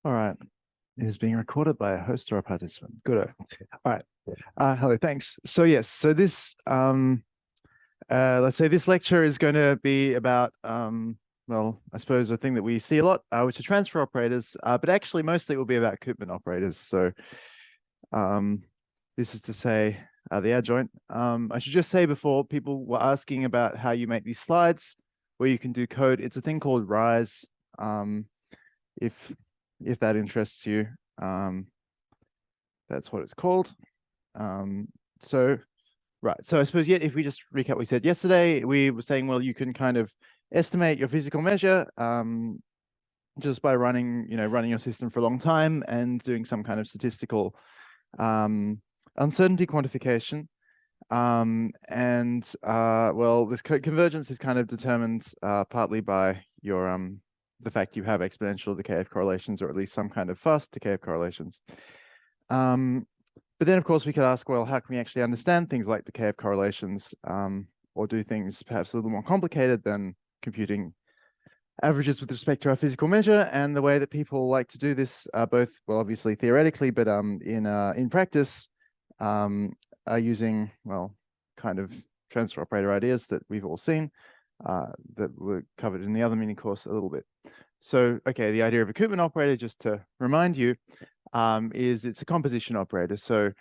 All right. It is being recorded by a host or a participant. Good. All right. Hello, thanks. So yes, so this let's say this lecture is going to be about well, I suppose a thing that we see a lot, which are transfer operators, but actually mostly it will be about Koopman operators. So um this is to say the adjoint. I should just say before people were asking about how you make these slides where you can do code, it's a thing called Rise. If that interests you, that's what it's called. So right, so I suppose yeah, if we just recap what we said yesterday, we were saying, well, you can kind of estimate your physical measure just by running your system for a long time and doing some kind of statistical uncertainty quantification. Well, this convergence is kind of determined partly by your the fact you have exponential decay of correlations, or at least some kind of fast decay of correlations. But then, of course, we could ask, well, how can we actually understand things like decay of correlations, or do things perhaps a little more complicated than computing averages with respect to our physical measure? And the way that people like to do this, both, well, obviously theoretically, but in practice, are using, well, kind of transfer operator ideas that we've all seen, that were covered in the other mini course a little bit. So, okay, the idea of a Koopman operator, just to remind you, is it's a composition operator. So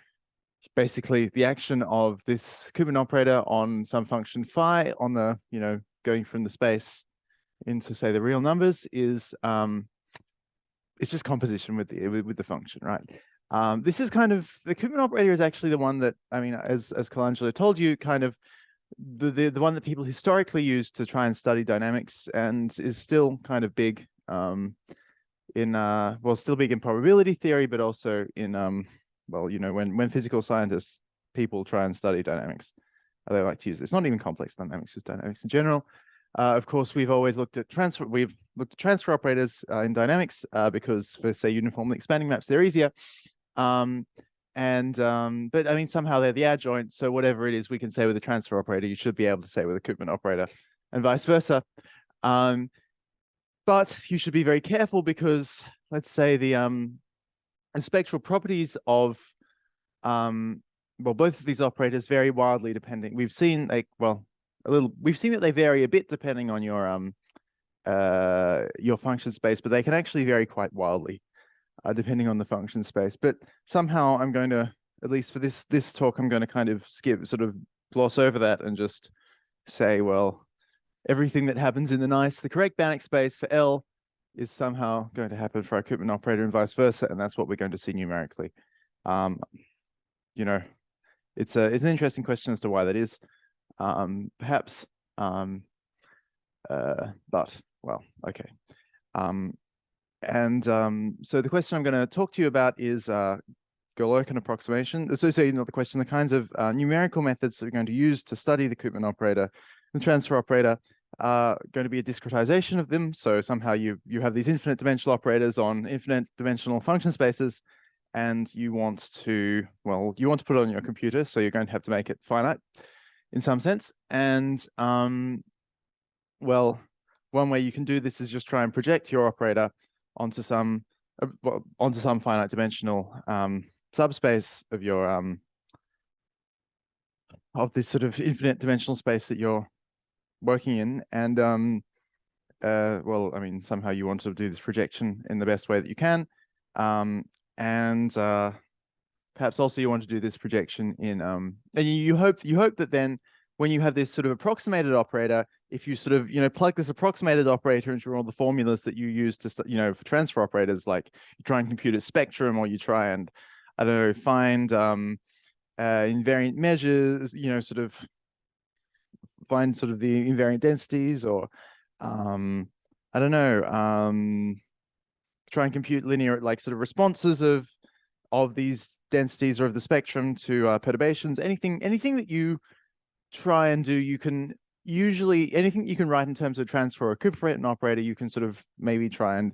basically the action of this Koopman operator on some function phi on the, going from the space into, say, the real numbers is, it's just composition with the function, right? This is kind of, the Koopman operator is actually the one that, I mean, as Carlangelo told you, kind of the one that people historically use to try and study dynamics, and is still kind of big well, still big in probability theory, but also in well, when physical scientists, people try and study dynamics, they like to use this. Not even complex dynamics, just dynamics in general. Of course, we've always looked at transfer operators in dynamics because for, say, uniformly expanding maps, they're easier. But I mean, somehow they're the adjoint. So whatever it is we can say with a transfer operator, you should be able to say with a Koopman operator, and vice versa. But you should be very careful because, let's say, the spectral properties of well, both of these operators vary wildly depending. We've seen we've seen that they vary a bit depending on your function space, but they can actually vary quite wildly depending on the function space. But somehow I'm going to, at least for this talk, I'm going to kind of sort of gloss over that and just say, well, everything that happens in the correct Banach space for L is somehow going to happen for our Koopman operator and vice versa, and that's what we're going to see numerically. It's an interesting question as to why that is. Perhaps, but well, okay. So the question I'm going to talk to you about is Galerkin approximation. So the question, the kinds of numerical methods that we're going to use to study the Koopman operator, the transfer operator, are going to be a discretization of them. So somehow you have these infinite dimensional operators on infinite dimensional function spaces, and you want to put it on your computer, so you're going to have to make it finite in some sense. And well, one way you can do this is just try and project your operator onto some finite dimensional subspace of your of this sort of infinite dimensional space that you're working in. And well, I mean, somehow you want to do this projection in the best way that you can. Perhaps also you want to do this projection in and you hope that then when you have this sort of approximated operator, if you sort of plug this approximated operator into all the formulas that you use to for transfer operators, like you try and compute a spectrum, or you try and, I don't know, find invariant measures, sort of find sort of the invariant densities, or I don't know, try and compute linear, like, sort of responses of these densities or of the spectrum to perturbations. Anything that you try and do, you can usually, anything you can write in terms of transfer or Cooperator operator, you can sort of maybe try and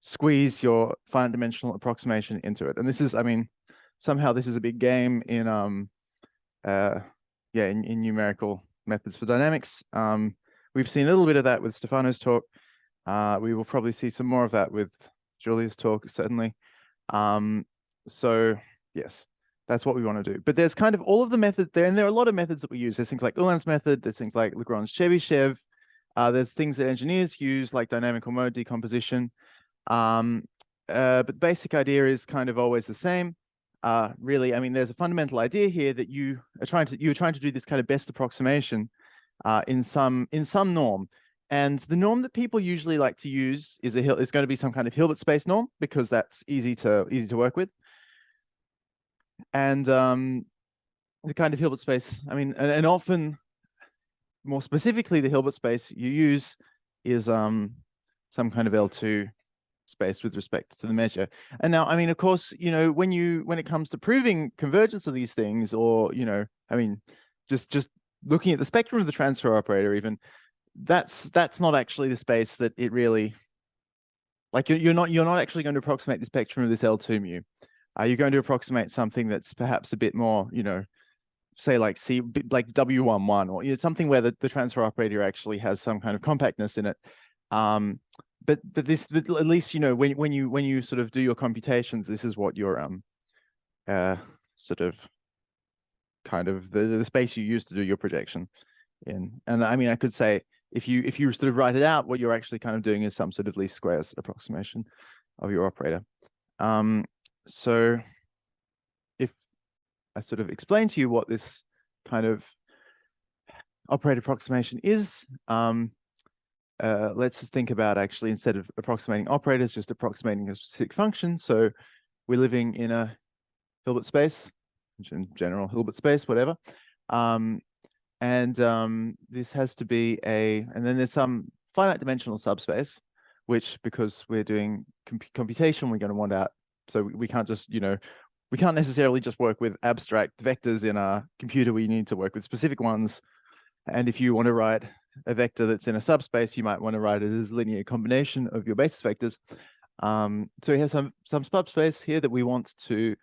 squeeze your finite dimensional approximation into it. And this is, I mean, somehow this is a big game in in numerical methods for dynamics. We've seen a little bit of that with Stefano's talk. We will probably see some more of that with Julia's talk, certainly. So yes, that's what we want to do. But there's kind of all of the methods there, and there are a lot of methods that we use. There's things like Ulam's method, there's things like Lagrange-Chebyshev, there's things that engineers use like dynamical mode decomposition. But the basic idea is kind of always the same. Really, I mean, there's a fundamental idea here that you're trying to do this kind of best approximation in some norm. And the norm that people usually like to use is going to be some kind of Hilbert space norm, because that's easy to work with. And the kind of Hilbert space, I mean, and often, more specifically, the Hilbert space you use is some kind of L2 space with respect to the measure. And now, I mean, of course, you know, when it comes to proving convergence of these things, or, you know, I mean, just looking at the spectrum of the transfer operator, even, that's not actually the space that it really, like, you're not actually going to approximate the spectrum of this L2 mu. You're going to approximate something that's perhaps a bit more, you know, say like like W11, or, you know, something where the transfer operator actually has some kind of compactness in it. But at least, you know, when you sort of do your computations, this is what your sort of kind of the space you use to do your projection in. And I mean, I could say, if you sort of write it out, what you're actually kind of doing is some sort of least squares approximation of your operator. So if I sort of explain to you what this kind of operator approximation is, let's just think about, actually, instead of approximating operators, just approximating a specific function. So we're living in a Hilbert space, in general Hilbert space, whatever. This has to be and then there's some finite dimensional subspace, which, because we're doing computation, we're going to want out. So we can't just, you know, we can't necessarily just work with abstract vectors in our computer. We need to work with specific ones. And if you want to write a vector that's in a subspace, you might want to write it as a linear combination of your basis vectors. So we have some subspace here that we want to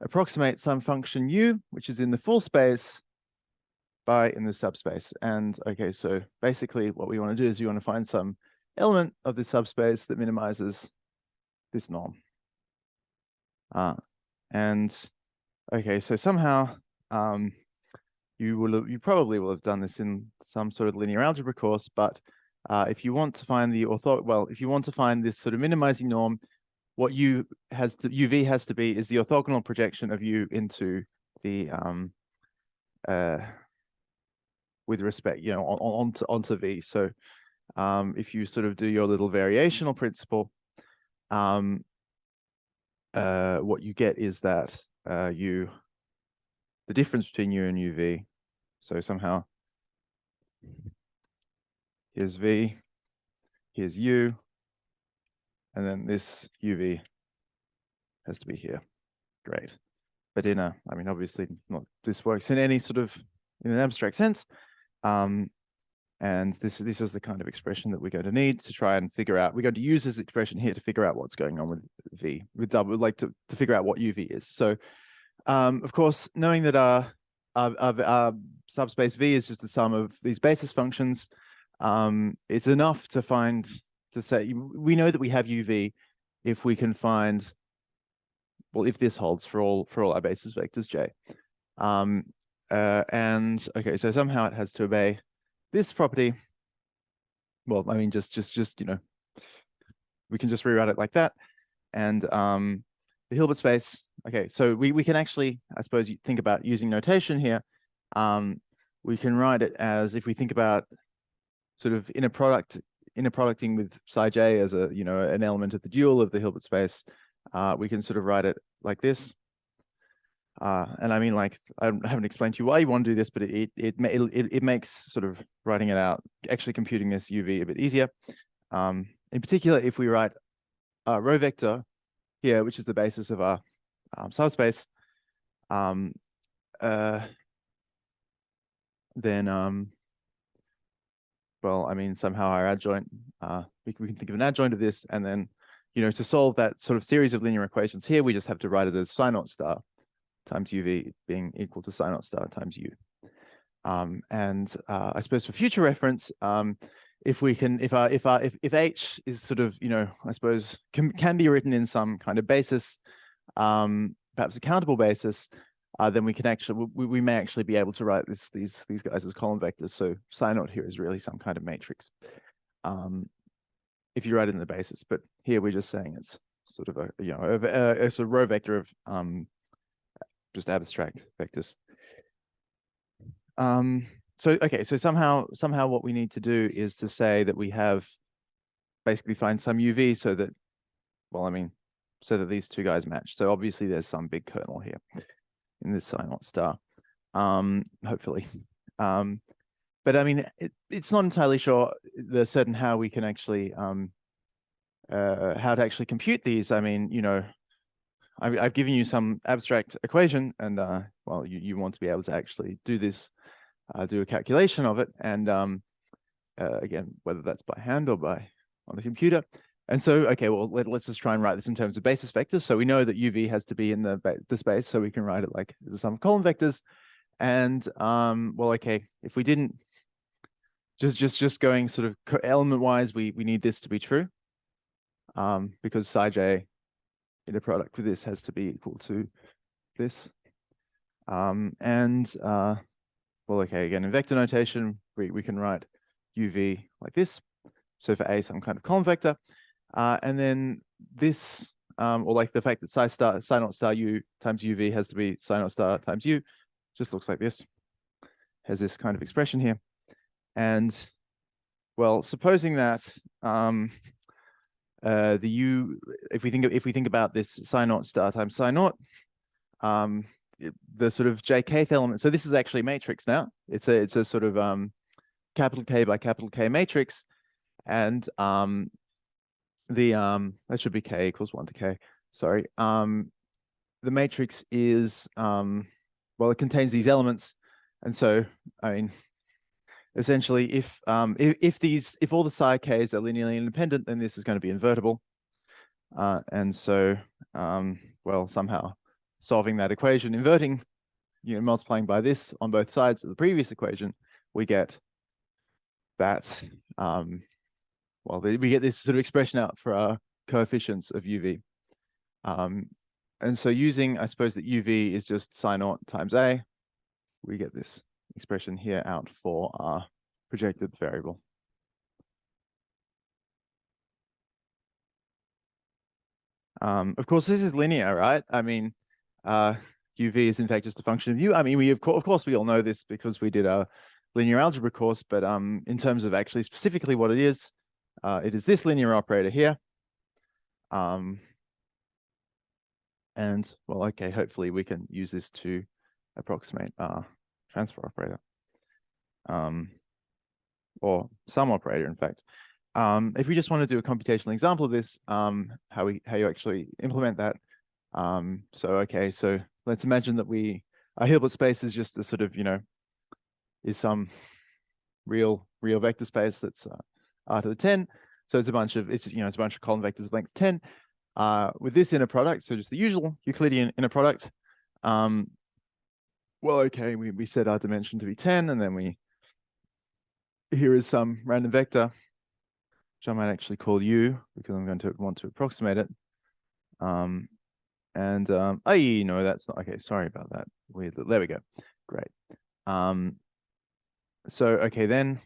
approximate some function u, which is in the full space, by in the subspace. And okay, so basically what we want to do is you want to find some element of the subspace that minimizes this norm. And okay, so somehow you probably will have done this in some sort of linear algebra course, but if you want to find if you want to find this sort of minimizing norm, what uv has to be is the orthogonal projection of u into the with respect, you know, onto v. So if you sort of do your little variational principle, what you get is that the difference between u and uv. So somehow here's v, here's u, and then this uv has to be here. Great. But I mean, obviously not this works in any sort of, in an abstract sense. And this is the kind of expression that we're going to need to try and figure out. We're going to use this expression here to figure out what's going on with v, like to figure out what uv is. So of course, knowing that our subspace v is just the sum of these basis functions, it's enough to say we know that we have uv if we can find, well, if this holds for all our basis vectors j. And okay, so somehow it has to obey this property. Well, I mean, just you know, we can just rewrite it like that. And the Hilbert space, okay, so we can actually, I suppose, you think about using notation here. We can write it as, if we think about sort of inner producting with psi j as a, you know, an element of the dual of the Hilbert space, we can sort of write it like this. And I mean, like, I haven't explained to you why you want to do this, but it makes sort of writing it out, actually computing this uv, a bit easier. In particular, if we write a row vector here, which is the basis of our subspace, then well, I mean, somehow our adjoint, we can think of an adjoint of this, and then, you know, to solve that sort of series of linear equations here, we just have to write it as psi naught star times uv being equal to psi naught star times u. And I suppose for future reference, if we can, if H is sort of, you know, I suppose can be written in some kind of basis, perhaps a countable basis, then we can actually, we may actually be able to write these guys as column vectors. So psi naught here is really some kind of matrix, if you write it in the basis. But here we're just saying it's sort of a, you know, a sort of row vector of just abstract vectors. So okay, so somehow what we need to do is to say that we have basically find some UV so that, well, I mean, so that these two guys match. So obviously there's some big kernel here in this psi naught star, hopefully. But I mean, it's not entirely sure certain how we can actually how to actually compute these. I mean, you know, I've given you some abstract equation, and well, you want to be able to actually do this, do a calculation of it, and again, whether that's by hand or on the computer. And so, okay, well, let's just try and write this in terms of basis vectors. So we know that UV has to be in the space, so we can write it like as a sum of column vectors. And well, okay, if we didn't just going sort of element wise, we need this to be true, because psi j in a product with this has to be equal to this. Well, okay, again, in vector notation, we can write UV like this. So for A, some kind of column vector. And then this, or like the fact that psi naught star U times UV has to be psi naught star times U, just looks like this, has this kind of expression here. And well, supposing that the U, if we think about this psi naught star times psi naught, the sort of jkth element. So this is actually a matrix now. It's a sort of capital K by capital K matrix, and that should be K equals 1 to K. Sorry. The matrix is well, it contains these elements, and so I mean, essentially, if all the psi k's are linearly independent, then this is going to be invertible, and so well, somehow solving that equation, inverting, you know, multiplying by this on both sides of the previous equation, we get that, well, we get this sort of expression out for our coefficients of UV. And so using, I suppose that UV is just psi naught times A, we get this expression here out for our projected variable. Of course, this is linear, right? I mean, UV is in fact just a function of U. I mean, of course we all know this because we did our linear algebra course, but in terms of actually specifically what it is this linear operator here. And well, okay, hopefully we can use this to approximate our transfer operator, or sum operator, in fact. If we just want to do a computational example of this, how you actually implement that. So okay, so let's imagine that our Hilbert space is just a sort of, you know, is some real vector space that's r to the 10. So it's a bunch of column vectors of length 10. With this inner product, so just the usual Euclidean inner product. Well, okay, we set our dimension to be 10, and then here is some random vector, which I might actually call U, because I'm going to want to approximate it. No, that's not okay. Sorry about that. There we go. Great. So okay, then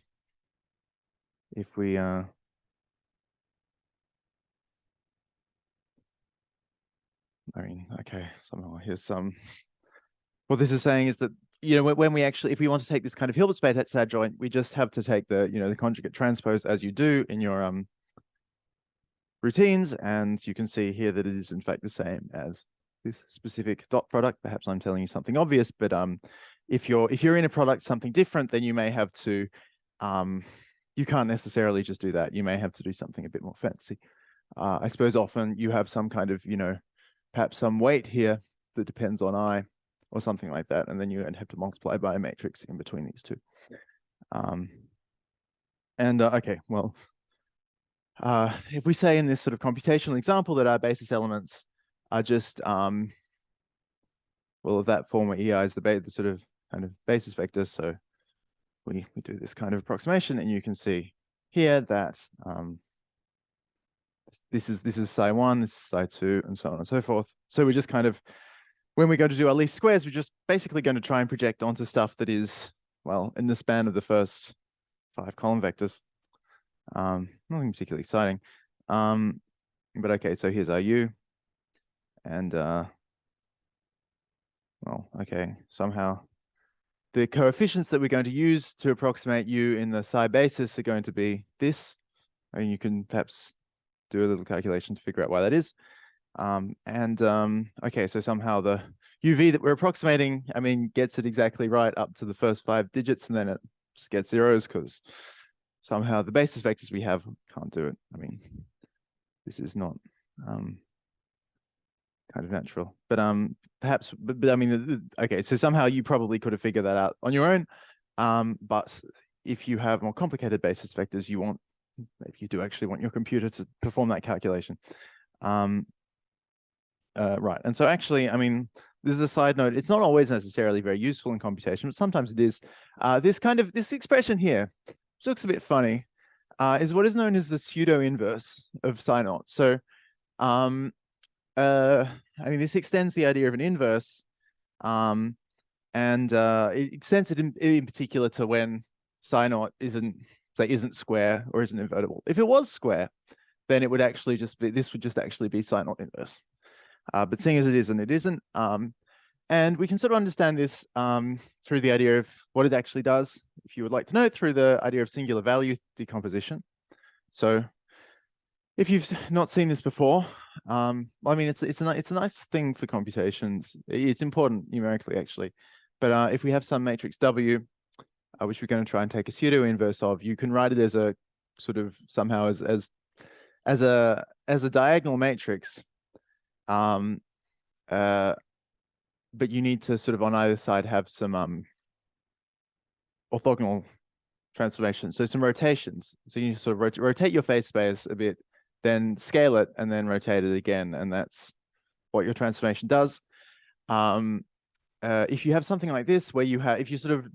if we I mean, okay, somehow here's some. What this is saying is that, you know, when we actually, if we want to take this kind of Hilbert space adjoint, we just have to take the, you know, the conjugate transpose as you do in your routines, and you can see here that it is in fact the same as this specific dot product. Perhaps I'm telling you something obvious, but if you're in a product something different, then you may have to you can't necessarily just do that. You may have to do something a bit more fancy. I suppose often you have some kind of, you know, perhaps some weight here that depends on I or something like that, and then you have to multiply by a matrix in between these two. Okay, well, if we say in this sort of computational example that our basis elements are just, well, of that form where EI is the sort of kind of basis vector, so we do this kind of approximation, and you can see here that this is psi1, this is psi2, and so on and so forth. So we're just kind of, when we go to do our least squares, we're just basically going to try and project onto stuff that is, well, in the span of the first 5 column vectors. Nothing particularly exciting. But okay, so here's our u. And well, okay, somehow the coefficients that we're going to use to approximate u in the psi basis are going to be this. I mean, you can perhaps do a little calculation to figure out why that is. Okay, so somehow the UV that we're approximating, I mean, gets it exactly right up to the first 5 digits, and then it just gets zeros because somehow the basis vectors we have can't do it. I mean, this is not kind of natural, but perhaps, but I mean, okay, so somehow you probably could have figured that out on your own. But if you have more complicated basis vectors, you want, maybe you do actually want your computer to perform that calculation. Right, and so actually, I mean, this is a side note. It's not always necessarily very useful in computation, but sometimes it is. This expression here, which looks a bit funny, is what is known as the pseudo inverse of psi naught. So, I mean, this extends the idea of an inverse, and it extends it in particular to when psi naught isn't, say, isn't square or isn't invertible. If it was square, then it would actually just be, this would just actually be psi naught inverse. But seeing as it isn't, it isn't. And we can sort of understand this through the idea of what it actually does, if you would like to know, through the idea of singular value decomposition. So if you've not seen this before, I mean, it's a nice thing for computations. It's important numerically, actually. But if we have some matrix W, which we're going to try and take a pseudo inverse of, you can write it as a sort of somehow as a diagonal matrix. But you need to sort of on either side have some orthogonal transformations, so some rotations. So you need to sort of rotate your phase space a bit, then scale it, and then rotate it again, and that's what your transformation does. If you have something like this, where you have, if you sort of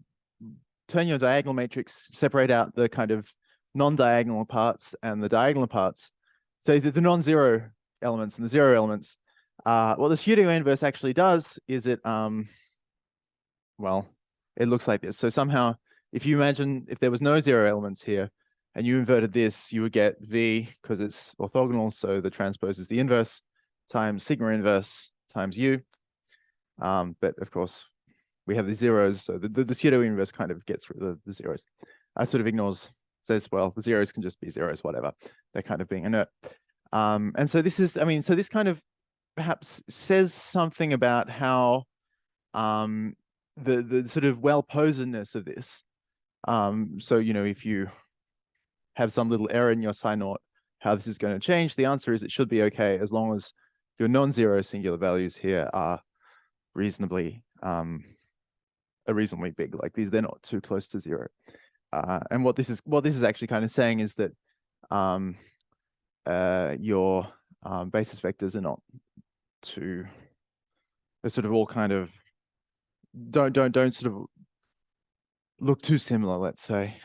turn your diagonal matrix, separate out the kind of non-diagonal parts and the diagonal parts, so the non-zero elements and the zero elements, what the pseudo inverse actually does is it, well, it looks like this. So somehow, if you imagine if there was no zero elements here and you inverted this, you would get V, because it's orthogonal, so the transpose is the inverse, times sigma inverse times U. But of course, we have the zeros, so the pseudo inverse kind of gets rid of the zeros. I sort of ignores, says, well, the zeros can just be zeros, whatever. They're kind of being inert. And so this is, I mean, so this kind of perhaps says something about how the sort of well-posedness of this. So, you know, if you have some little error in your psi naught, how this is going to change, the answer is it should be okay as long as your non-zero singular values here are reasonably big. Like these, they're not too close to zero. And what this is actually kind of saying is that your basis vectors are not too, they're sort of all kind of don't sort of look too similar, let's say.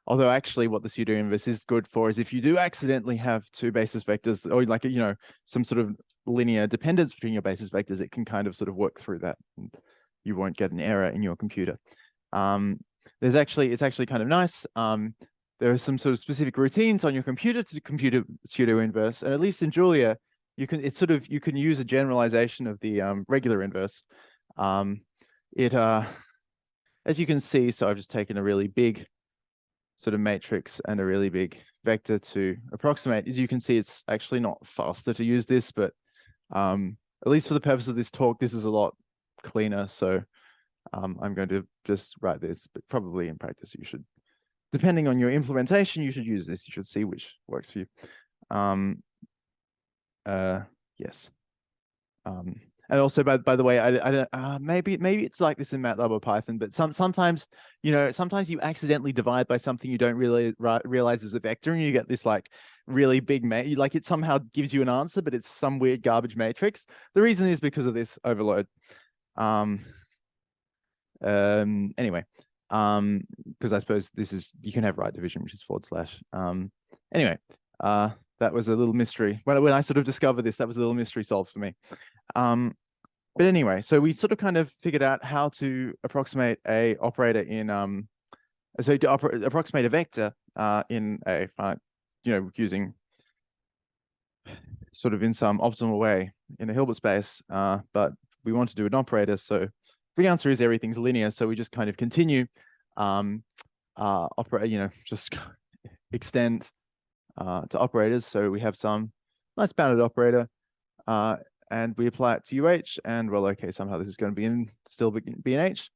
Although actually what the pseudo inverse is good for is if you do accidentally have two basis vectors, or like, you know, some sort of linear dependence between your basis vectors, it can kind of sort of work through that, and you won't get an error in your computer. It's actually kind of nice. There are some sort of specific routines on your computer to compute a pseudo inverse, and at least in Julia, you can use a generalization of the regular inverse. As you can see, so I've just taken a really big sort of matrix and a really big vector to approximate. As you can see, it's actually not faster to use this, but at least for the purpose of this talk, this is a lot cleaner. So I'm going to just write this, but probably in practice, you should, depending on your implementation, you should use this. You should see which works for you. Yes. And also, by the way, I don't, maybe it's like this in MATLAB or Python, but sometimes, you know, sometimes you accidentally divide by something you don't really realize is a vector, and you get this like really big, like it somehow gives you an answer, but it's some weird garbage matrix. The reason is because of this overload. Anyway, because I suppose this is, you can have right division, which is /. Anyway, that was a little mystery. When I sort of discovered this, that was a little mystery solved for me. But anyway, so we sort of kind of figured out how to approximate a operator in, so to approximate a vector in a finite, using sort of in some optimal way in a Hilbert space, but we want to do an operator. So the answer is everything's linear. So we just kind of continue, operate, just extend to operators. So we have some nice bounded operator, and we apply it to UH, and well, okay, somehow this is going to be still be in H,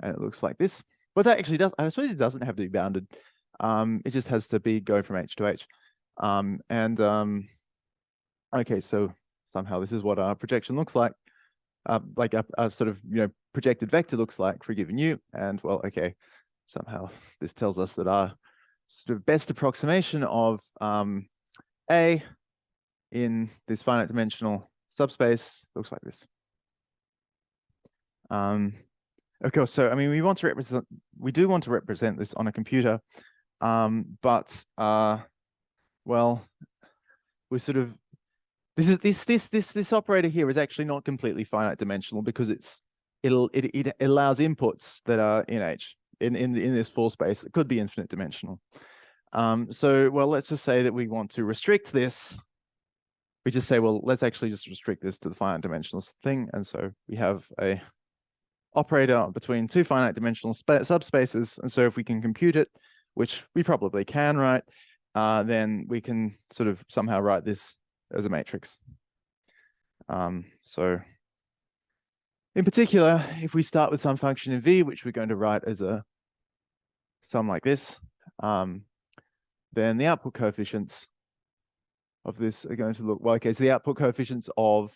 and it looks like this. But that actually does, I suppose it doesn't have to be bounded. It just has to be go from H to H. Okay, so somehow this is what our projection looks like. Like a sort of, projected vector looks like for a given U. And well, okay, somehow this tells us that our sort of best approximation of A in this finite dimensional subspace looks like this. Of course, so I mean, we do want to represent this on a computer, but well, we sort of, this operator here is actually not completely finite dimensional because it allows inputs that are in H in this full space that could be infinite dimensional. So well, let's just say that we want to restrict this. We just say, well, let's actually just restrict this to the finite dimensional thing, and so we have a operator between two finite dimensional subspaces, and so if we can compute it, which we probably can, right, then we can sort of somehow write this as a matrix. So in particular, if we start with some function in V, which we're going to write as a sum like this, then the output coefficients of this are going to look, well, okay, so the output coefficients of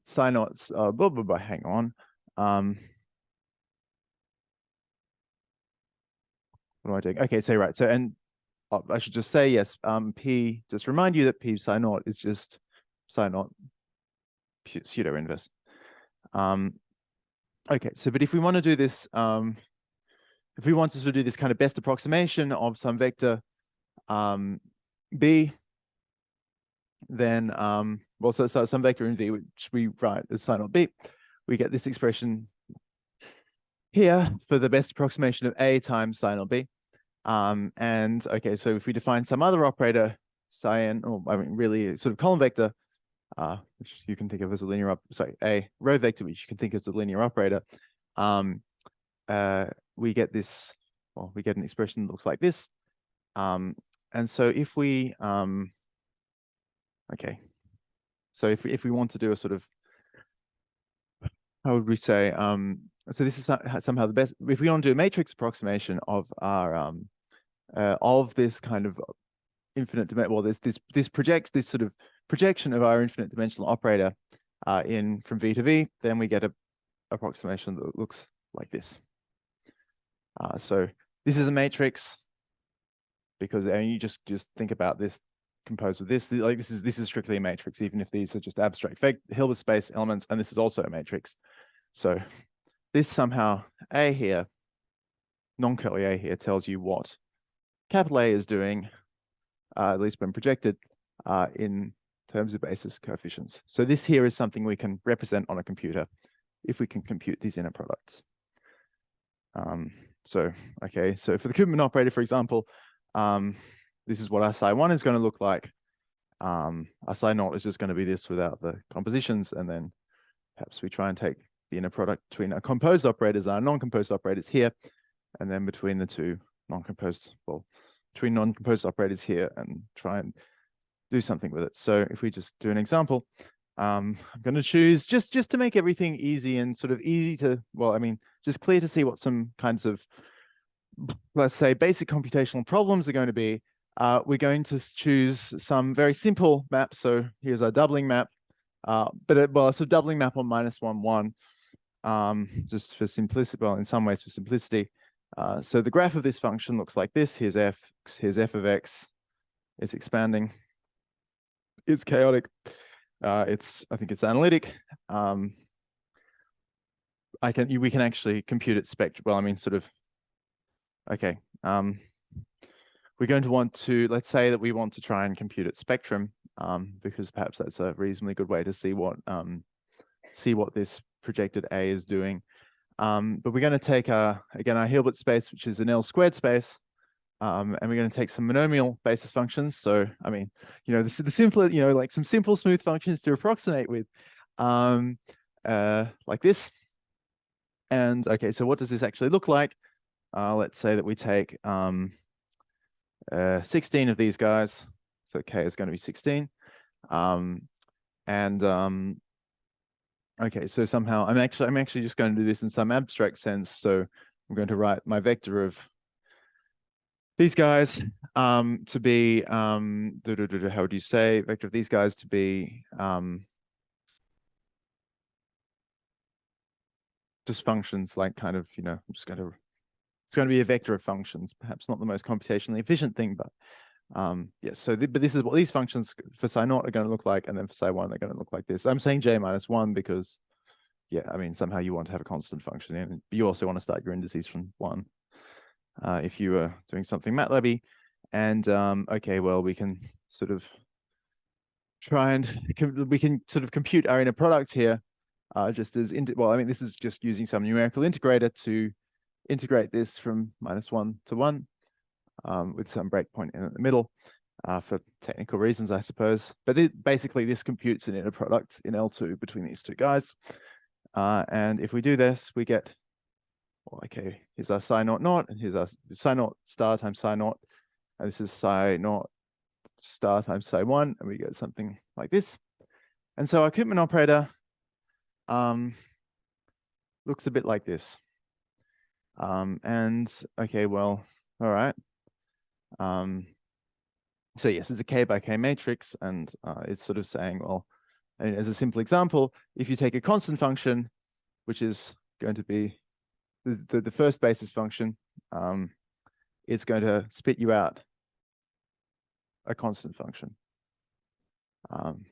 psi naughts, hang on. What am I doing? Okay, so right, so, and I should just say, yes, P, just remind you that P psi naught is just psi naught pseudo inverse. Okay, so, but if we want to do this, if we want to sort of do this kind of best approximation of some vector B, then, well, so some vector in V, which we write as psi naught B, we get this expression here for the best approximation of A times psi naught B. And okay, so if we define some other operator, psi n, or I mean, really sort of column vector, which you can think of as a linear a row vector, which you can think of as a linear operator, we get this, well, we get an expression that looks like this. And so if we, okay, so if we want to do a sort of, how would we say, so this is somehow the best, if we want to do a matrix approximation of our, of this kind of infinite dimension, well, this sort of projection of our infinite dimensional operator in from V to V, then we get a approximation that looks like this. So this is a matrix because you just think about this composed with this. Like this is strictly a matrix, even if these are just abstract Hilbert space elements, and this is also a matrix. So this somehow A here, non-curly A here, tells you what capital A is doing, at least when projected, in terms of basis coefficients. So this here is something we can represent on a computer if we can compute these inner products. So, okay, so for the Koopman operator, for example, this is what our psi 1 is going to look like. Our psi naught is just going to be this without the compositions, and then perhaps we try and take the inner product between our composed operators and our non-composed operators here, and then between the two non-composed, well, between non-composed operators here, and try and do something with it. So if we just do an example, I'm going to choose, just to make everything easy and sort of easy to, well, I mean, just clear to see what some kinds of, let's say, basic computational problems are going to be. We're going to choose some very simple maps. So here's our doubling map, but well, it's a doubling map on -1, 1, just for simplicity, well, in some ways for simplicity. So the graph of this function looks like this. Here's f of x. It's expanding. It's chaotic. I think it's analytic. we can actually compute its spectrum. Well, I mean, sort of, okay. We're going to want to, let's say that we want to try and compute its spectrum, because perhaps that's a reasonably good way to see what this projected A is doing. But we're going to take again our Hilbert space, which is an L squared space, and we're going to take some monomial basis functions. So, I mean, this is the simpler, like some simple smooth functions to approximate with, like this. And okay, so what does this actually look like? Let's say that we take 16 of these guys. So K is going to be 16. Okay, so somehow I'm actually just going to do this in some abstract sense. So I'm going to write my vector of these guys to be how do you say vector of these guys to be just functions, like kind of, I'm just going to, it's going to be a vector of functions, perhaps not the most computationally efficient thing, but yes. So but this is what these functions for psi naught are going to look like, and then for psi 1 they're going to look like this. I'm saying j minus 1 because, yeah, I mean, somehow you want to have a constant function in, but you also want to start your indices from 1 if you are doing something MATLAB-y. And okay, well, we can sort of try and we can sort of compute our inner product here, just as well. I mean, this is just using some numerical integrator to integrate this from -1 to 1 with some breakpoint in the middle for technical reasons, I suppose. But basically, this computes an inner product in L2 between these two guys. And if we do this, we get, well, okay, here's our psi naught naught, and here's our psi naught star times psi naught. And this is psi naught star times psi 1, and we get something like this. And so our Koopman operator looks a bit like this. And okay, well, all right. So yes, it's a K by K matrix, and it's sort of saying, well, and as a simple example, if you take a constant function, which is going to be the first basis function, it's going to spit you out a constant function,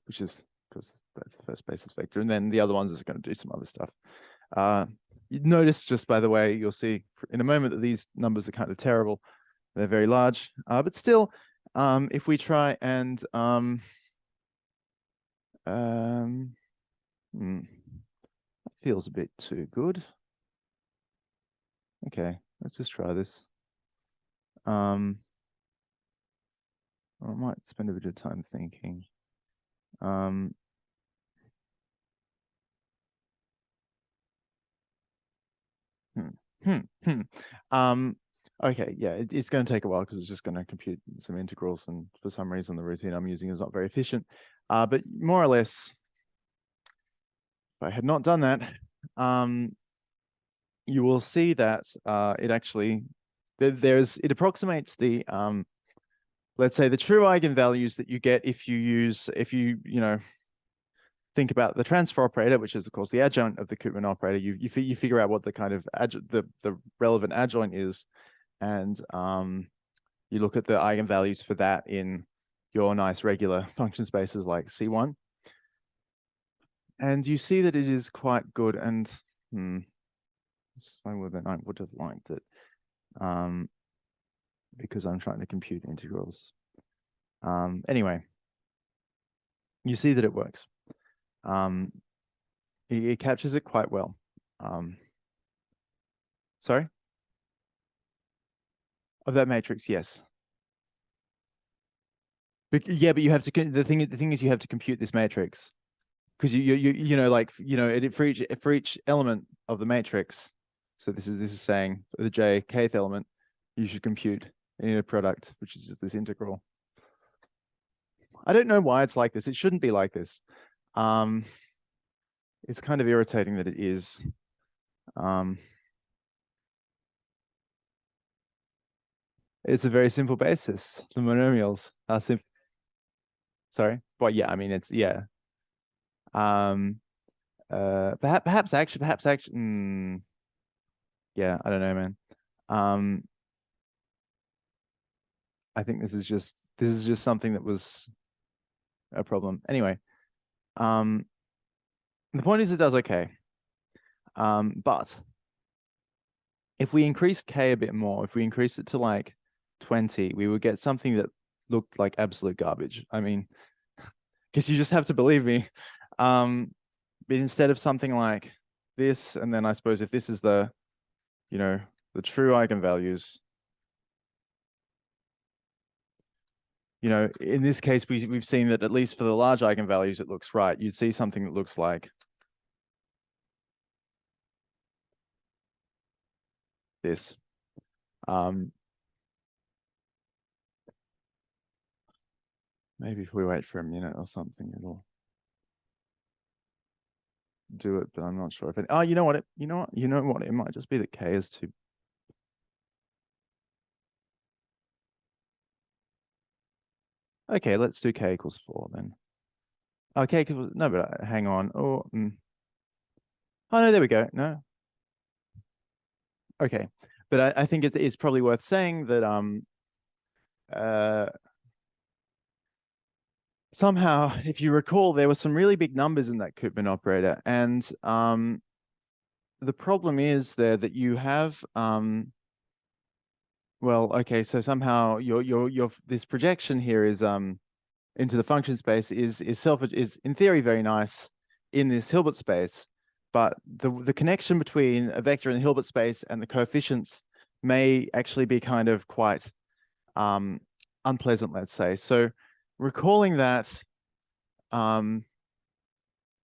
which is because that's the first basis vector, and then the other ones is going to do some other stuff. You notice, just by the way, you'll see in a moment that these numbers are kind of terrible. They're very large, but still, if we try and that feels a bit too good. Okay, let's just try this. I might spend a bit of time thinking. Okay, yeah, it's going to take a while because it's just going to compute some integrals, and for some reason the routine I'm using is not very efficient. But more or less, if I had not done that, you will see that it actually it approximates the let's say the true eigenvalues that you get if you think about the transfer operator, which is of course the adjoint of the Koopman operator. You figure out what the kind of the relevant adjoint is, and you look at the eigenvalues for that in your nice regular function spaces like C1, and you see that it is quite good. And slower than I would have liked it, because I'm trying to compute integrals. Anyway, you see that it works. It captures it quite well. Sorry? Of that matrix, yes. Yeah, but you have to. The thing is, you have to compute this matrix, because for each element of the matrix. So this is saying for the j kth element, you should compute an inner product, which is just this integral. I don't know why it's like this. It shouldn't be like this. It's kind of irritating that it is. It's a very simple basis. The monomials are simple. Sorry. Well, yeah, I mean, it's, yeah. Perhaps actually, yeah, I don't know, man. I think this is just something that was a problem. Anyway, the point is it does okay. But if we increased k a bit more, if we increased it to like 20, we would get something that looked like absolute garbage. I mean, because you just have to believe me. But instead of something like this, and then I suppose if this is the, the true eigenvalues, in this case, we've seen that at least for the large eigenvalues, it looks right. You'd see something that looks like this. Maybe if we wait for a minute or something, it'll do it, but I'm not sure if it, oh, you know what, it might just be that k is too. Okay, let's do k equals 4 then. Okay, no, but hang on. Oh, oh no, there we go. No. Okay, but I think it's probably worth saying that somehow, if you recall, there were some really big numbers in that Koopman operator, and the problem is there that you have well, okay, so somehow your this projection here is into the function space is in theory very nice in this Hilbert space, but the connection between a vector in the Hilbert space and the coefficients may actually be kind of quite unpleasant, let's say. So recalling that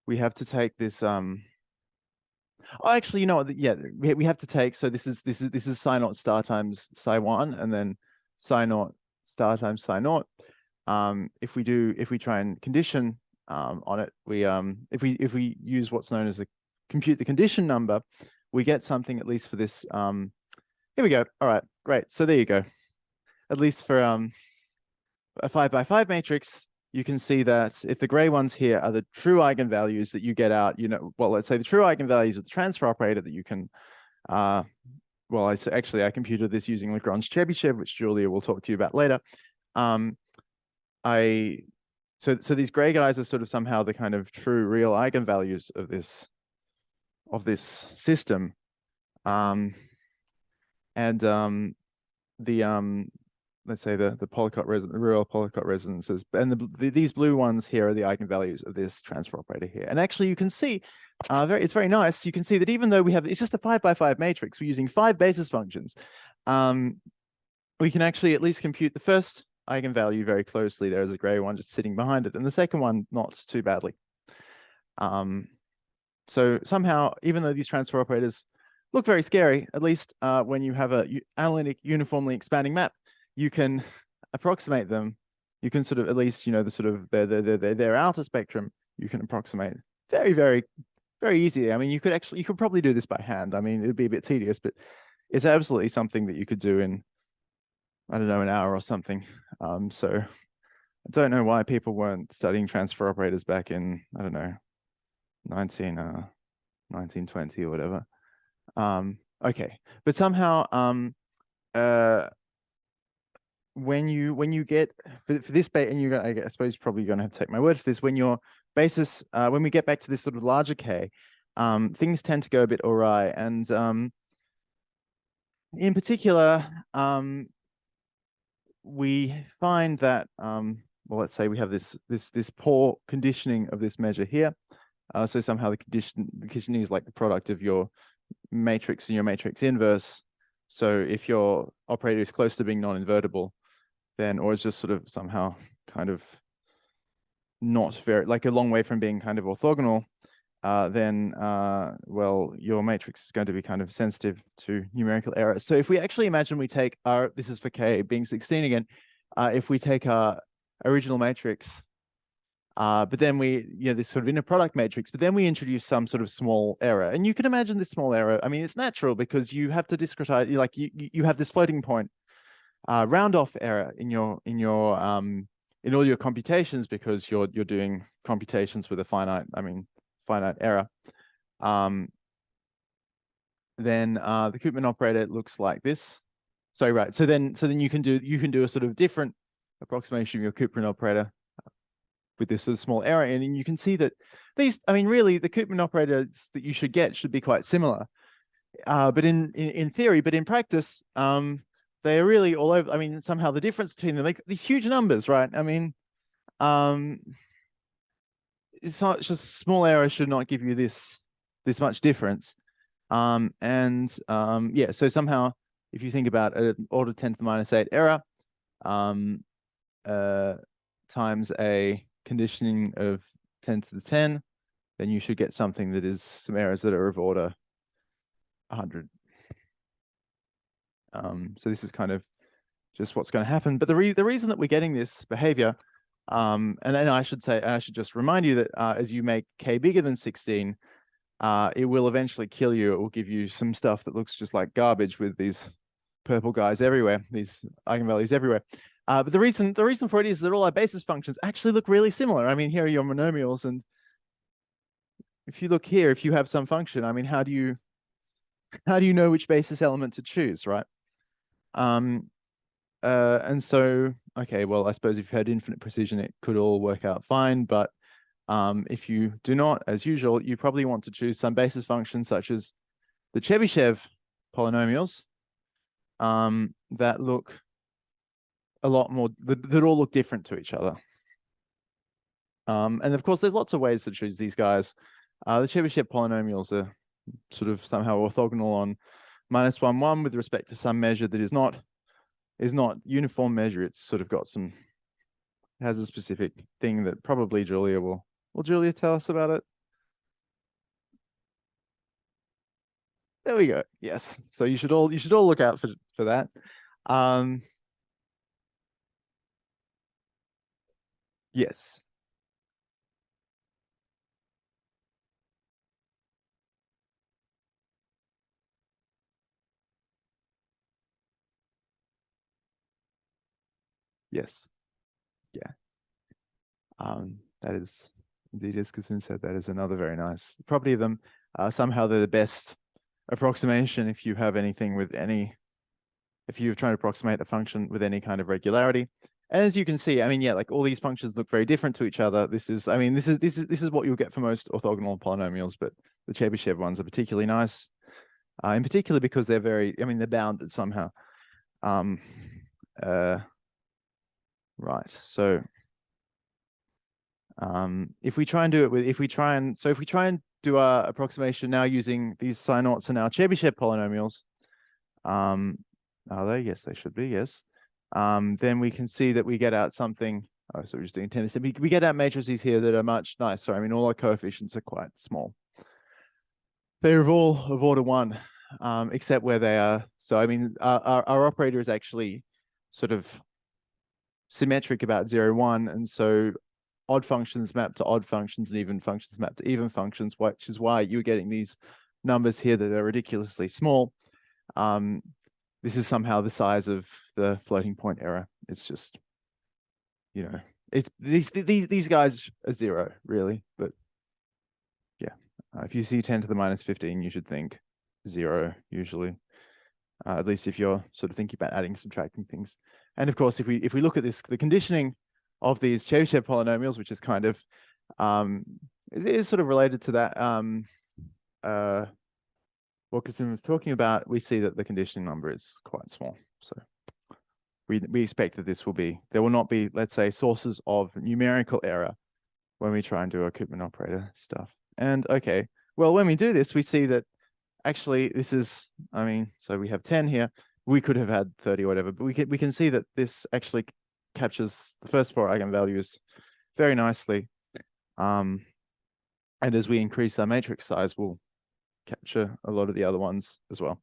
we have to take this oh, actually, you know what? Yeah, we have to take. So this is psi naught star times psi 1, and then psi naught star times psi naught. If we try and condition on it, if we use what's known as compute the condition number, we get something at least for this. Here we go. All right, great. So there you go. At least for a 5x5 matrix, you can see that if the gray ones here are the true eigenvalues that you get out, well, let's say the true eigenvalues of the transfer operator that you can, well, I computed this using Lagrange-Chebyshev, which Julia will talk to you about later. So these gray guys are sort of somehow the kind of true real eigenvalues of this system. Let's say the Polycott real Polycott resonances, and these blue ones here are the eigenvalues of this transfer operator here. And actually, you can see, it's very nice. You can see that even though it's just a 5x5 matrix, we're using 5 basis functions. We can actually at least compute the first eigenvalue very closely. There's a gray one just sitting behind it, and the second one not too badly. So somehow, even though these transfer operators look very scary, at least when you have a analytic uniformly expanding map, you can approximate them. You can sort of at least, the sort of their outer spectrum, you can approximate very, very, very easy. I mean, you could probably do this by hand. I mean, it'd be a bit tedious, but it's absolutely something that you could do in, I don't know, an hour or something. So I don't know why people weren't studying transfer operators back in, I don't know, 1920 or whatever. Okay, but somehow when you get for this bait, and I suppose you're probably going to have to take my word for this, when your basis, when we get back to this sort of larger k, things tend to go a bit awry. And in particular, we find that, well, let's say we have this poor conditioning of this measure here. So somehow the conditioning is like the product of your matrix and your matrix inverse. So if your operator is close to being non-invertible, then, or is just sort of somehow kind of not very, like a long way from being kind of orthogonal, then, well, your matrix is going to be kind of sensitive to numerical error. So if we actually imagine we take our, this is for K being 16 again, if we take our original matrix, but then this sort of inner product matrix, but then we introduce some sort of small error. And you can imagine this small error. I mean, it's natural because you have to discretize, you have this floating point round off error in all your computations, because you're doing computations with a finite error. Then the Koopman operator looks like this. So right. So then you can do a sort of different approximation of your Koopman operator with this sort of small error, and you can see that these, I mean, really, the Koopman operators that you should get should be quite similar. But in theory, but in practice, they are really all over. I mean, somehow the difference between them, like these huge numbers, right? I mean, it's not just small error should not give you this much difference. Yeah, so somehow if you think about an order 10 to the minus 8 error times a conditioning of 10 to the 10, then you should get something that is some errors that are of order 100. So this is kind of just what's going to happen. But the reason that we're getting this behavior, and then I should just remind you that as you make k bigger than 16, it will eventually kill you. It will give you some stuff that looks just like garbage with these purple guys everywhere, these eigenvalues everywhere. But the reason for it is that all our basis functions actually look really similar. I mean, here are your monomials, and if you look here, if you have some function, I mean, how do you know which basis element to choose, right? And so, okay, well, I suppose if you had infinite precision, it could all work out fine. But if you do not, as usual, you probably want to choose some basis functions such as the Chebyshev polynomials that look a lot more, that all look different to each other. And of course, there's lots of ways to choose these guys. The Chebyshev polynomials are sort of somehow orthogonal on -1, 1 with respect to some measure that is not uniform measure. It's sort of got some, has a specific thing that probably Julia will Julia tell us about it? There we go. Yes. So you should all look out for that. Yes. Yes. Yeah. That is indeed, as Kasun said, that is another very nice property of them. Somehow they're the best approximation if you have anything with any, if you're trying to approximate a function with any kind of regularity. And as you can see, I mean, yeah, like all these functions look very different to each other. This is, I mean, this is what you'll get for most orthogonal polynomials, but the Chebyshev ones are particularly nice, in particular because they're very, I mean, they're bounded somehow. Right. So if we try and do it with, if we try and do our approximation now using these psi naughts and our Chebyshev polynomials, are they? Yes, they should be. Yes. Then we can see that we get out something. Oh, so we're just doing 10. We get out matrices here that are much nicer. I mean, all our coefficients are quite small. They're all of order 1, except where they are. So I mean, our operator is actually sort of symmetric about 0, 1, and so odd functions map to odd functions and even functions map to even functions, which is why you're getting these numbers here that are ridiculously small. This is somehow the size of the floating point error. It's just, you know, it's these guys are 0 really, but yeah, if you see 10 to the minus 15, you should think 0 usually, at least if you're sort of thinking about adding, subtracting things. And of course, if we look at this, the conditioning of these Chebyshev polynomials, which is kind of it is sort of related to that what Kasim was talking about, we see that the conditioning number is quite small. So we expect that there will not be, let's say, sources of numerical error when we try and do our Koopman operator stuff. And okay, well, when we do this, we see that actually this is, I mean, so we have 10 here. We could have had 30 or whatever, but we can see that this actually captures the first 4 eigenvalues very nicely. And as we increase our matrix size, we'll capture a lot of the other ones as well.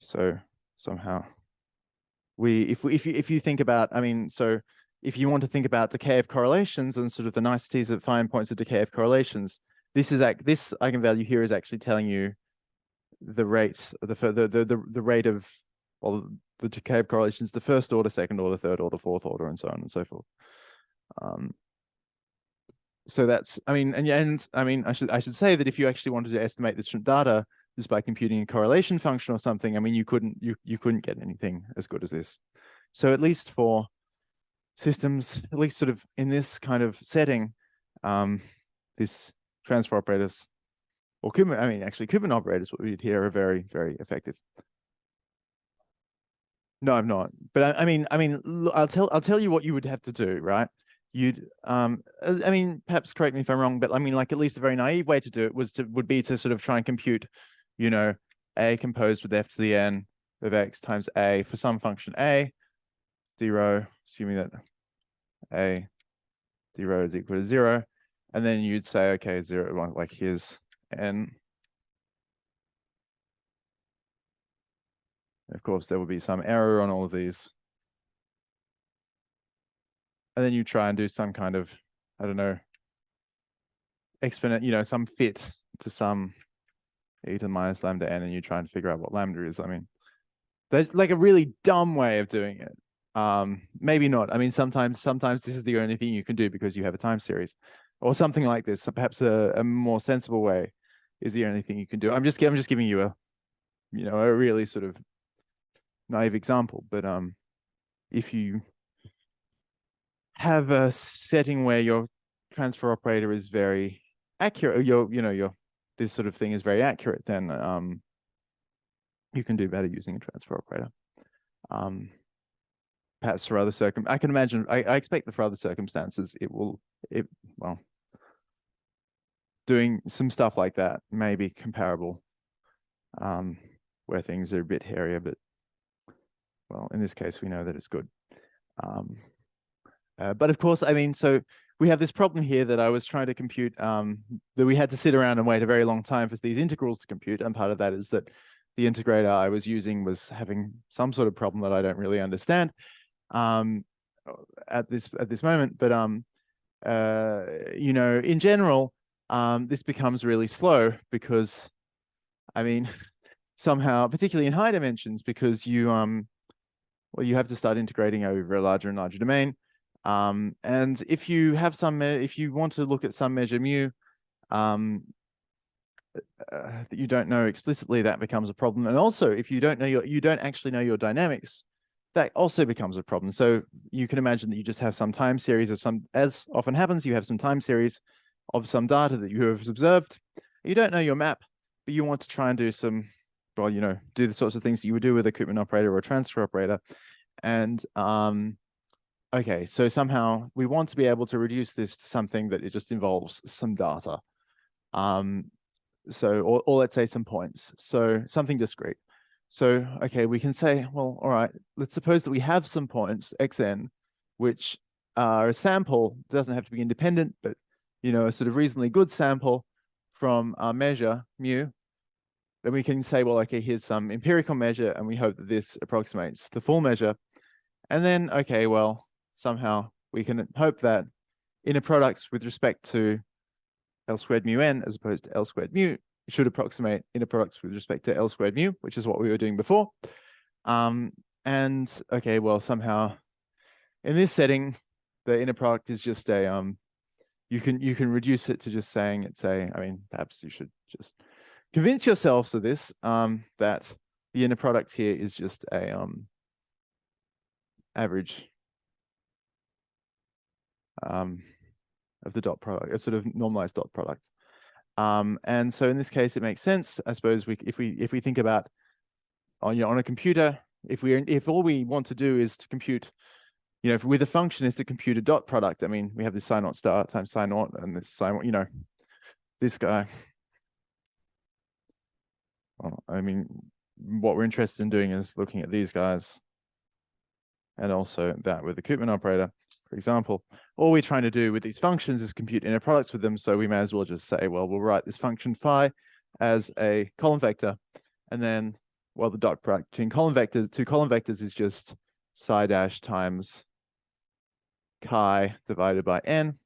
So somehow if you think about, I mean, so if you want to think about decay of correlations and sort of the niceties of fine points of decay of correlations, this eigenvalue here is actually telling you the rate, the rate of, well, the decay of correlations, the first order, second order, third order, fourth order, and so on and so forth. So that's, I mean, and I mean, I should say that if you actually wanted to estimate this from data just by computing a correlation function or something, I mean, you couldn't get anything as good as this. So at least for systems, at least sort of in this kind of setting, this transfer operators, or Koopman, I mean, actually Koopman operators, what we did here, are very, very effective. No, I'm not. But I mean, I'll tell you what you would have to do, right? You'd, I mean, perhaps correct me if I'm wrong, but I mean, like at least a very naive way to do it would be to sort of try and compute, you know, a composed with f to the n of x times a for some function a, 0, assuming that a 0 is equal to 0, and then you'd say, okay, 0, like here's n. Of course, there will be some error on all of these. And then you try and do some kind of, I don't know, exponent, you know, some fit to some e to the minus lambda n, and you try and figure out what lambda is. I mean, that's like a really dumb way of doing it. Maybe not. I mean, sometimes this is the only thing you can do because you have a time series, or something like this. So perhaps a more sensible way is the only thing you can do. I'm just giving you a, you know, a really sort of naive example. But if you have a setting where your transfer operator is very accurate, this sort of thing is very accurate, then you can do better using a transfer operator. Perhaps for other I can imagine, I expect that for other circumstances, well, doing some stuff like that may be comparable, where things are a bit hairier, but well, in this case, we know that it's good. But of course, I mean, so we have this problem here that I was trying to compute, that we had to sit around and wait a very long time for these integrals to compute. And part of that is that the integrator I was using was having some sort of problem that I don't really understand at this moment. But you know, in general, this becomes really slow because, I mean, somehow, particularly in high dimensions, because you well, you have to start integrating over a larger and larger domain. And if you have if you want to look at some measure mu that you don't know explicitly, that becomes a problem. And also, if you don't know you don't actually know your dynamics, that also becomes a problem. So you can imagine that you just have some time series of some, as often happens, you have some time series of some data that you have observed. You don't know your map, but you want to try and do some, well, you know, do the sorts of things that you would do with a Koopman operator or a transfer operator. And okay, so somehow we want to be able to reduce this to something that it just involves some data. So, or let's say some points. So something discrete. So, okay, we can say, well, all right, let's suppose that we have some points, xn, which are a sample, doesn't have to be independent, but, you know, a sort of reasonably good sample from our measure, mu. Then we can say, well, okay, here's some empirical measure, and we hope that this approximates the full measure. And then, okay, well, somehow we can hope that inner products with respect to L squared mu n as opposed to L squared mu should approximate inner products with respect to L squared mu, which is what we were doing before. And okay, well, somehow in this setting, the inner product is just a you can reduce it to just saying it's a, I mean, perhaps you should just convince yourselves of this, that the inner product here is just a average of the dot product, a sort of normalized dot product. And so in this case, it makes sense, I suppose. If we think about on a computer, if all we want to do is to compute, you know, with a function is to compute a dot product. I mean, we have this psi naught star times psi naught and this psi, you know, this guy. Well, I mean, what we're interested in doing is looking at these guys, and also that with the Koopman operator, for example. All we're trying to do with these functions is compute inner products with them. So we may as well just say, well, we'll write this function phi as a column vector. And then, well, the dot product between two column vectors is just psi dash times chi divided by n.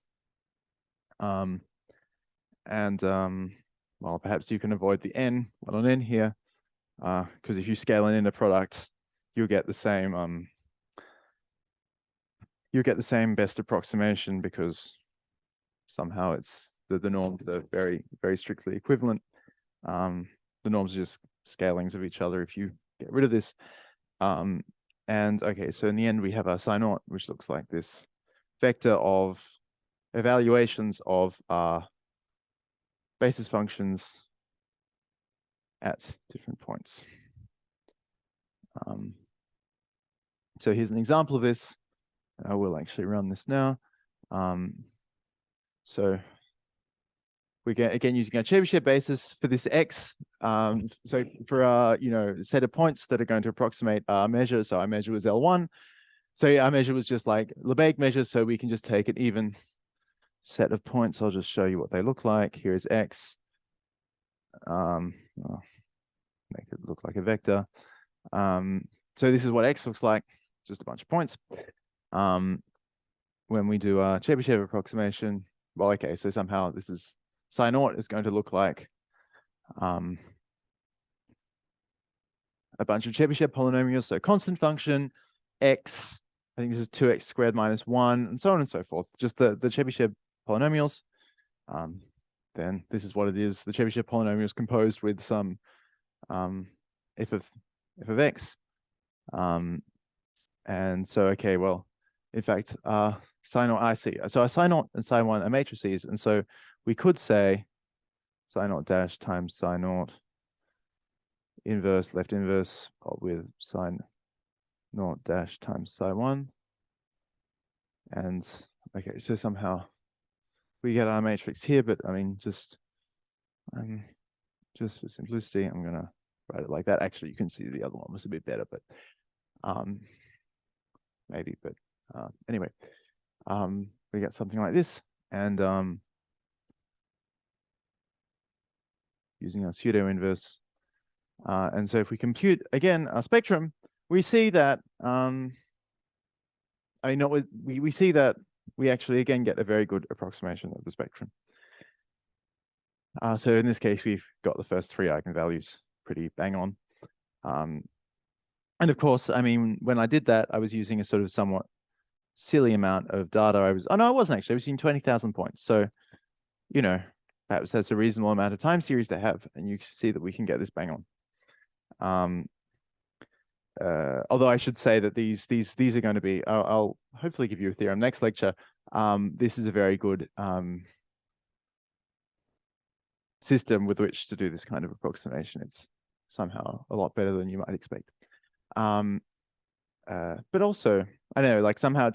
Well, perhaps you can avoid the n, 1 on n here, because if you scale an inner product, you'll get the same best approximation, because somehow it's the norms are very, very strictly equivalent. The norms are just scalings of each other if you get rid of this. And okay, so in the end, we have our psi naught, which looks like this vector of evaluations of our basis functions at different points. So here's an example of this. I will actually run this now. So we get, again, using our Chebyshev basis for this x. So for our, set of points that are going to approximate our measure. So our measure was L1. So our measure was just like Lebesgue measure. So we can just take an even set of points. I'll just show you what they look like. Here is x. Make it look like a vector. So this is what x looks like, just a bunch of points. When we do our Chebyshev approximation, well, okay, so somehow this is psi naught is going to look like a bunch of Chebyshev polynomials. So constant function, x, I think this is 2x squared minus 1, and so on and so forth. Just the Chebyshev polynomials. Then this is what it is. The Chebyshev polynomial is composed with some f of x. And so, okay, well, in fact, psi naught I see. So our psi naught and psi 1 are matrices. And so we could say psi naught dash times psi naught inverse, left inverse with psi naught dash times psi 1. And okay, so somehow we get our matrix here, but I mean, just for simplicity, I'm going to write it like that. Actually, you can see the other one was a bit better, but maybe, but anyway, we get something like this, and using our pseudo inverse, and so if we compute again our spectrum, we see that we see that we actually again get a very good approximation of the spectrum. So in this case, we've got the first 3 eigenvalues pretty bang on. And of course, I mean, when I did that, I was using a sort of somewhat silly amount of data. I wasn't actually. I was using 20,000 points. So, perhaps that's a reasonable amount of time series to have, and you see that we can get this bang on. Although I should say that these are going to be. I'll hopefully give you a theorem next lecture. This is a very good system with which to do this kind of approximation. It's somehow a lot better than you might expect. But also, I know, like somehow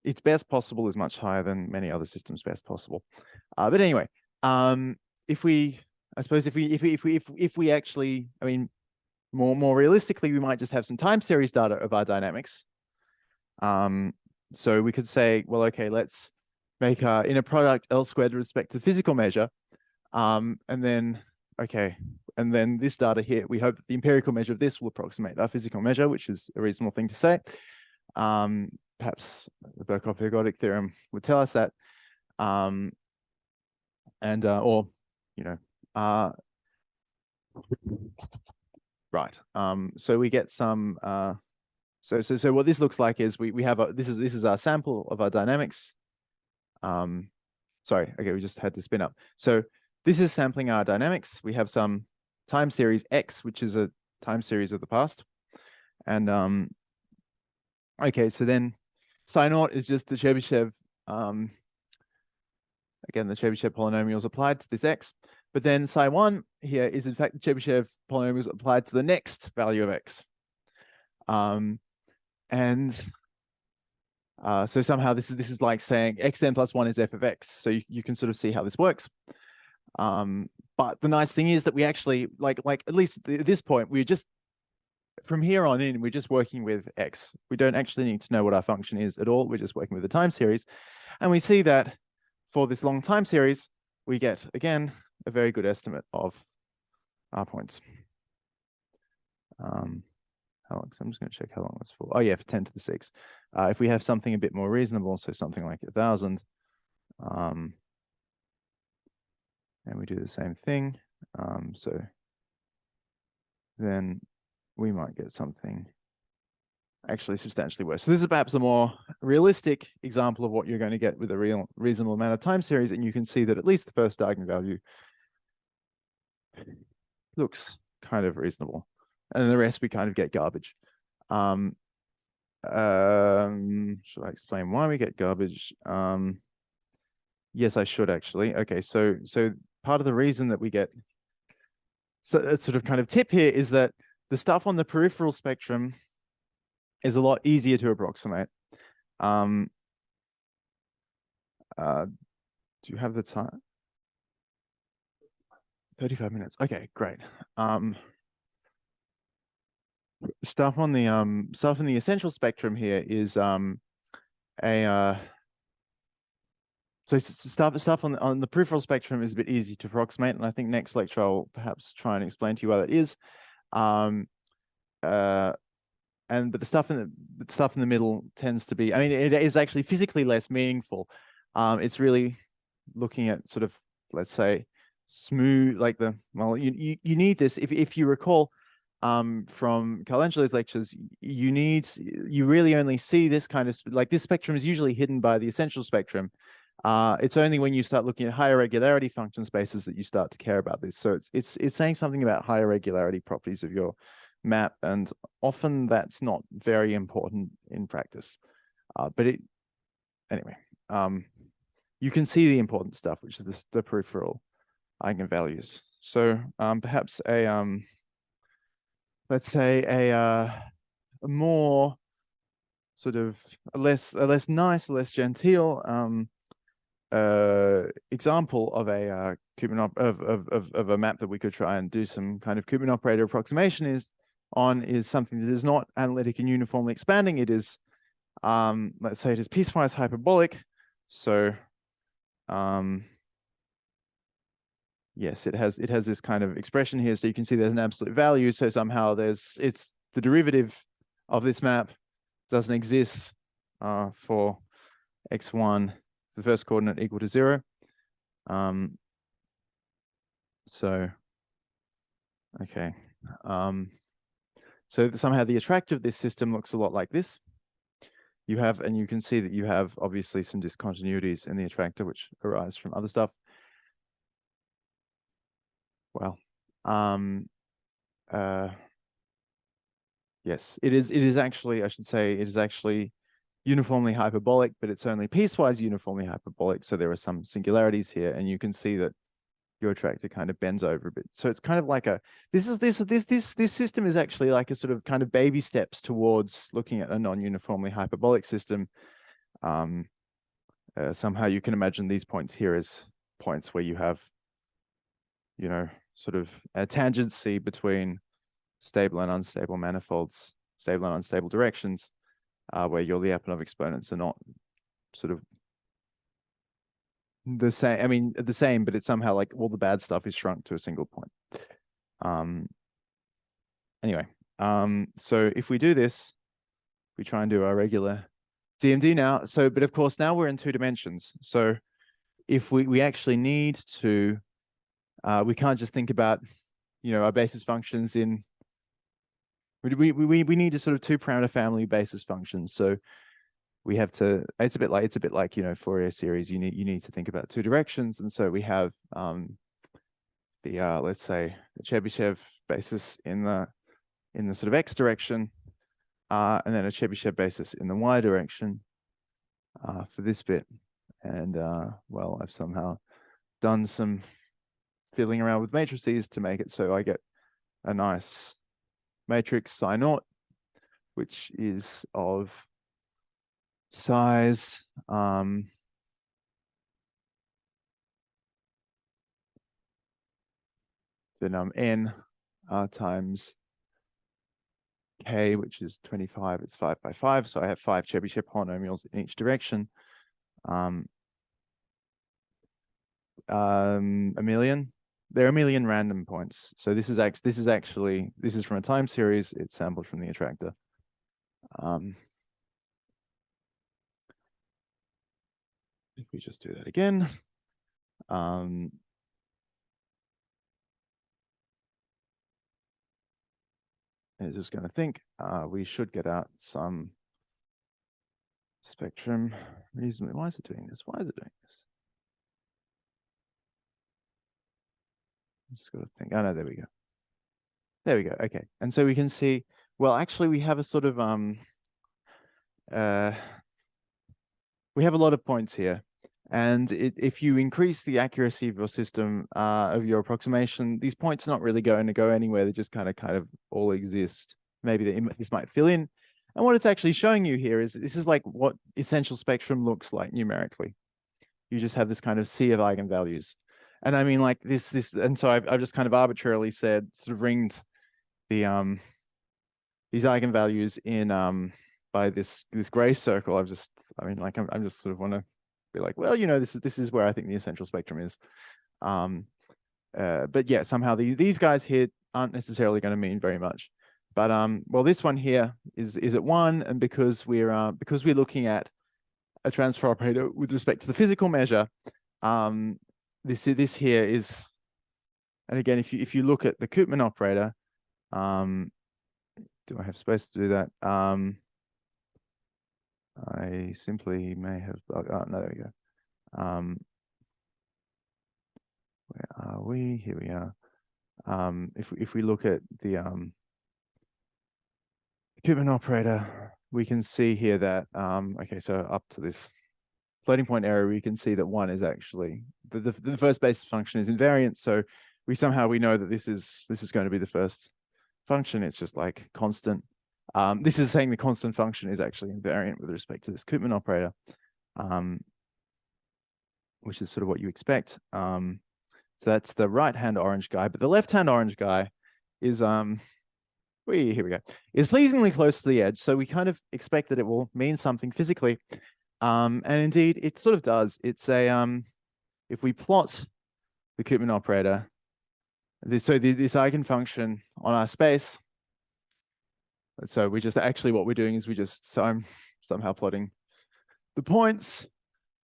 its best possible is much higher than many other systems' best possible. But anyway, if we actually, I mean, more realistically, we might just have some time series data of our dynamics. So we could say, well, okay, let's make our inner product L squared with respect to the physical measure, and then this data here, we hope that the empirical measure of this will approximate our physical measure, which is a reasonable thing to say. Perhaps the Birkhoff-Ergodic theorem would tell us that. Right. So we get some. So what this looks like is we have this is our sample of our dynamics. Sorry. Okay, we just had to spin up. So this is sampling our dynamics. We have some time series X, which is a time series of the past. And okay, so then psi naught is just the Chebyshev, again, the Chebyshev polynomials applied to this X. But then psi 1 here is in fact the Chebyshev polynomials applied to the next value of X. So somehow this is like saying xn plus 1 is f of x. So you can sort of see how this works. But the nice thing is that we actually, like at least at this point, we're just, from here on in, we're just working with x. We don't actually need to know what our function is at all. We're just working with the time series. And we see that for this long time series, we get, again, a very good estimate of our points. How long? So I'm just going to check how long it's for. Oh yeah, for 10 to the 6. If we have something a bit more reasonable, so something like 1,000, and we do the same thing, so then we might get something actually substantially worse. So this is perhaps a more realistic example of what you're going to get with a reasonable amount of time series, and you can see that at least the first eigenvalue looks kind of reasonable, and the rest we kind of get garbage. Should I explain why we get garbage? Yes, I should actually. Okay, so part of the reason that we get a sort of kind of tip here is that the stuff on the peripheral spectrum is a lot easier to approximate. Do you have the time? 35 minutes. Okay, great. Stuff on the stuff in the essential spectrum here is so stuff on the peripheral spectrum is a bit easy to approximate, and I think next lecture I'll perhaps try and explain to you why that is. But the stuff in the middle tends to be, I mean, it is actually physically less meaningful. It's really looking at sort of, let's say, smooth, like you need this, if you recall from Carlangelo's lectures, you really only see this kind of, like, this spectrum is usually hidden by the essential spectrum. It's only when you start looking at higher regularity function spaces that you start to care about this. So it's saying something about higher regularity properties of your map, and often that's not very important in practice. Anyway, you can see the important stuff, which is the peripheral eigenvalues. So perhaps let's say a more sort of a less nice, less genteel example of a of a map that we could try and do some kind of Koopman operator approximation is something that is not analytic and uniformly expanding. It is, let's say it is piecewise hyperbolic. So yes, it has this kind of expression here. So you can see there's an absolute value. So somehow it's the derivative of this map doesn't exist for x1, the first coordinate equal to 0. So okay. So somehow the attractor of this system looks a lot like this. And you can see that you have obviously some discontinuities in the attractor which arise from other stuff. Well, yes, it is actually, I should say, it is actually uniformly hyperbolic, but it's only piecewise uniformly hyperbolic. So there are some singularities here, and you can see that your attractor kind of bends over a bit. So it's kind of like this system is actually like a sort of kind of baby steps towards looking at a non-uniformly hyperbolic system. Somehow you can imagine these points here as points where you have, you know, sort of a tangency between stable and unstable manifolds, stable and unstable directions, where your Lyapunov exponents are not sort of the same. I mean, the same, but it's somehow like all the bad stuff is shrunk to a single point. Anyway, so if we do this, we try and do our regular DMD now. So, but of course, now we're in 2 dimensions. So if we actually need to, we can't just think about, you know, our basis functions in, we need a sort of 2-parameter family basis functions. So we have to, it's a bit like, you know, Fourier series, you need to think about 2 directions. And so we have let's say the Chebyshev basis in the sort of X direction, and then a Chebyshev basis in the Y direction for this bit. And well, I've somehow done some fiddling around with matrices to make it so I get a nice matrix psi naught, which is of size the num n times k, which is 25. It's 5 by 5, so I have 5 Chebyshev polynomials in each direction. A million. There are a million random points. So this is from a time series. It's sampled from the attractor. If we just do that again, it's just going to think we should get out some spectrum reasonably. Why is it doing this? Why is it doing this? I'm just got to think. Oh no, there we go. There we go. Okay, and so we can see Well, actually, we have a sort of we have a lot of points here, and if you increase the accuracy of your system, of your approximation, these points are not really going to go anywhere. They just kind of all exist. Maybe this might fill in. And what it's actually showing you here is this is like what essential spectrum looks like numerically. You just have this kind of sea of eigenvalues. And I mean, like this, and so I've just kind of arbitrarily said, sort of ringed the these eigenvalues in by this gray circle. I'm just sort of want to be like, well, you know, this is where I think the essential spectrum is. But yeah, somehow these guys here aren't necessarily going to mean very much. But well, this one here is at 1, and because we're looking at a transfer operator with respect to the physical measure, this here is, and again, if you look at the Koopman operator, do I have space to do that? I simply may have, oh, no, there we go. Where are we? Here we are. If we look at the Koopman operator, we can see here that, okay, so up to this floating point area, we can see that 1 is actually, the first basis function is invariant. So we know that this is going to be the first function. It's just like constant. This is saying the constant function is actually invariant with respect to this Koopman operator, which is sort of what you expect. So that's the right-hand orange guy, but the left-hand orange guy is here we go, is pleasingly close to the edge. So we kind of expect that it will mean something physically. And indeed, it sort of does. It's a if we plot the Koopman operator, this eigenfunction on our space. So we just actually what we're doing is so I'm somehow plotting the points,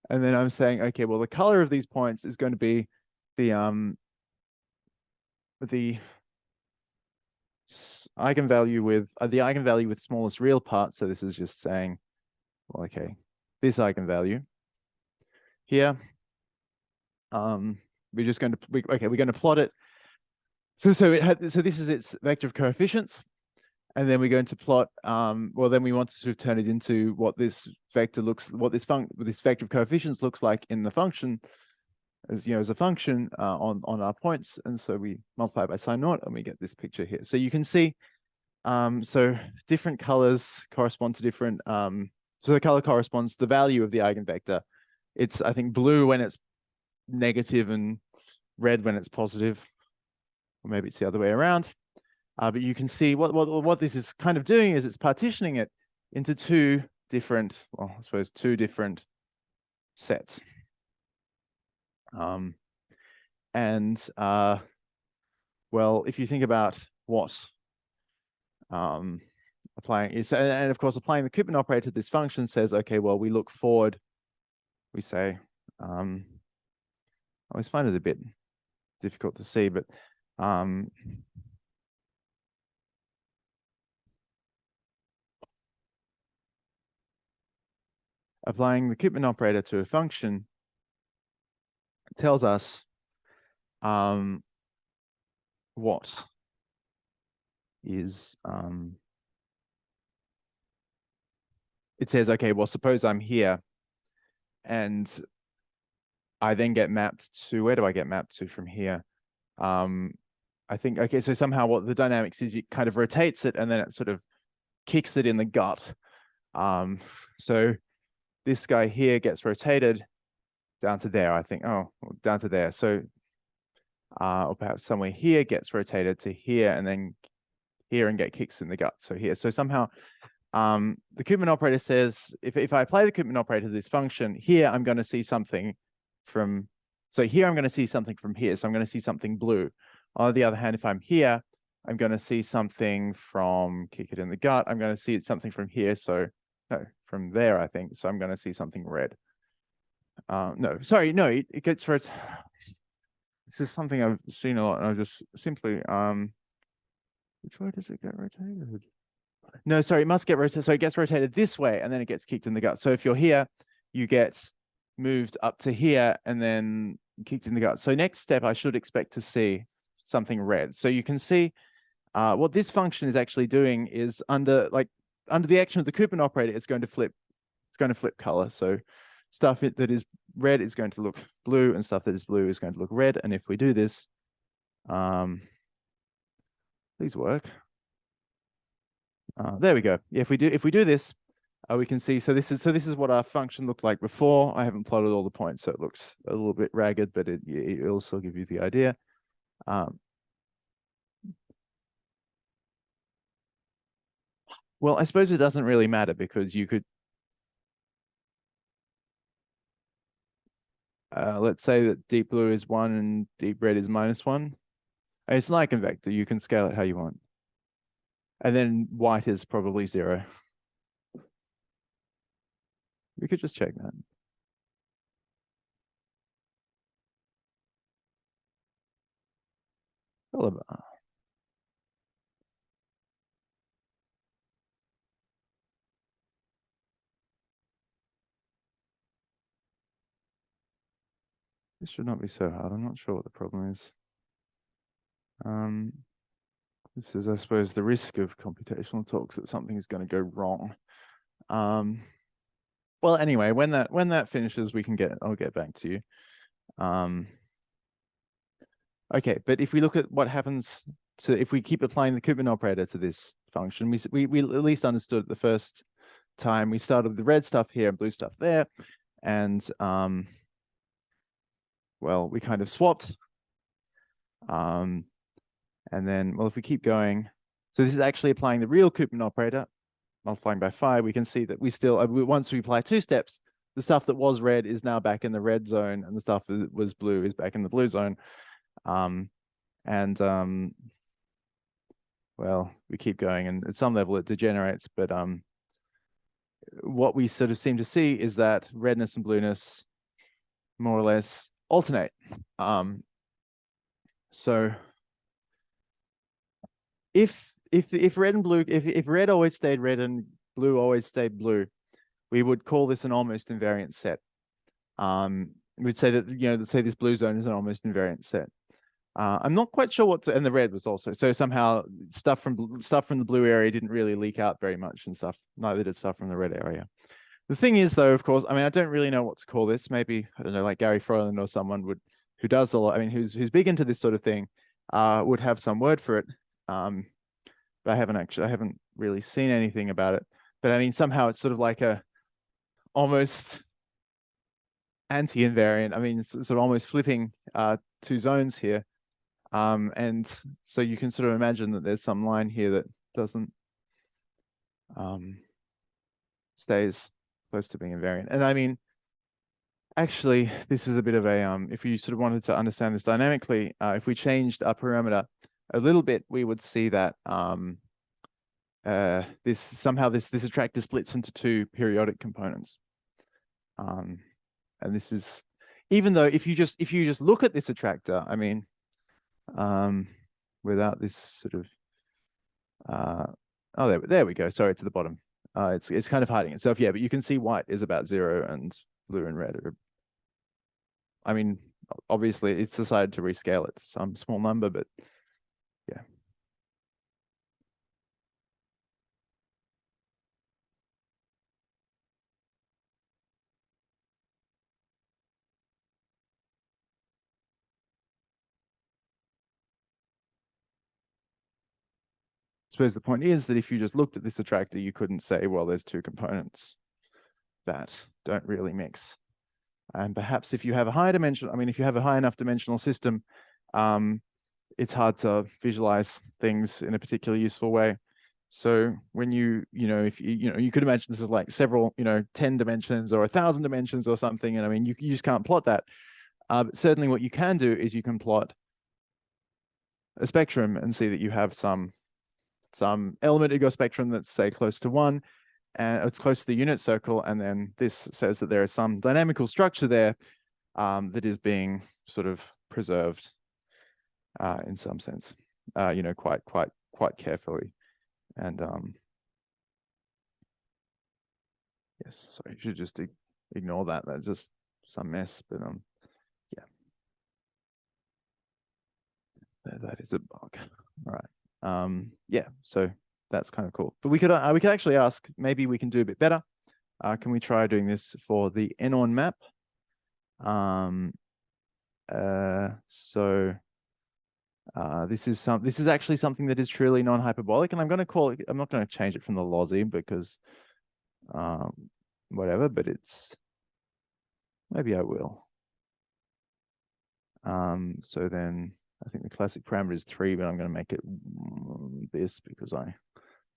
and then I'm saying, okay, well, the color of these points is going to be the eigenvalue with smallest real part. So this is just saying, well, okay, this eigenvalue here. We're just going to we're going to plot it. So this is its vector of coefficients, and then we're going to plot. Well, then we want to sort of turn it into what this vector this vector of coefficients looks like in the function, as you know, as a function on our points. And so we multiply by sine naught, and we get this picture here. So you can see, so different colors correspond to different. So the color corresponds to the value of the eigenvector. It's, I think, blue when it's negative and red when it's positive, or maybe it's the other way around. But you can see what this is kind of doing is it's partitioning it into two different sets. Well, if you think about what applying is, and of course applying the Koopman operator to this function says, okay, well, we look forward, we say, I always find it a bit difficult to see, but applying the Koopman operator to a function tells us what is it says, okay, well, suppose I'm here and I then get mapped to, where do I get mapped to from here? I think, okay, so somehow what the dynamics is, it kind of rotates it and then it sort of kicks it in the gut. So this guy here gets rotated down to there, I think. Oh, down to there. So, or perhaps somewhere here gets rotated to here and then here and get kicks in the gut. So here. So somehow the Koopman operator says, if I apply the Koopman operator to this function, here I'm going to see something from, so here I'm going to see something from here. So I'm going to see something blue. On the other hand, if I'm here, I'm going to see something from kick it in the gut. I'm going to see something from here. So no, from there, I think. So I'm going to see something red. No, sorry, no, it gets red. This is something I've seen a lot, and I just simply, which way does it get rotated? No, sorry, it must get rotated. So it gets rotated this way, and then it gets kicked in the gut. So if you're here, you get moved up to here, and then kicked in the gut. So next step, I should expect to see something red. So you can see what this function is actually doing is under the action of the Koopman operator, it's going to flip color. So stuff that is red is going to look blue, and stuff that is blue is going to look red. And if we do this, please work. There we go. Yeah, if we do this, we can see. So this is what our function looked like before. I haven't plotted all the points, so it looks a little bit ragged, but it also give you the idea. Well, I suppose it doesn't really matter because you could, let's say that deep blue is 1 and deep red is -1. It's an eigenvector. You can scale it how you want. And then white is probably 0. We could just check that. This should not be so hard. I'm not sure what the problem is. This is, I suppose, the risk of computational talks, that something is going to go wrong. Well, anyway, when that finishes, I'll get back to you. Okay, but if we look at what happens if we keep applying the Koopman operator to this function, we at least understood the first time. We started with the red stuff here and blue stuff there, and well, we kind of swapped. And then, well, if we keep going, so this is actually applying the real Koopman operator, multiplying by 5. We can see that we still, once we apply 2 steps, the stuff that was red is now back in the red zone, and the stuff that was blue is back in the blue zone. Well, we keep going, and at some level it degenerates, but what we sort of seem to see is that redness and blueness more or less alternate. So if red and blue, if red always stayed red and blue always stayed blue, we would call this an almost invariant set. We'd say that, let's say this blue zone is an almost invariant set. I'm not quite sure and the red was also, so somehow stuff from the blue area didn't really leak out very much, and neither did stuff from the red area. The thing is, though, of course, I mean, I don't really know what to call this. Maybe, I don't know, like Gary Frohland or someone who does a lot, I mean, who's big into this sort of thing, would have some word for it. But I haven't really seen anything about it. But I mean, somehow it's sort of like a almost anti-invariant. I mean, it's sort of almost flipping 2 zones here. And so you can sort of imagine that there's some line here that doesn't stays close to being invariant. And I mean, actually, this is a bit of a if you sort of wanted to understand this dynamically, if we changed our parameter a little bit, we would see that this attractor splits into 2 periodic components. And this is, even though if you just look at this attractor, I mean, without this sort of oh, there we go. Sorry, to the bottom. It's kind of hiding itself. Yeah, but you can see white is about 0 and blue and red are, I mean, obviously it's decided to rescale it to some small number, but yeah. I suppose the point is that if you just looked at this attractor, you couldn't say, well, there's 2 components that don't really mix. And perhaps if you have a higher dimension, I mean, if you have a high enough dimensional system, it's hard to visualize things in a particularly useful way. So when if you could imagine this is like several, 10 dimensions or 1,000 dimensions or something, and I mean, you just can't plot that. But certainly what you can do is you can plot a spectrum and see that you have some element of your spectrum that's, say, close to 1, and it's close to the unit circle, and then this says that there is some dynamical structure there that is being sort of preserved in some sense, quite carefully. And yes, sorry, you should just ignore that. That's just some mess, but yeah, that is a bug. All right. Yeah, so that's kind of cool. But we could actually ask, maybe we can do a bit better. Can we try doing this for the N-on map? This is actually something that is truly non-hyperbolic, and I'm not going to change it from the lossy because whatever, but maybe I will. So then I think the classic parameter is 3, but I'm going to make it this because I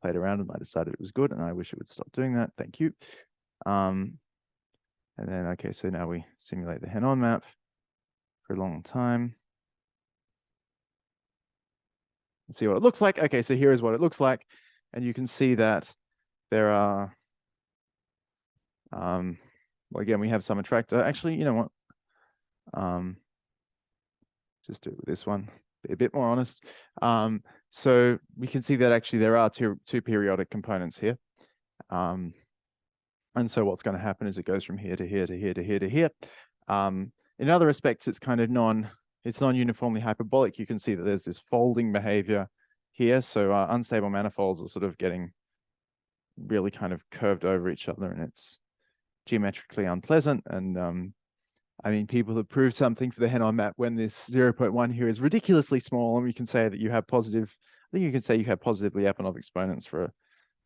played around and I decided it was good, and I wish it would stop doing that. Thank you. And then, okay, so now we simulate the Henon map for a long time. Let's see what it looks like. Okay, so here is what it looks like. And you can see that there are, well, again, we have some attractor. Actually, you know what? Just do it with this one, be a bit more honest. So we can see that actually there are two periodic components here. And so what's going to happen is it goes from here to here to here to here to here. In other respects, it's kind of non-uniformly hyperbolic. You can see that there's this folding behavior here. So unstable manifolds are sort of getting really kind of curved over each other, and it's geometrically unpleasant. And I mean, people have proved something for the Henon map when this 0.1 here is ridiculously small, and we can say that you have positive, I think you can say you have positive Lyapunov exponents for a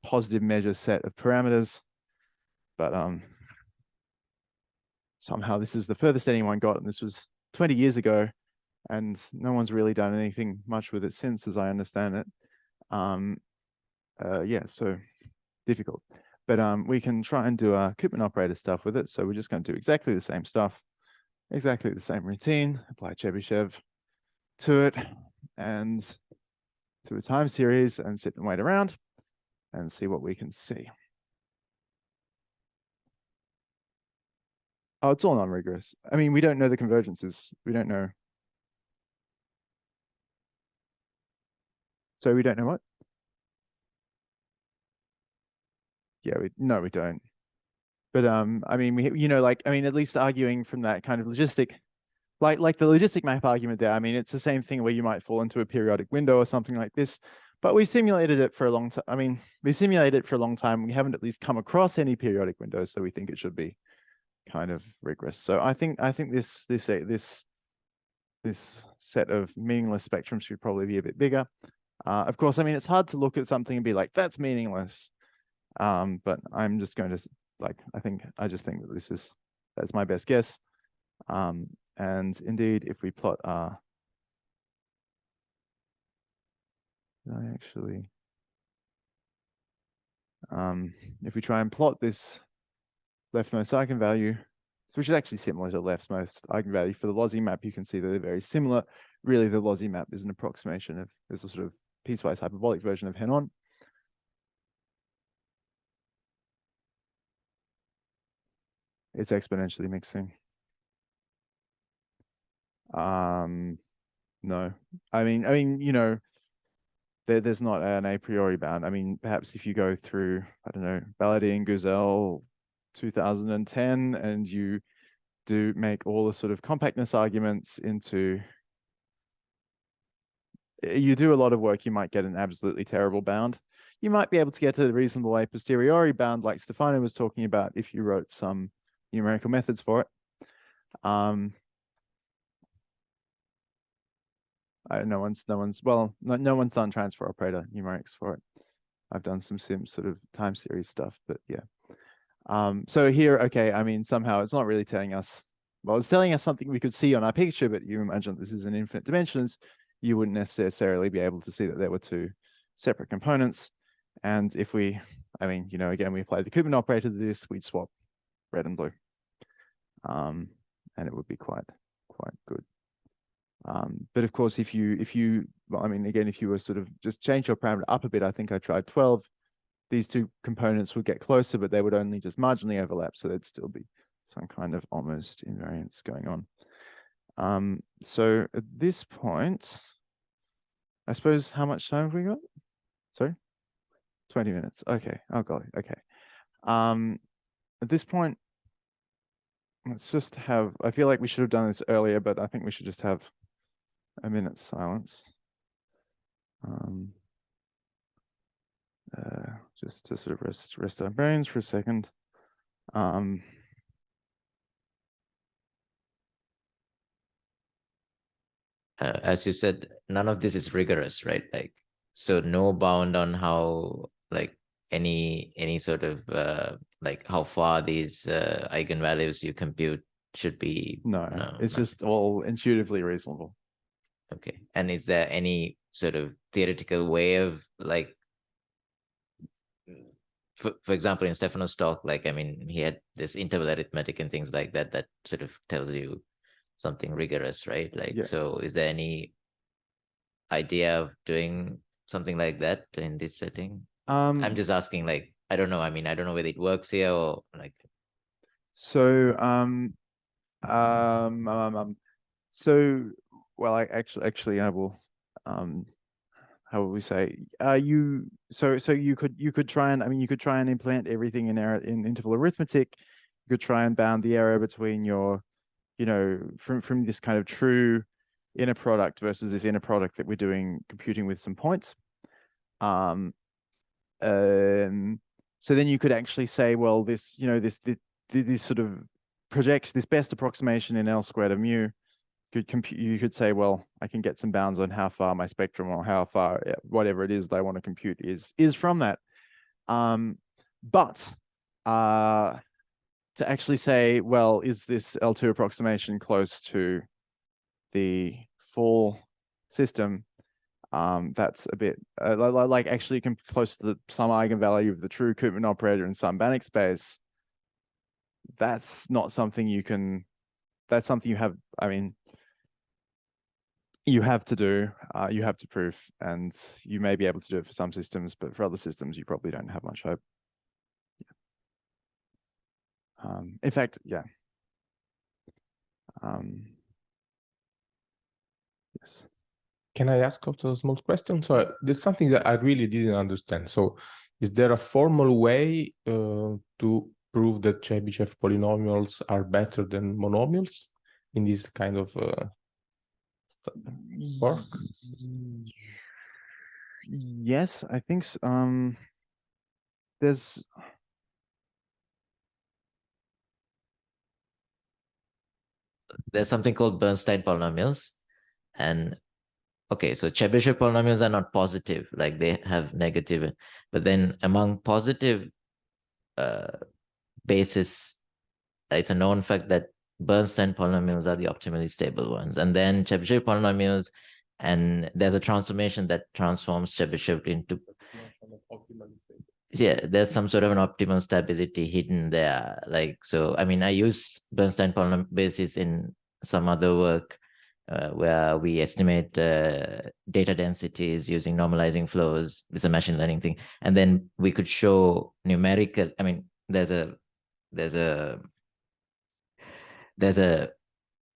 positive measure set of parameters. But somehow this is the furthest anyone got, and this was 20 years ago, and no one's really done anything much with it since, as I understand it. Yeah, so difficult. But we can try and do Koopman operator stuff with it. So we're just going to do exactly the same stuff, exactly the same routine, apply Chebyshev to it and to a time series, and sit and wait around and see what we can see. Oh, it's all non-rigorous. I mean, we don't know the convergences. We don't know. So we don't know what? Yeah, no, we don't. But I mean, at least arguing from that kind of logistic, like the logistic map argument there, I mean, it's the same thing where you might fall into a periodic window or something like this. But we simulated it for a long time. I mean, we simulated it for a long time. We haven't at least come across any periodic windows, so we think it should be kind of rigorous. So I think this set of meaningless spectrums should probably be a bit bigger. Of course, I mean, it's hard to look at something and be like, that's meaningless. But I'm just going to I just think that that's my best guess. And indeed, if we plot if we try and plot this leftmost eigenvalue, which is actually similar to leftmost eigenvalue for the lossy map, you can see that they're very similar. Really, the lossy map is an approximation is a sort of piecewise hyperbolic version of Henon. It's exponentially mixing. No, I mean, you know, there's not an a priori bound. I mean, perhaps if you go through, I don't know, Baladi and Guzel 2010, and you do make all the sort of compactness arguments into, you do a lot of work, you might get an absolutely terrible bound. You might be able to get to a reasonable a posteriori bound like Stefano was talking about if you wrote some numerical methods for it. No one's done transfer operator numerics for it. I've done some sort of time series stuff, but yeah. So here, okay, I mean, somehow it's not really telling us, well, it's telling us something we could see on our picture, but you imagine this is in infinite dimensions, you wouldn't necessarily be able to see that there were two separate components. And if I mean, you know, again, we apply the Koopman operator to this, we'd swap red and blue. And it would be quite good. But of course, if you, well, I mean, again, if you were sort of just change your parameter up a bit, I think I tried 12, these two components would get closer, but they would only just marginally overlap. So there'd still be some kind of almost invariance going on. So at this point, I suppose, how much time have we got? Sorry? 20 minutes. Okay. Oh, golly. Okay. At this point, let's just have, I feel like we should have done this earlier, but I think we should just have a minute's silence. just to sort of rest our brains for a second. As you said, none of this is rigorous, right? Like, so no bound on how, like, any sort of like how far these eigenvalues you compute should be. No, it's just all intuitively reasonable. Okay. And is there any sort of theoretical way of, like, for example, in Stephanos' talk, like, I mean, he had this interval arithmetic and things like that sort of tells you something rigorous, right? Like, Yeah. so is there any idea of doing something like that in this setting? I'm just asking, like, I don't know. I mean, I don't know whether it works here or like. So so well, I actually I will how would we say so you could try and, I mean, you could try and implant everything in interval arithmetic. You could try and bound the error between your, you know, from this kind of true inner product versus this inner product that we're doing computing with some points. So then you could actually say, well, this, you know, this sort of projects this best approximation in L squared of mu. You could say, well, I can get some bounds on how far my spectrum, or how far whatever it is that I want to compute is from that. But to actually say, well, is this L2 approximation close to the full system? That's a bit like actually close to some eigenvalue of the true Koopman operator in some Banach space. That's not something you can. That's something you have. I mean, you have to do. You have to prove, and you may be able to do it for some systems, but for other systems, you probably don't have much hope. Yeah. In fact, yeah. Yes. Can I ask also a small question? So there's something that I really didn't understand. So is there a formal way to prove that Chebyshev polynomials are better than monomials in this kind of work? Yes, I think so. There's something called Bernstein polynomials, and okay, so Chebyshev polynomials are not positive, like they have negative, but then among positive basis, it's a known fact that Bernstein polynomials are the optimally stable ones, and then Chebyshev polynomials, and there's a transformation that transforms Chebyshev into, yeah, there's some sort of an optimal stability hidden there. Like, so I mean, I use Bernstein polynomial basis in some other work where we estimate data densities using normalizing flows. It's a machine learning thing, and then we could show numerical. I mean, there's a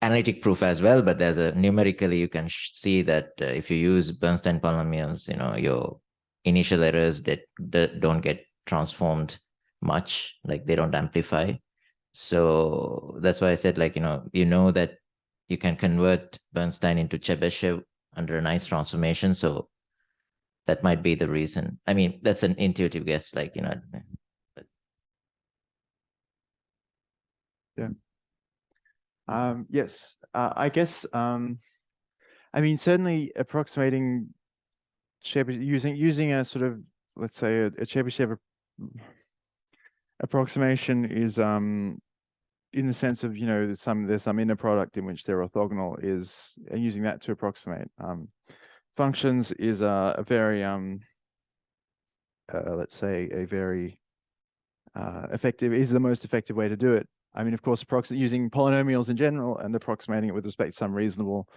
analytic proof as well, but there's a numerically you can see that if you use Bernstein polynomials, you know, your initial errors that don't get transformed much, like they don't amplify. So that's why I said, like, you know that you can convert Bernstein into Chebyshev under a nice transformation. So that might be the reason. I mean, that's an intuitive guess, like, but... yeah. Yes, I guess. I mean, certainly approximating Chebyshev using a sort of, let's say, a Chebyshev approximation is in the sense of, you know, there's some inner product in which they're orthogonal, is, and using that to approximate functions is a very let's say a very effective, is the most effective way to do it. I mean, of course, using polynomials in general and approximating it with respect to some reasonable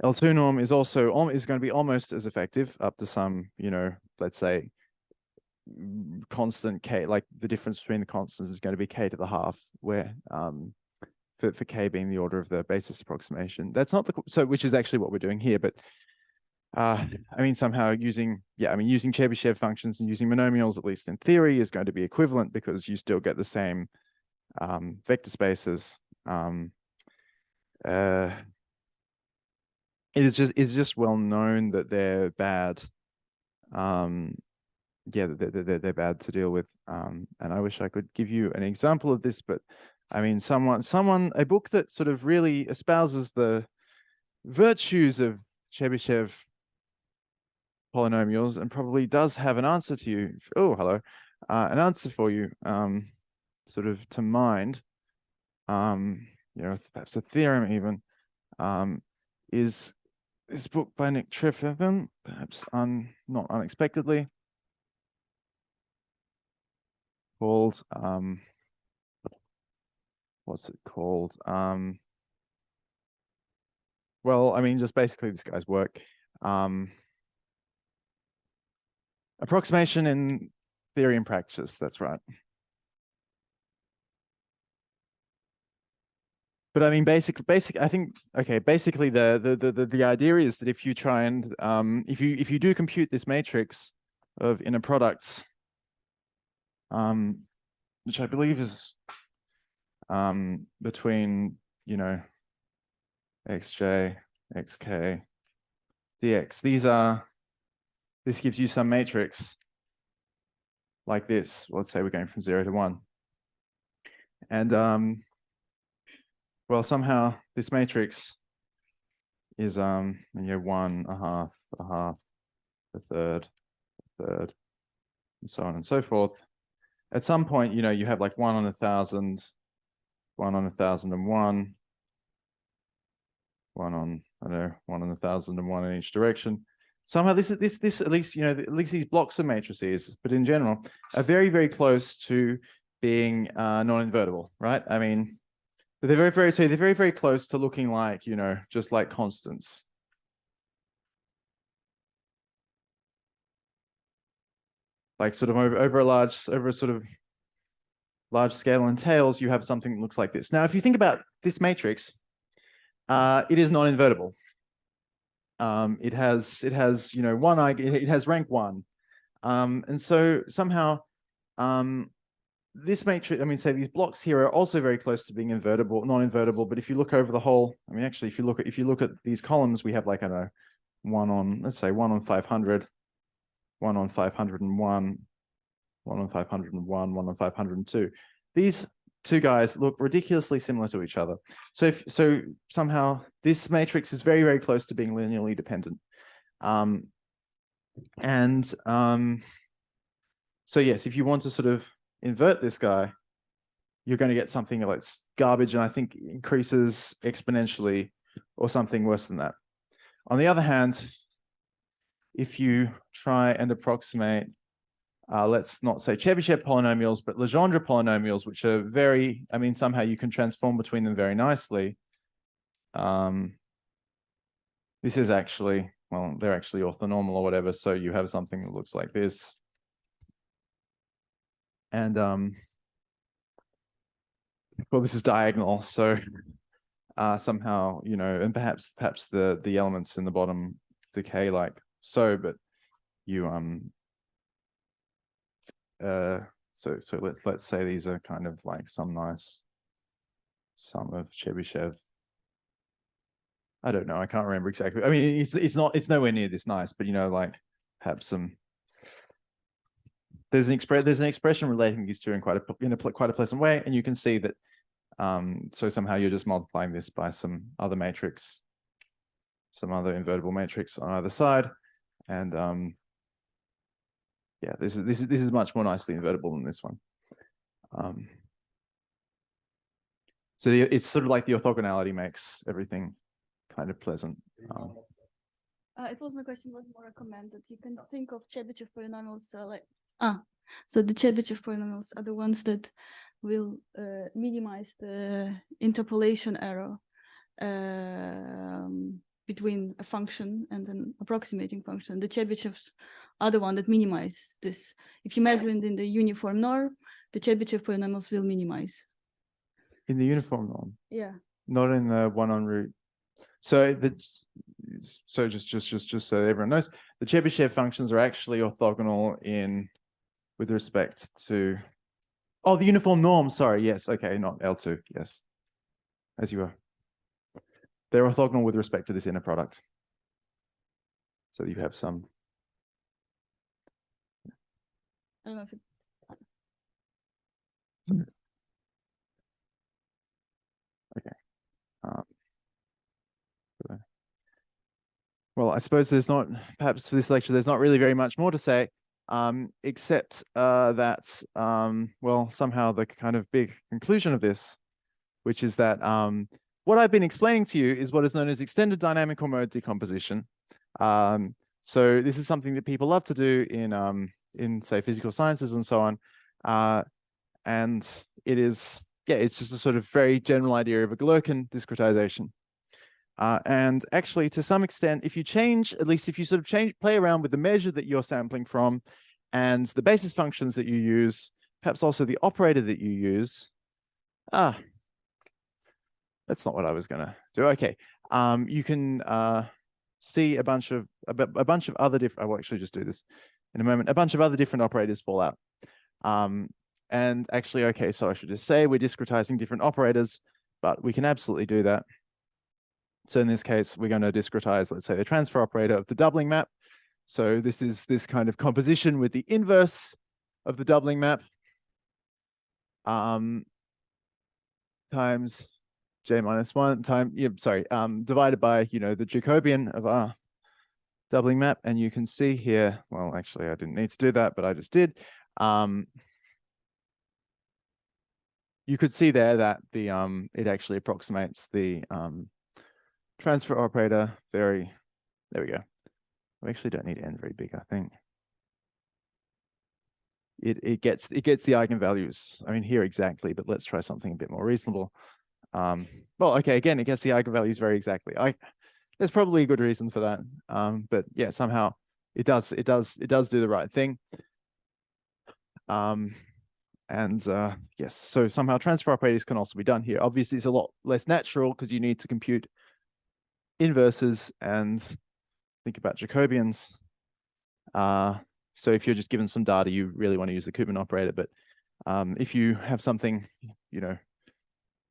L2 norm is also is going to be almost as effective up to some, you know, let's say constant k, like the difference between the constants is going to be k to the half, where for k being the order of the basis approximation. That's not the, which is actually what we're doing here, but I mean, somehow using Chebyshev functions and using monomials, at least in theory, is going to be equivalent, because you still get the same vector spaces. It's just well known that they're bad. yeah, they're bad to deal with. And I wish I could give you an example of this, but I mean, a book that sort of really espouses the virtues of Chebyshev polynomials and probably does have an answer to you. Oh, hello, an answer for you, sort of to mind. You know, perhaps a theorem even, is this book by Nick Trefethen, perhaps not unexpectedly, called what's it called? Well, I mean, just basically this guy's work. Approximation in Theory and Practice, that's right. But I mean, I think, okay, basically the idea is that if you try and if you do compute this matrix of inner products, which I believe is between, you know, xj, xk, dx, this gives you some matrix like this. Let's say we're going from 0 to 1. And well, somehow this matrix is you know, 1, a half, a third, and so on and so forth. At some point, you know, you have like 1 on 1,000, 1 on 1,001, 1 on, I don't know, 1 on 1,001 in each direction. Somehow this at least, you know, at least these blocks of matrices, but in general, are very, very close to being non-invertible, right? I mean, they're very, very close to looking like, you know, just like constants. Like sort of over a sort of large scale entails, you have something that looks like this. Now, if you think about this matrix, it is non-invertible. It has, you know, it has rank 1. And so somehow, this matrix, I mean, say these blocks here are also very close to being non-invertible. But if you look over the whole, I mean, actually, if you look at these columns, we have like, I don't know, 1 on, let's say 1 on 500, 1 on 501, 1 on 501, 1 on 502. These two guys look ridiculously similar to each other. So somehow this matrix is very, very close to being linearly dependent. So yes, if you want to sort of invert this guy, you're going to get something that's garbage, and I think increases exponentially or something worse than that. On the other hand, if you try and approximate, let's not say Chebyshev polynomials, but Legendre polynomials, which are very, I mean, somehow you can transform between them very nicely. This is actually, well, they're actually orthonormal or whatever, so you have something that looks like this. And well, this is diagonal, so somehow, you know, and perhaps the elements in the bottom decay like so, but you so let's say these are kind of like some nice sum of Chebyshev. I don't know, I can't remember exactly. I mean, it's nowhere near this nice, but you know, like perhaps some. There's an expression relating these two in quite a pleasant way, and you can see that. So somehow you're just multiplying this by some other matrix, some other invertible matrix on either side, and yeah, this is much more nicely invertible than this one. So it's sort of like the orthogonality makes everything kind of pleasant. It wasn't a question, was more a comment that you can think of Chebyshev polynomials so the Chebyshev polynomials are the ones that will minimize the interpolation error between a function and an approximating function. The Chebyshevs are the one that minimize this. If you measure it in the uniform norm, the Chebyshev polynomials will minimize. In the uniform norm? Yeah. Not in the one on root. So just so everyone knows, the Chebyshev functions are actually orthogonal with respect to, oh, the uniform norm, sorry, yes, okay, not L2, yes, as you are. They're orthogonal with respect to this inner product. So you have some. I don't know if it. Well, I suppose there's not, perhaps for this lecture, there's not really very much more to say, except that, well, somehow the kind of big conclusion of this, which is that what I've been explaining to you is what is known as extended dynamical mode decomposition. So this is something that people love to do in say, physical sciences and so on. And it is, yeah, it's just a sort of very general idea of a Galerkin discretization. And actually, to some extent, if you change, at least if you sort of play around with the measure that you're sampling from and the basis functions that you use, perhaps also the operator that you use. That's not what I was going to do. Okay. You can see a bunch of other different, I will actually just do this in a moment. A bunch of other different operators fall out. And actually, okay, so I should just say we're discretizing different operators, but we can absolutely do that. So in this case, we're going to discretize, let's say, the transfer operator of the doubling map. So this is this kind of composition with the inverse of the doubling map times j minus 1 time, divided by, the Jacobian of our doubling map. And you can see here, well, actually, I didn't need to do that, but I just did. You could see there that the it actually approximates the transfer operator there we go. We actually don't need n very big, I think. It gets the eigenvalues. I mean, here exactly, but let's try something a bit more reasonable. Well, okay, again, it gets the eigenvalues very exactly. There's probably a good reason for that. But yeah, somehow it does do the right thing. Yes, so somehow transfer operators can also be done here. Obviously, it's a lot less natural because you need to compute inverses and think about Jacobians. So if you're just given some data, you really want to use the Kuban operator. But if you have something,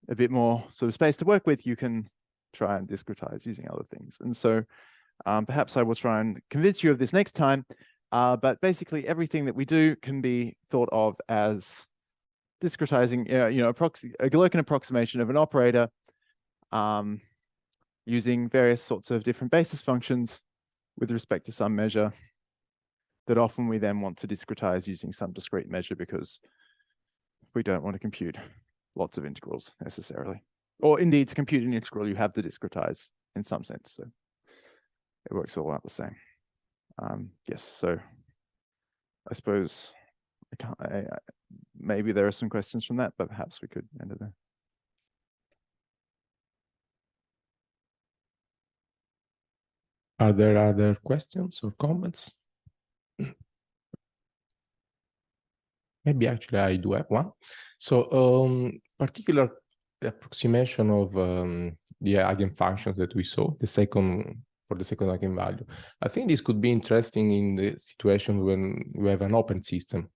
a bit more sort of space to work with, you can try and discretize using other things. And so perhaps I will try and convince you of this next time. But basically, everything that we do can be thought of as discretizing, a Galerkin approximation of an operator using various sorts of different basis functions with respect to some measure that often we then want to discretize using some discrete measure because we don't want to compute lots of integrals necessarily. Or indeed, to compute an integral, you have to discretize in some sense. So it works all out the same. Yes, so I suppose maybe there are some questions from that, but perhaps we could end it there. Are there other questions or comments? Maybe actually I do have one. So particular approximation of the eigenfunctions that we saw, for the second eigenvalue. I think this could be interesting in the situation when we have an open system.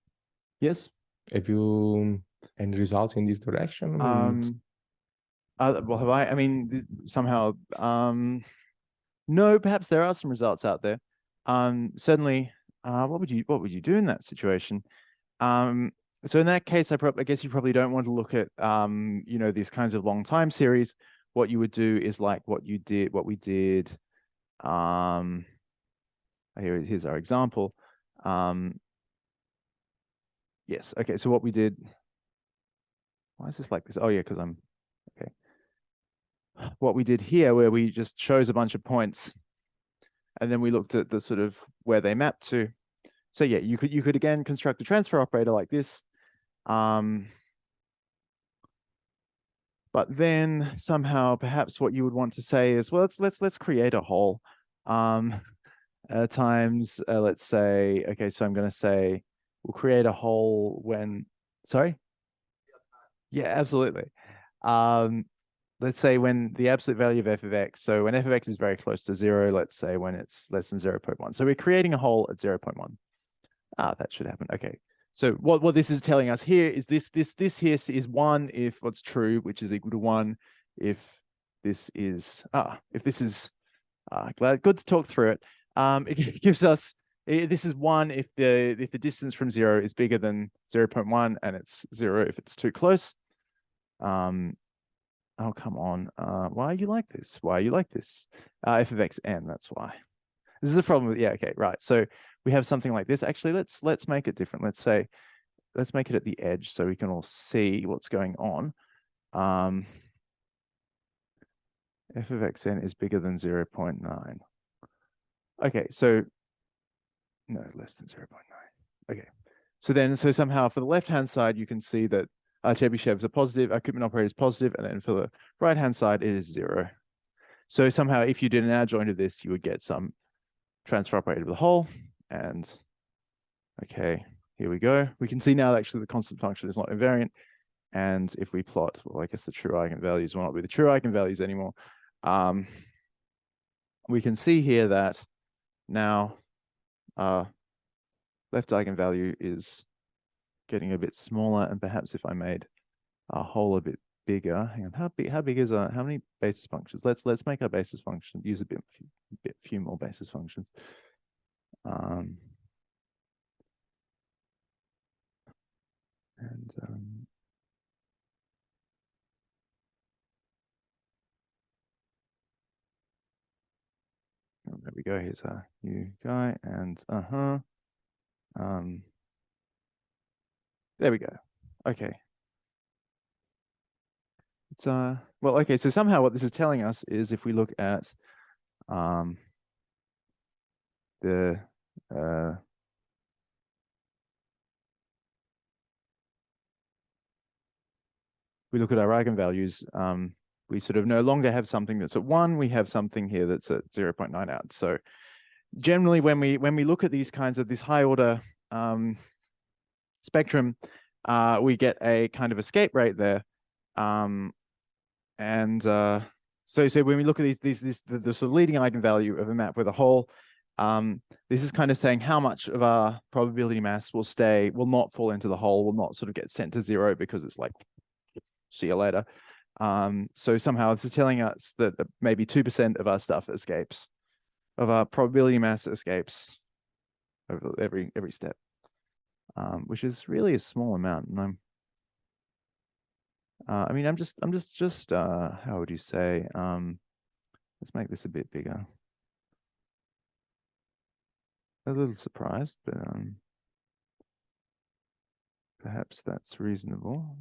Yes. Have you any results in this direction? Well, have I mean, somehow, no, perhaps there are some results out there. Certainly, what would you do in that situation? So in that case, I guess you probably don't want to look at, these kinds of long time series. What you would do is like what we did. Here's our example. Yes. Okay. So what we did. Why is this like this? Oh yeah, because I'm okay. What we did here, where we just chose a bunch of points, and then we looked at the sort of where they map to. So yeah, you could again construct a transfer operator like this. But then somehow perhaps what you would want to say is, well, let's create a hole times let's say, okay, so I'm going to say we'll create a hole when, sorry? Yeah, absolutely. Let's say when the absolute value of f of x, so when f of x is very close to 0, let's say when it's less than 0.1. So we're creating a hole at 0.1. That should happen. Okay. So what this is telling us here is this here is 1 if what's true, which is equal to 1 if this is good to talk through it. It gives us This is 1 if the distance from 0 is bigger than 0.1, and it's 0 if it's too close. Oh, come on. Why are you like this? Why are you like this? F of x n, that's why. This is a problem with, yeah, okay, right. So we have something like this. Actually, let's make it different. Let's make it at the edge so we can all see what's going on. F of x n is bigger than 0.9. Okay, so no, less than 0.9. Okay, so somehow for the left-hand side, you can see that Chebyshevs are positive, our Koopman operator is positive, and then for the right-hand side, it is 0. So somehow, if you did an adjoint of this, you would get some transfer operator of the whole. And okay, here we go. We can see now that actually the constant function is not invariant. And if we plot, well, I guess the true eigenvalues will not be the true eigenvalues anymore. We can see here that now left eigenvalue is getting a bit smaller, and perhaps if I made our whole a bit bigger, hang on, how big is how many basis functions? Let's make our basis function use a few more basis functions. Oh, there we go. Here's our new guy, and there we go. Okay. It's well, okay. So somehow what this is telling us is if we look at the we look at our eigenvalues, we sort of no longer have something that's at 1. We have something here that's at 0.9 out. So generally, when we look at these kinds of this high order spectrum, we get a kind of escape rate there. So when we look at the sort of leading eigenvalue of a map with a hole, this is kind of saying how much of our probability mass will not fall into the hole, will not sort of get sent to 0 because it's like, see you later. So somehow this is telling us that maybe 2% of our stuff escapes, of our probability mass escapes over every step, which is really a small amount. And I mean, I'm just how would you say? Let's make this a bit bigger. A little surprised, but perhaps that's reasonable.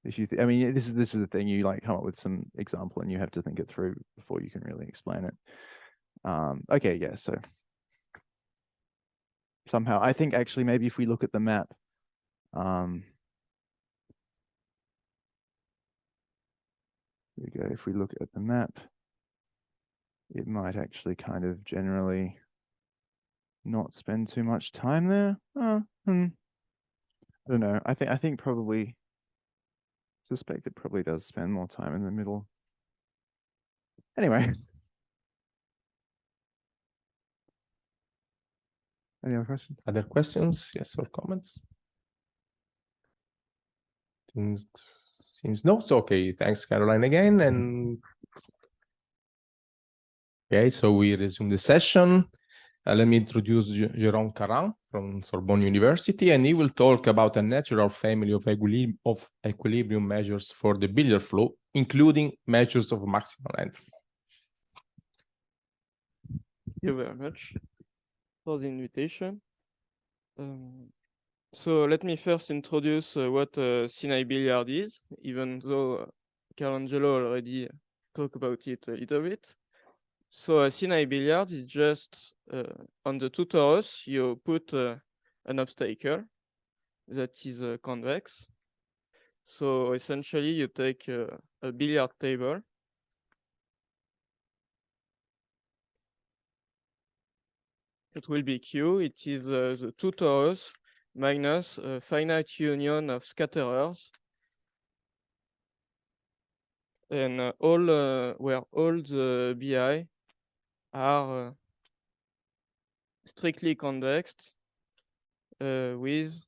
If you, I mean, this is the thing. You like come up with some example, and you have to think it through before you can really explain it. Okay, yeah. So somehow, I think actually maybe if we look at the map, here we go. If we look at the map, it might actually kind of generally not spend too much time there. I don't know. I think probably suspect it probably does spend more time in the middle. Anyway. Any other questions? Other questions? Yes, or comments? Seems no. So okay, thanks Caroline again. And okay, so we resume the session. Let me introduce Jérôme Carrand from Sorbonne University, and he will talk about a natural family of equilibrium measures for the billiard flow, including measures of maximal entropy. Thank you very much for the invitation. So let me first introduce what Sinai billiard is, even though Carlangelo already talked about it a little bit. So a Sinai billiard is just on the two torus, you put an obstacle that is convex. So essentially you take a billiard table. It will be Q. It is the two torus minus a finite union of scatterers. And where all the BI are strictly convex with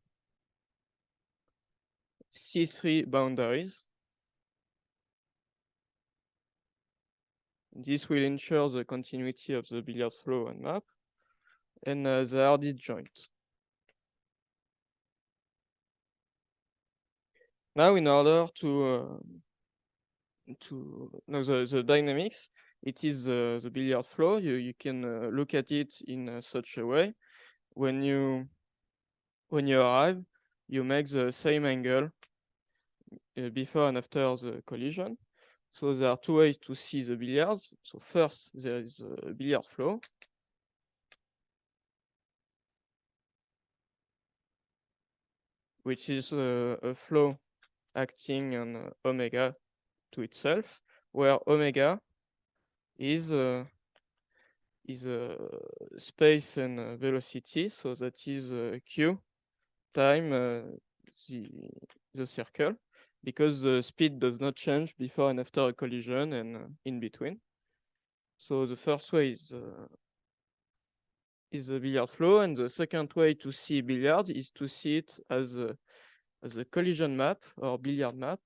C3 boundaries. This will ensure the continuity of the billiard flow and map. and the R disjoint. Now, in order to know the dynamics, it is the billiard flow. You can look at it in such a way. When you arrive, you make the same angle before and after the collision. So there are two ways to see the billiard. So first, there is a billiard flow. Which is a flow acting on omega to itself, where omega is space and velocity, so that is q time the circle, because the speed does not change before and after a collision and in between. So the first way is the billiard flow, and the second way to see billiard is to see it as a collision map or billiard map.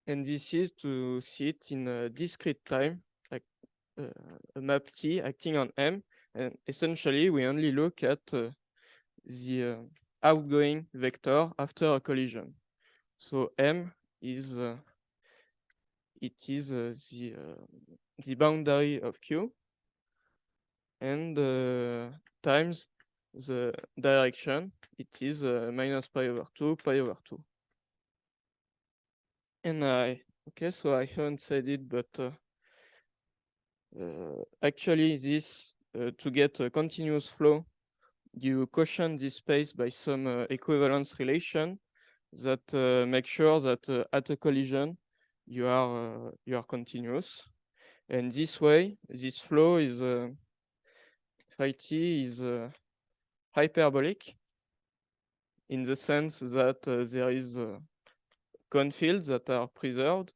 And this is to see it in a discrete time, like a map T acting on M. And essentially, we only look at the outgoing vector after a collision. So M is the boundary of Q, and times the direction, it is minus pi over 2, pi over 2. And okay, so I haven't said it, but actually this, to get a continuous flow, you quotient this space by some equivalence relation that make sure that at a collision, you are continuous. And this way, this flow is, phi t is hyperbolic, in the sense that there is cone fields that are preserved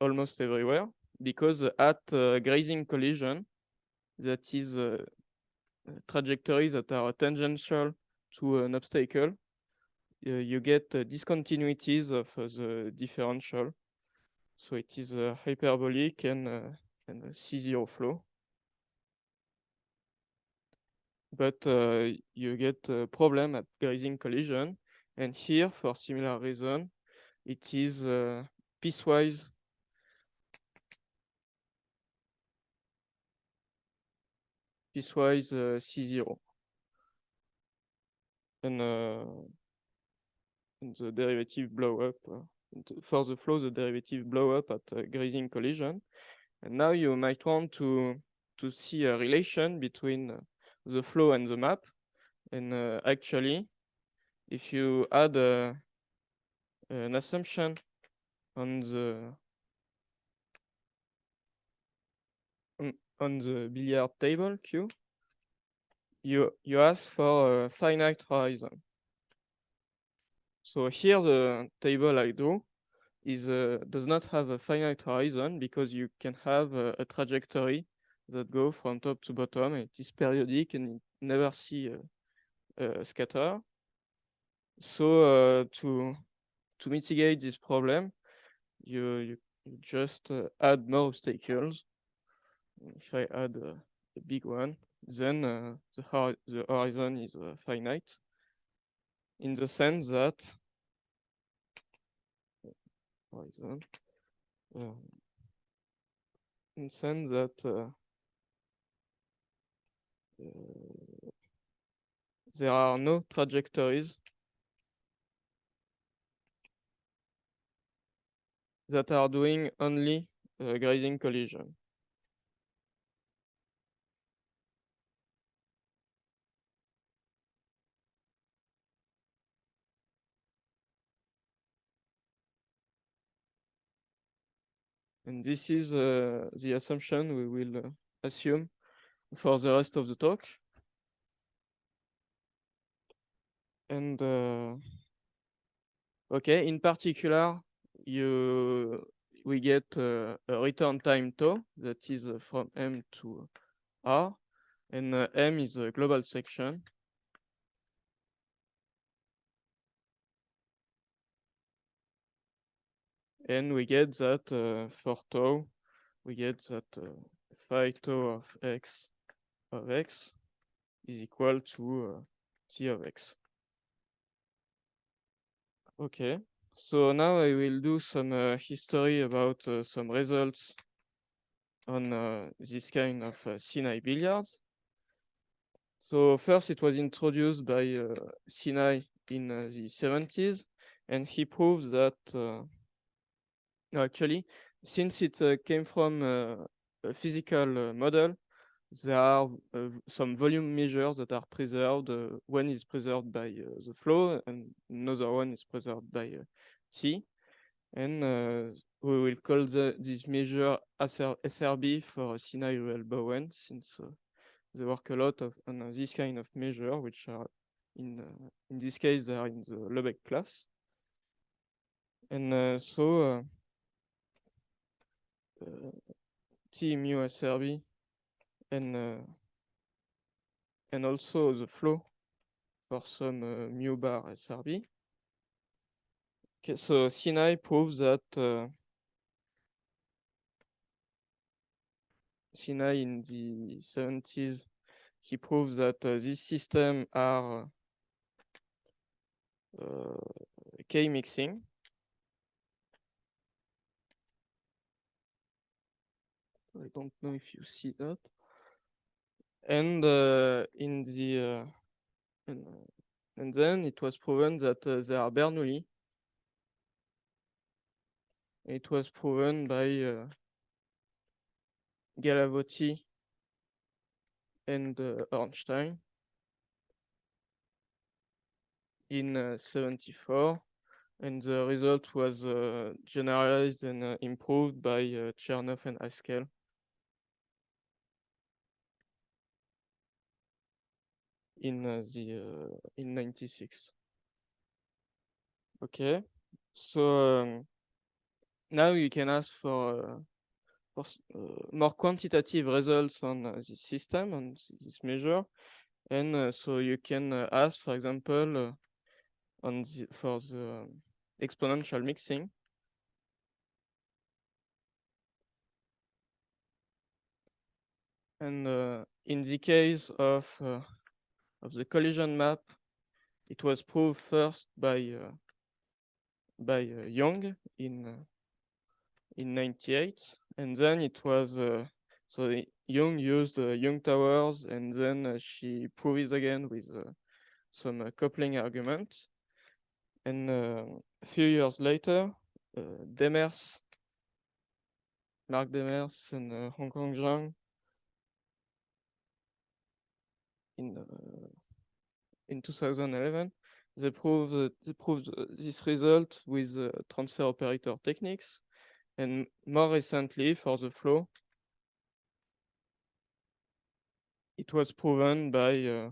almost everywhere, because at grazing collision, that is trajectories that are tangential to an obstacle, you get discontinuities of the differential. So it is hyperbolic and a C0 flow. But you get a problem at grazing collision. And here, for similar reason, it is piecewise C0. And the derivative blow up. For the flow, the derivative blow up at grazing collision. And now you might want to see a relation between the flow and the map. And actually, if you add an assumption on the billiard table Q, you ask for a finite horizon. So here the table I do is does not have a finite horizon, because you can have a trajectory that go from top to bottom. It is periodic and you never see a scatter. So to mitigate this problem, you just add more obstacles. If I add a big one, then the horizon is finite, in the sense that horizon, in the sense that there are no trajectories that are doing only grazing collision. And this is the assumption we will assume for the rest of the talk. And okay, in particular, we get a return time tau that is from M to R, and M is a global section. And we get that for tau, we get that phi tau of x is equal to t of x. Okay, so now I will do some history about some results on this kind of Sinai billiards. So first it was introduced by Sinai in the 70s, and he proves that no, actually, since it came from a physical model, there are some volume measures that are preserved. One is preserved by the flow, and another one is preserved by T. And we will call this measure SRB for Sinai Bowen, since they work a lot on this kind of measure, which are in this case they are in the Lebesgue class. And so T mu SRB and also the flow for some mu bar SRB. Okay, so Sinai proves that Sinai in the 70s, he proves that these systems are K-mixing. I don't know if you see that. And in the and then it was proven that they are Bernoulli. It was proven by Galavotti and Ornstein in 74, and the result was generalized and improved by Chernoff and Haskell. In 96. Okay, so now you can ask for more quantitative results on this system, on this measure, and so you can ask, for example, for the exponential mixing. And in the case of the collision map, it was proved first by Young in 98, and then it was so Young used Young towers, and then she proved it again with some coupling arguments. And a few years later, Demers, Mark Demers, and Hong Kong Zhang in 2011, they proved this result with transfer operator techniques, and more recently for the flow, it was proven by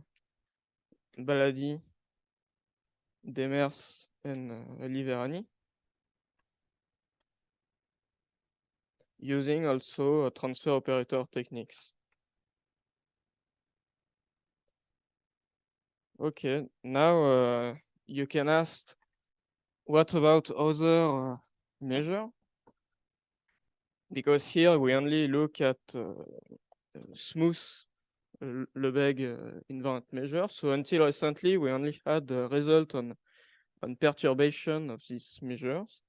Baladi, Demers, and Liverani, using also transfer operator techniques. Okay, now you can ask, what about other measure? Because here we only look at smooth Lebesgue invariant measure. So until recently, we only had the result on perturbation of these measures.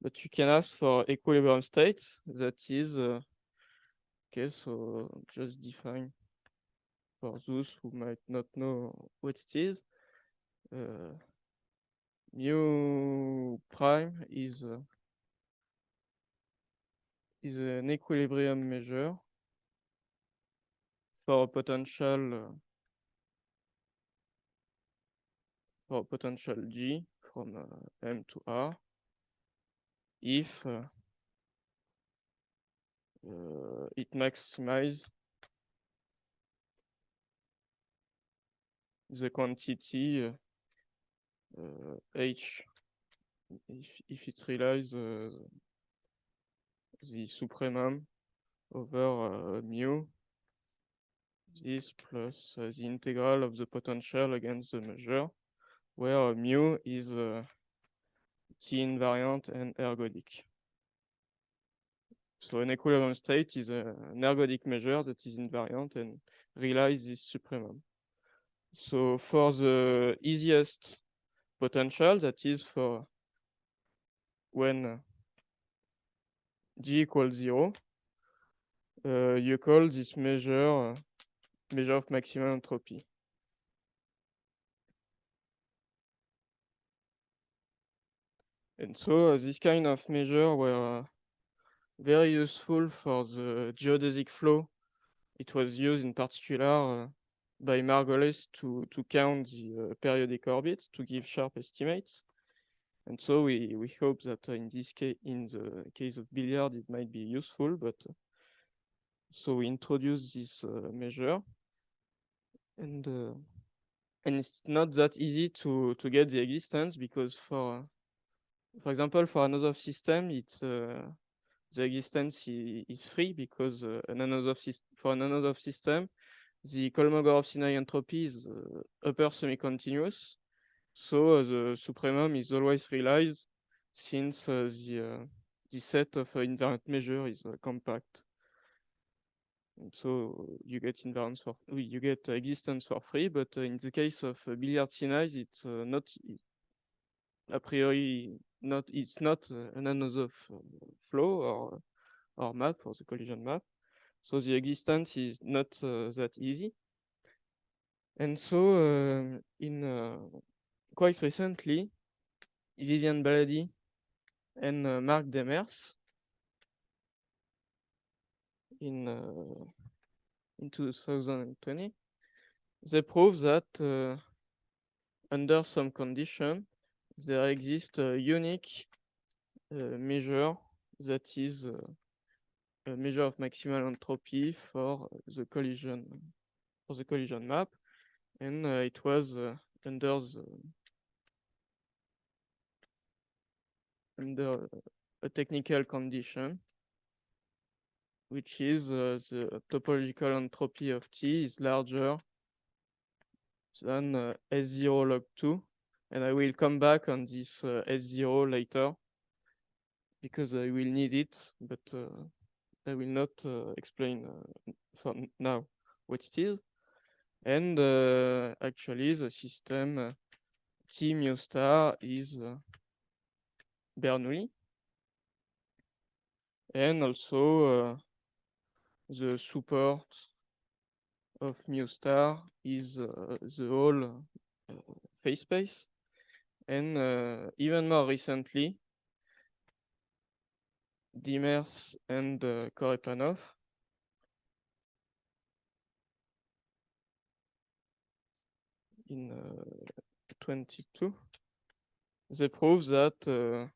But you can ask for equilibrium state, that is, okay, so just define for those who might not know what it is. Mu prime is an equilibrium measure for a potential G from M to R if it maximizes the quantity H if it realizes the supremum over mu, this plus the integral of the potential against the measure, where mu is T invariant and ergodic. So an equilibrium state is an ergodic measure that is invariant and realize this supremum. So for the easiest potential, that is for when G equals 0, you call this measure measure of maximal entropy. And so this kind of measure were very useful for the geodesic flow. It was used in particular by Margolis to count the periodic orbits to give sharp estimates. And so we hope that in this case, in the case of billiard, it might be useful. But so we introduce this measure, and it's not that easy to get the existence, because for example, for another system, it's the existence is free, because for an another system, the Kolmogorov-Sinai entropy is upper semi-continuous. So the supremum is always realized since the set of invariant measure is compact. And so you get invariance you get existence for free, but in the case of billiard Sinai, it's not a priori not. It's not an another flow or map for the collision map. So the existence is not that easy. And so quite recently, Vivian Baladi and Marc Demers in 2020, they prove that under some condition, there exists a unique measure that is a measure of maximal entropy for the collision map, and it was under a technical condition, which is the topological entropy of T is larger than S0 log 2. And I will come back on this S0 later, because I will need it, but I will not explain for now what it is. And actually, the system T mu star is Bernoulli. And also the support of mu star is the whole phase space. And even more recently, Demers and Korepanov in 22, they prove that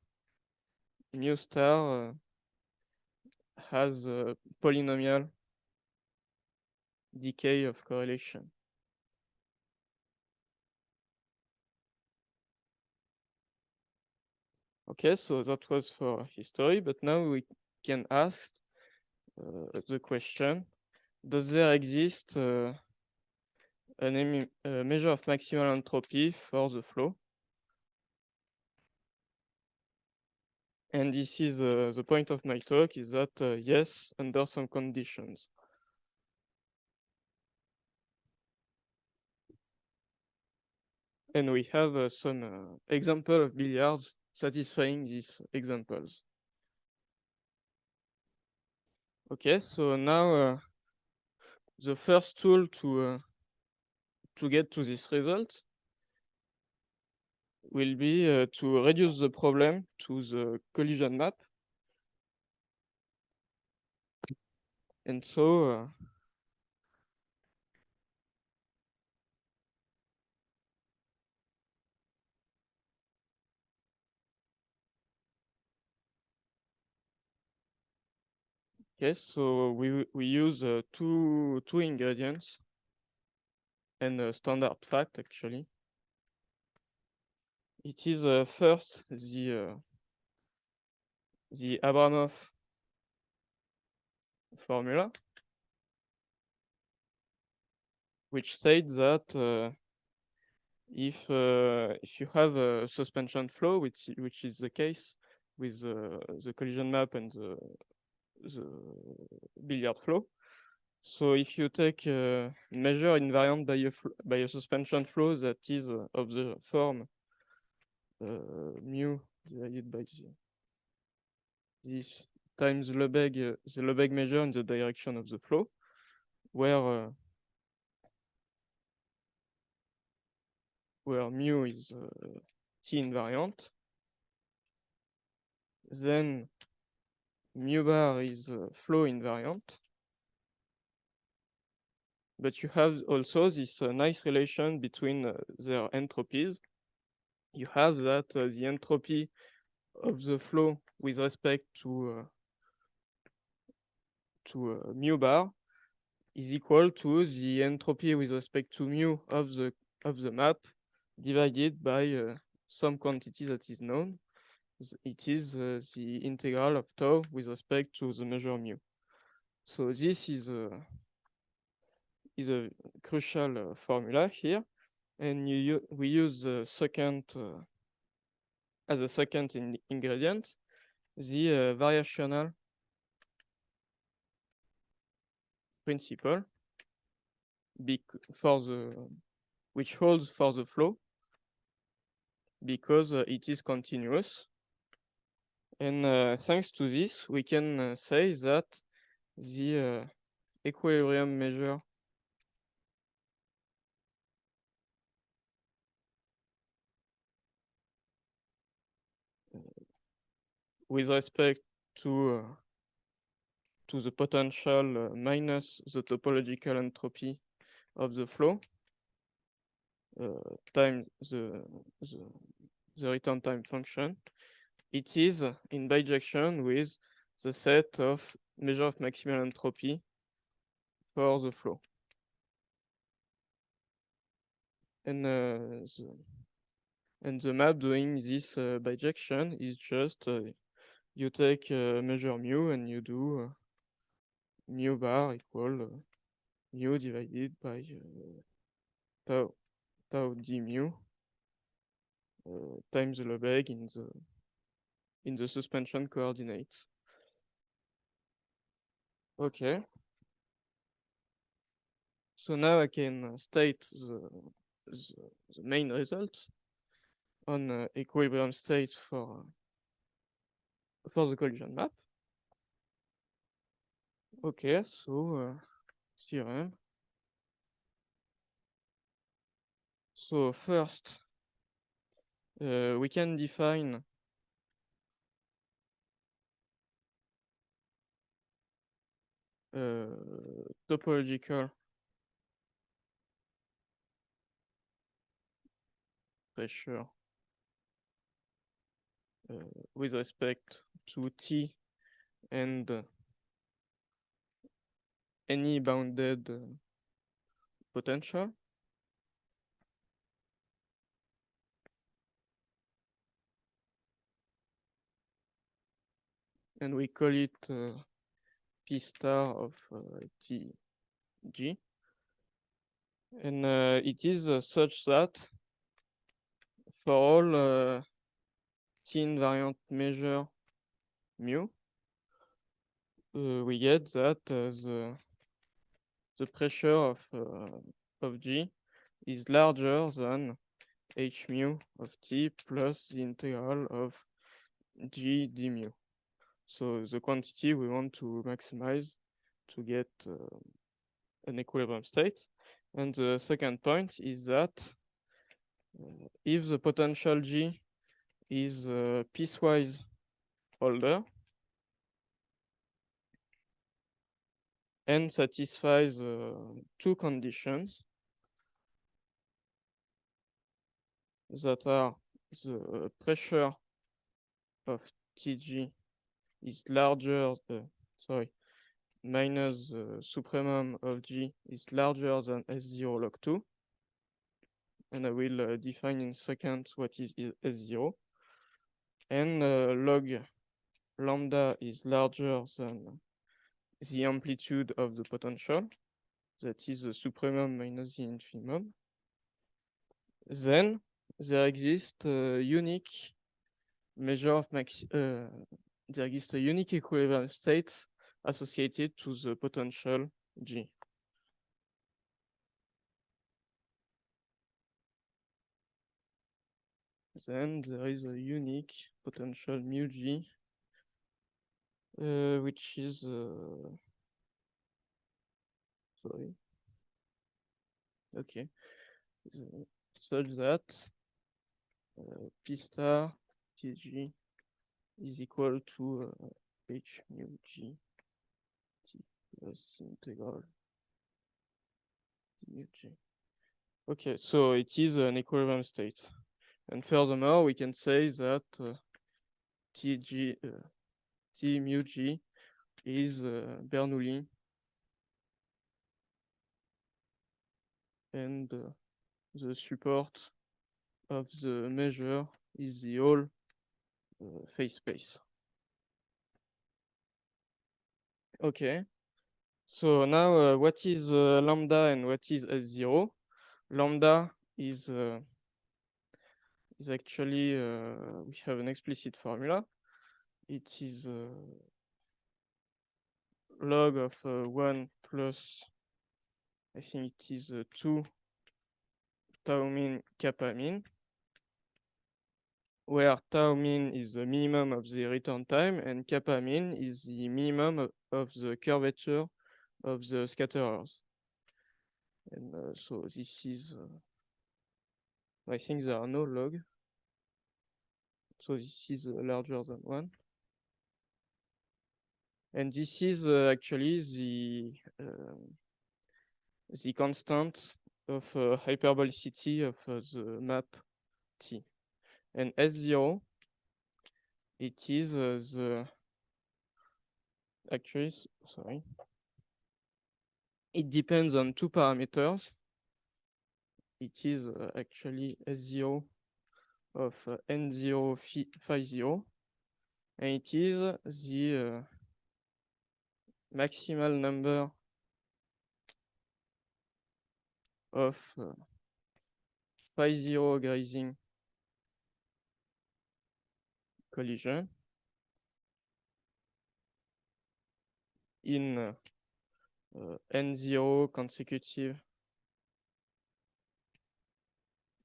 mu star has a polynomial decay of correlation. Okay, so that was for history, but now we can ask the question: does there exist a measure of maximal entropy for the flow? And this is the point of my talk, is that yes, under some conditions. And we have some example of billiards satisfying these examples. Okay, so now the first tool to get to this result will be to reduce the problem to the collision map. And so okay, so we use two ingredients and a standard fact, actually. It is first the Abramov formula, which states that if you have a suspension flow, which is the case with the collision map and the billiard flow. So if you take measure invariant by a suspension flow that is of the form mu divided by this times the Lebesgue measure in the direction of the flow, where mu is T invariant, then mu bar is flow invariant. But you have also this nice relation between their entropies. You have that the entropy of the flow with respect to mu bar is equal to the entropy with respect to mu of the map divided by some quantity that is known. It is the integral of tau with respect to the measure mu. So this is a crucial formula here, and we use the second as a second ingredient, the variational principle which holds for the flow because it is continuous. And thanks to this, we can say that the equilibrium measure with respect to the potential minus the topological entropy of the flow times the return time function. It is in bijection with the set of measure of maximal entropy for the flow. And the map doing this bijection is just you take measure mu and you do mu bar equal mu divided by tau d mu times the Lebesgue in the suspension coordinates. Okay. So now I can state the main result on equilibrium states for the collision map. Okay, so theorem. So first, we can define topological pressure with respect to T and any bounded potential. And we call it P star of Tg. And it is such that for all T invariant measure mu, we get that the pressure of G is larger than h mu of T plus the integral of G d mu. So the quantity we want to maximize to get an equilibrium state. And the second point is that if the potential G is piecewise older and satisfies two conditions that are the pressure of Tg is larger, minus the supremum of G is larger than S0 log 2. And I will define in a second what is S0. And log lambda is larger than the amplitude of the potential. That is the supremum minus the infimum. Then there exists a unique measure of there exists a unique equilibrium state associated to the potential G. Then there is a unique potential mu G, which is sorry. Okay, such that P star Tg is equal to H mu G T plus integral mu G. Okay, so it is an equilibrium state. And furthermore, we can say that T mu G is Bernoulli, and the support of the measure is the whole phase space. Okay, so now what is lambda and what is S0? Lambda is actually, we have an explicit formula. It is log of 1 plus, I think it is 2 tau min kappa min, where tau min is the minimum of the return time and kappa min is the minimum of the curvature of the scatterers. And so this is, I think there are no log. So this is larger than 1. And this is actually the constant of hyperbolicity of the map T. And S0, it is it depends on two parameters. It is actually S0 of N0 phi 0, and it is the maximal number of phi 0 grazing collision in N0 consecutive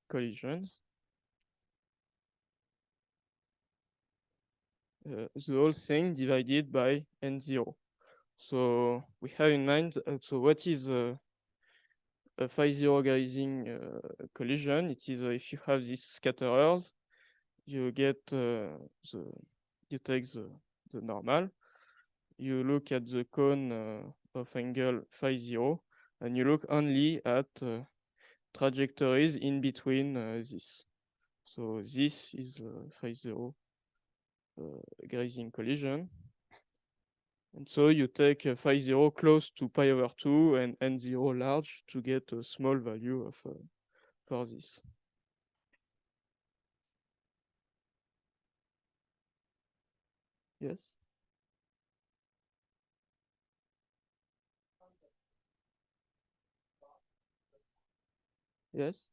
collisions. The whole thing divided by N0. So we have in mind, so what is a phi 0 grazing collision? It is if you have these scatterers, you get you take the normal, you look at the cone of angle phi 0, and you look only at trajectories in between this. So this is phi 0 grazing collision. And so you take phi 0 close to pi over 2 and n0 large to get a small value of for this. Yes? Yes?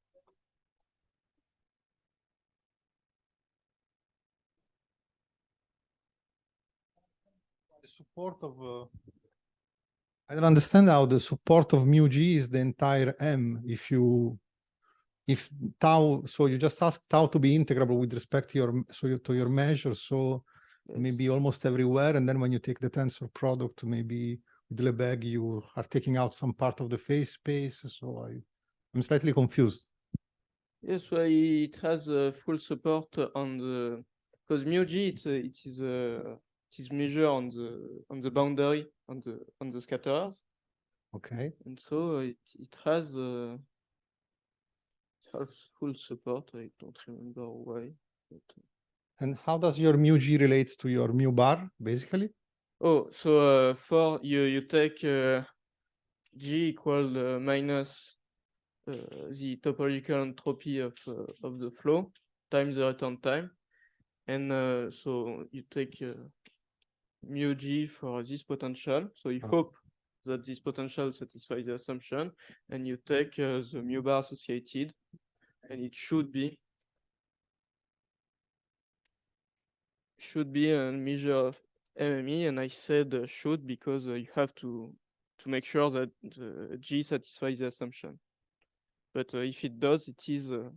The support of I don't understand how the support of mu g is the entire m. If tau, so you just ask tau to be integrable with respect to your measure, so Yes. maybe almost everywhere, and then when you take the tensor product, maybe with Lebesgue you are taking out some part of the phase space. So I'm slightly confused. Yes, well, it has full support on the, because mu g it is measured on the boundary on the scatterers. Okay. And so it has full support. I don't remember why. But, And how does your mu g relates to your mu bar, basically? oh, so for you take g equal minus the topological entropy of the flow times the return time, and so you take mu g for this potential. So you hope that this potential satisfies the assumption, and you take the mu bar associated, and it should be a measure of MME, and I said should because you have to make sure that G satisfies the assumption. But if it does, it is a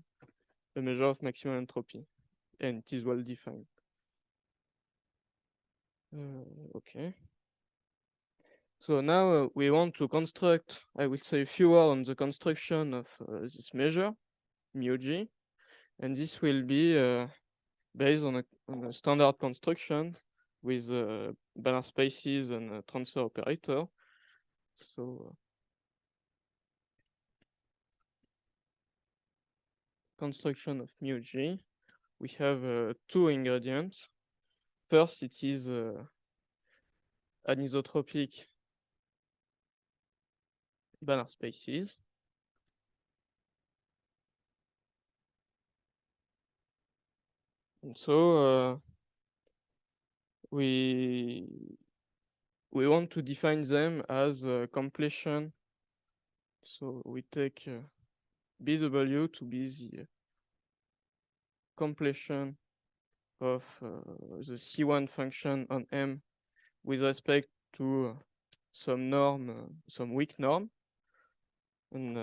measure of maximum entropy, and it is well defined. Okay. So now we want to construct, I will say a few words on the construction of this measure, μg, and this will be based on a standard construction with Banach spaces and transfer operator. So construction of μg, we have two ingredients. First, it is anisotropic Banach spaces. And so we want to define them as completion. So we take BW to be the completion of the C1 function on M with respect to some norm, some weak norm, and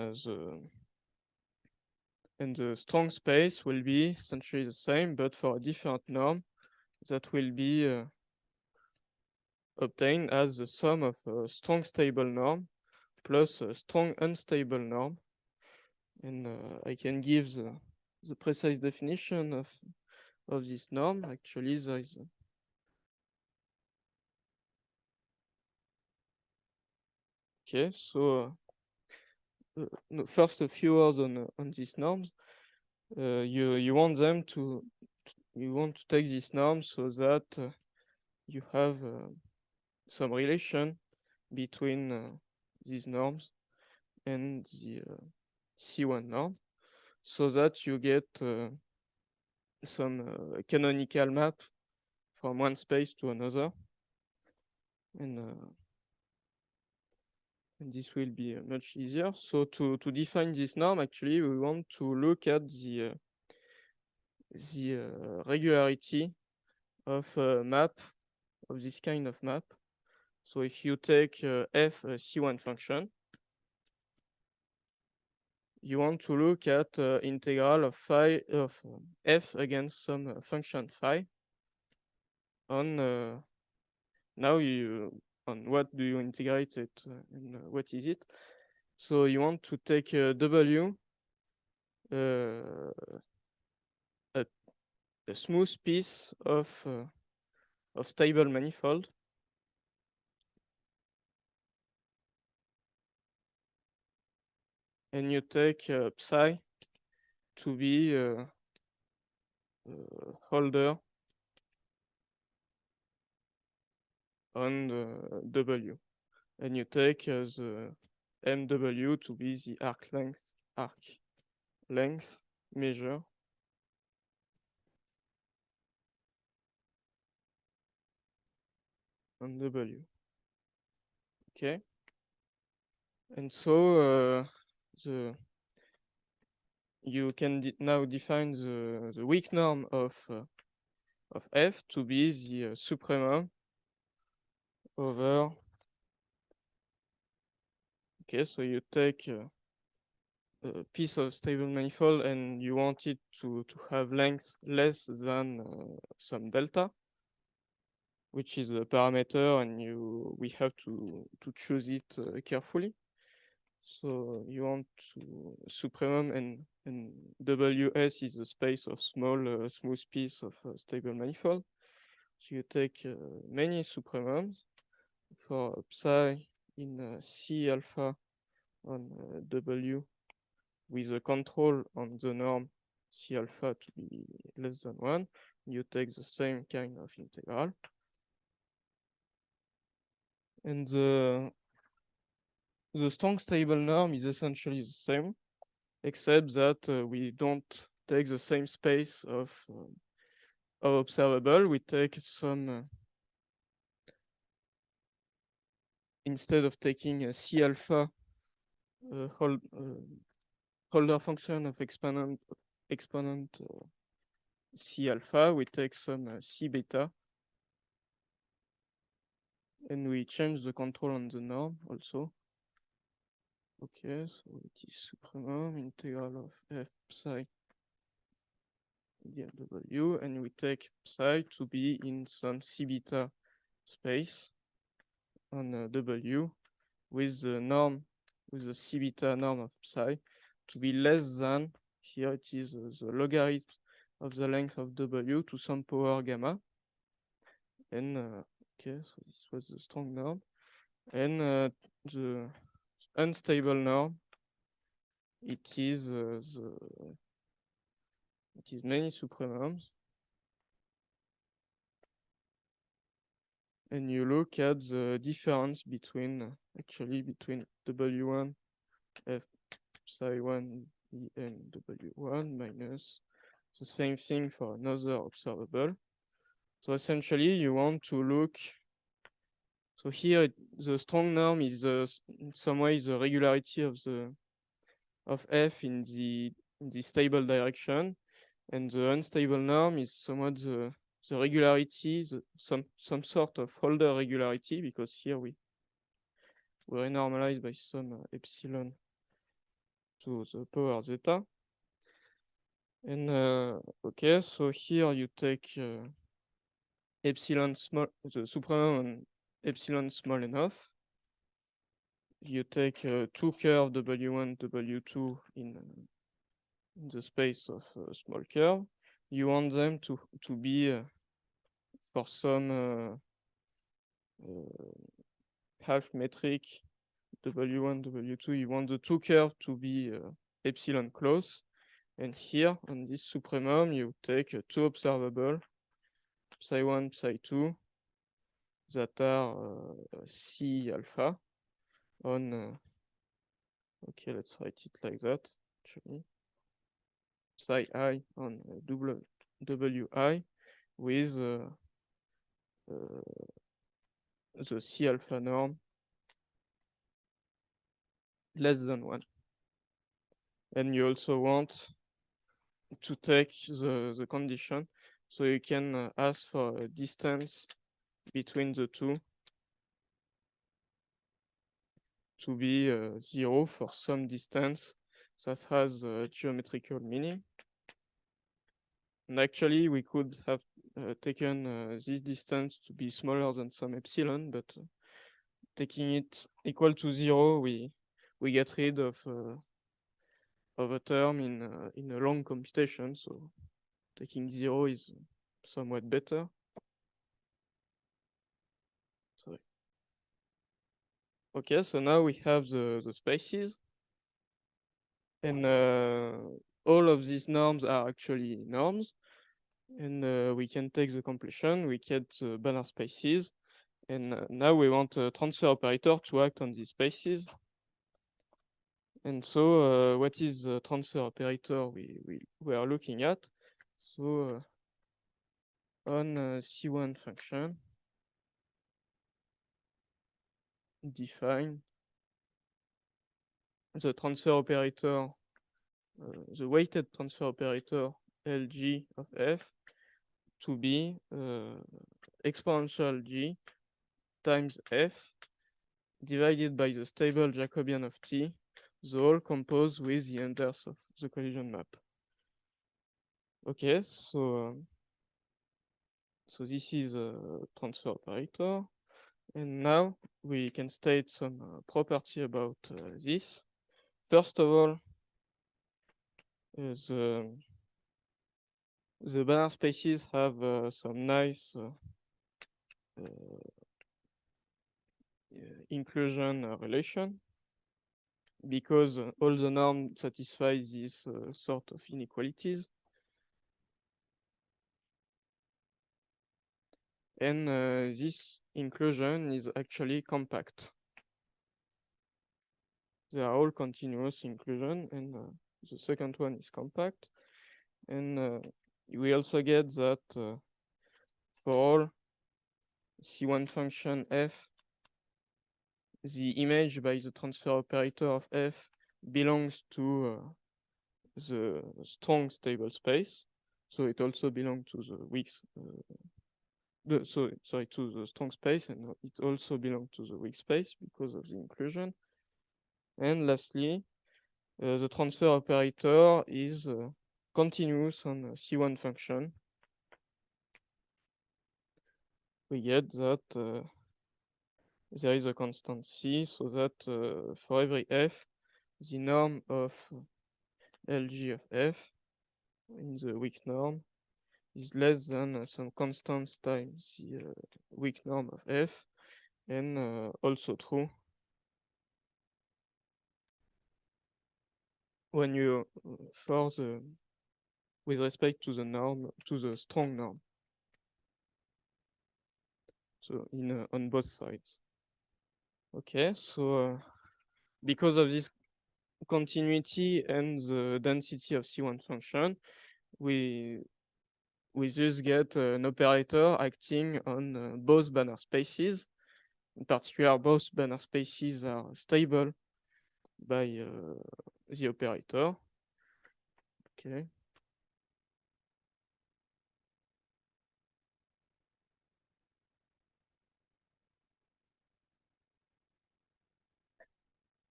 the strong space will be essentially the same, but for a different norm that will be obtained as the sum of a strong stable norm plus a strong unstable norm. And I can give the precise definition of this norm. Actually, there is okay. So no, first a few words on these norms. You want them to take these norms so that you have some relation between these norms and the C1 norm, so that you get some canonical map from one space to another, and this will be much easier. So to define this norm, actually, we want to look at the regularity of a map, of this kind of map. So if you take f a C1 function, you want to look at integral of phi of f against some function phi on now on what do you integrate it and what is it. So you want to take w a smooth piece of stable manifold, and you take psi to be holder on the w, and you take the mw to be the arc length measure on w. Okay, and so you can now define the weak norm of f to be the supremum over. Okay, so you take a piece of stable manifold and you want it to have length less than some delta, which is a parameter, and we have to choose it carefully. So you want to supremum, and WS is the space of small smooth piece of stable manifold. So you take many supremums for psi in C alpha on W with a control on the norm C alpha to be less than 1. You take the same kind of integral. And the strong stable norm is essentially the same, except that we don't take the same space of observable. We take some, instead of taking a C alpha holder function of exponent C alpha, we take some C beta and we change the control on the norm also. Okay, so it is supremum integral of f psi dw, and we take psi to be in some c beta space on w with the norm, with the c beta norm of psi to be less than, here it is the logarithm of the length of w to some power gamma. And okay, so this was the strong norm. And the unstable norm, it is many supremums. And you look at the difference between between W1 F psi 1 E and W1 minus the same thing for another observable. So essentially you want to look, so here the strong norm is in some way the regularity of F in the stable direction, and the unstable norm is somewhat the regularity, some sort of Holder regularity, because here we renormalize by some epsilon to the power zeta. And okay, so here you take epsilon small, the supremum on epsilon small enough. You take two curve W1, W2 in the space of a small curve. You want them to be for some half metric W1, W2, you want the two curves to be epsilon close. And here on this supremum, you take two observable, psi 1, psi 2, that are C alpha on, okay, let's write it like that, actually. Psi I on WI with the C alpha norm less than 1. And you also want to take the condition, so you can ask for a distance between the two to be 0 for some distance that has a geometrical meaning. And actually, we could have taken this distance to be smaller than some epsilon, but taking it equal to 0, we get rid of a term in a long computation. So taking 0 is somewhat better. Sorry. Okay, so now we have the spaces, and all of these norms are actually norms, and we can take the completion, we get the Banach spaces, and now we want a transfer operator to act on these spaces. And so what is the transfer operator we are looking at? So on C1 function, define the transfer operator, the weighted transfer operator Lg of f to be exponential g times f divided by the stable Jacobian of t, the whole composed with the inverse of the collision map. Okay, so this is a transfer operator, and now we can state some property about this. First of all, the Banach spaces have some nice inclusion relation, because all the norms satisfy this sort of inequalities. And this inclusion is actually compact. They are all continuous inclusion, and the second one is compact. And we also get that for all C1 function f, the image by the transfer operator of f belongs to the strong stable space. So it also belongs to the weak to the strong space, and it also belongs to the weak space because of the inclusion. And lastly, the transfer operator is continuous on a C1 function. We get that there is a constant C, so that for every f, the norm of LG of f in the weak norm is less than some constant times the weak norm of f, and also true when you for the with respect to the norm, to the strong norm. So in on both sides. Okay, so because of this continuity and the density of C1 function, we just get an operator acting on both Banner spaces. In particular, both Banner spaces are stable by the operator. Okay.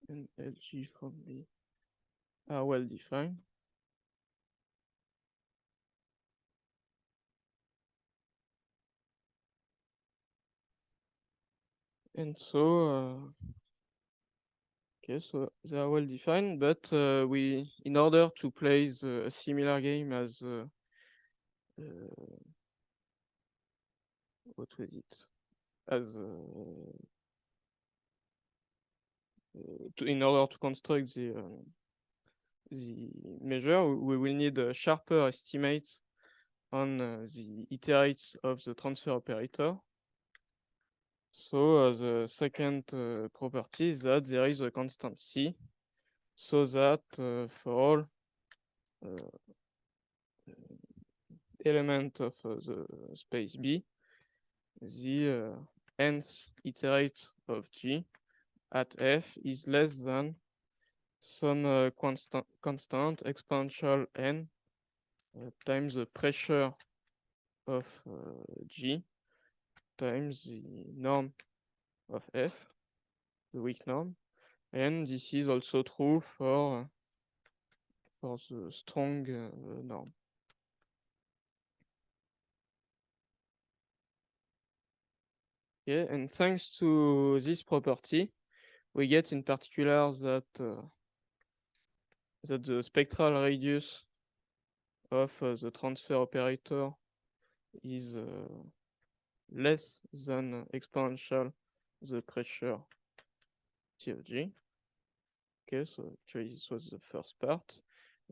And LG from B are well defined. And so, okay, so they are well defined, but we, in order to play a similar game as what was it? As in order to construct the measure, we will need a sharper estimate on the iterates of the transfer operator. So the second property is that there is a constant C, so that for all element of the space B, the nth iterate of G at F is less than some constant exponential n times the pressure of G times the norm of F, the weak norm, and this is also true for the strong norm. Yeah, and thanks to this property, we get in particular that that the spectral radius of the transfer operator is less than exponential the pressure T of G. Okay, so actually this was the first part,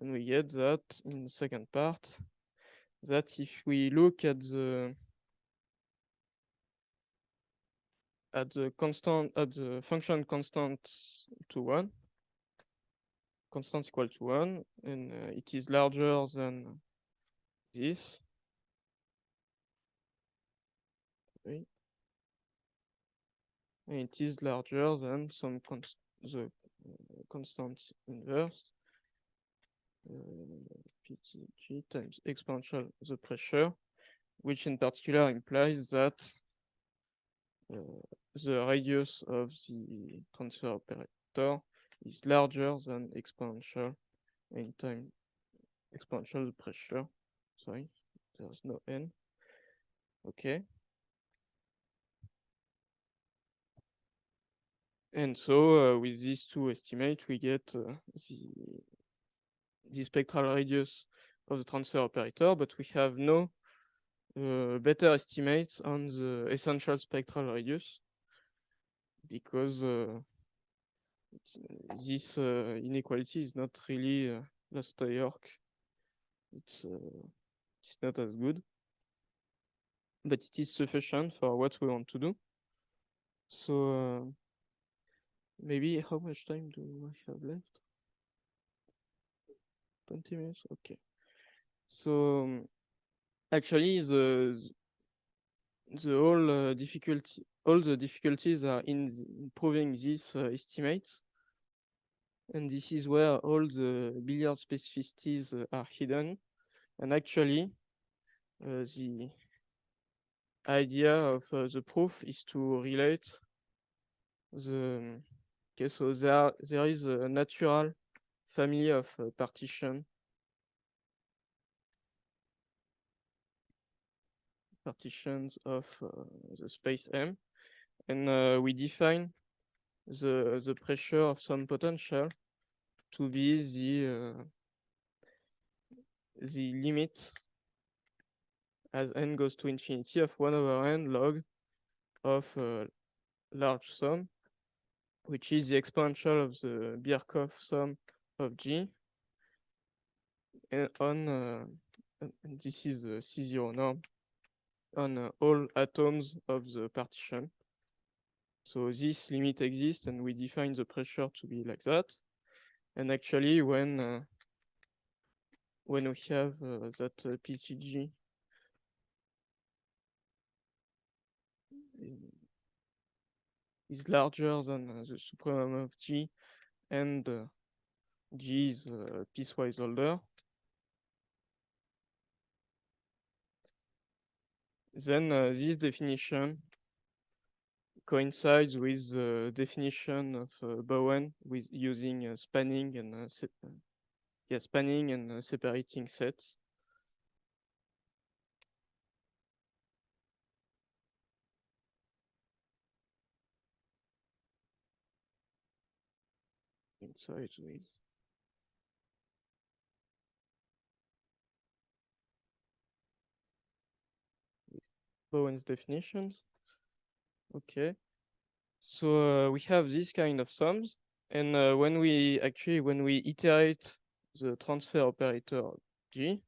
and we get that in the second part, that if we look at the function constant to 1, constant equal to 1, and it is larger than this. Okay. And it is larger than some the constant inverse PTG times exponential the pressure, which in particular implies that the radius of the transfer operator is larger than exponential n times exponential pressure. Sorry, there's no n. Okay. And so with these two estimates, we get the spectral radius of the transfer operator, but we have no better estimates on the essential spectral radius, because this inequality is not really last York. It's not as good, but it is sufficient for what we want to do. So maybe how much time do I have left? 20 minutes. Okay. So actually, all the difficulties are in proving these estimates, and this is where all the billiard specificities are hidden. And actually, idea of the proof is to relate the okay, so there is a natural family of partitions of the space M, and we define the pressure of some potential to be the limit as n goes to infinity of 1/n log of large sum, which is the exponential of the Birkhoff sum of G, and and this is the C0 norm on all atoms of the partition. So this limit exists, and we define the pressure to be like that. And actually, when we have that PTG is larger than the supremum of G, and G is piecewise older, then this definition coincides with the definition of Bowen with using spanning and spanning and separating sets. Coincides with Bowen's definitions. Okay, so we have this kind of sums, and when we iterate the transfer operator G,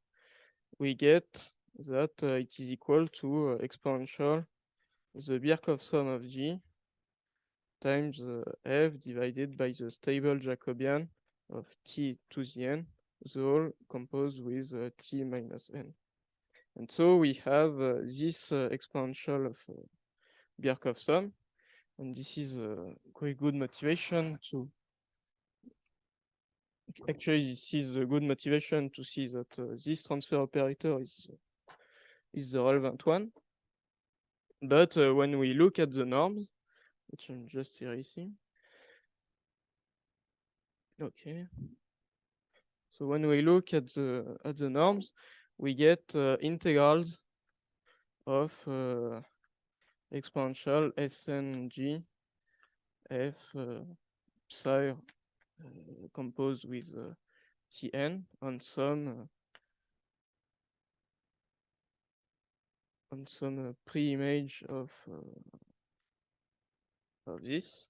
we get that it is equal to exponential the Birkhoff sum of G times F divided by the stable Jacobian of T to the n, the whole composed with T minus n. And so we have this exponential of Birkhoff sum, and this is a quite good motivation to actually this is a good motivation to see that this transfer operator is the relevant one. But when we look at the norms, which I'm just erasing, okay. So when we look at the norms, we get integrals of exponential SNG F psi composed with Tn on some pre-image of this.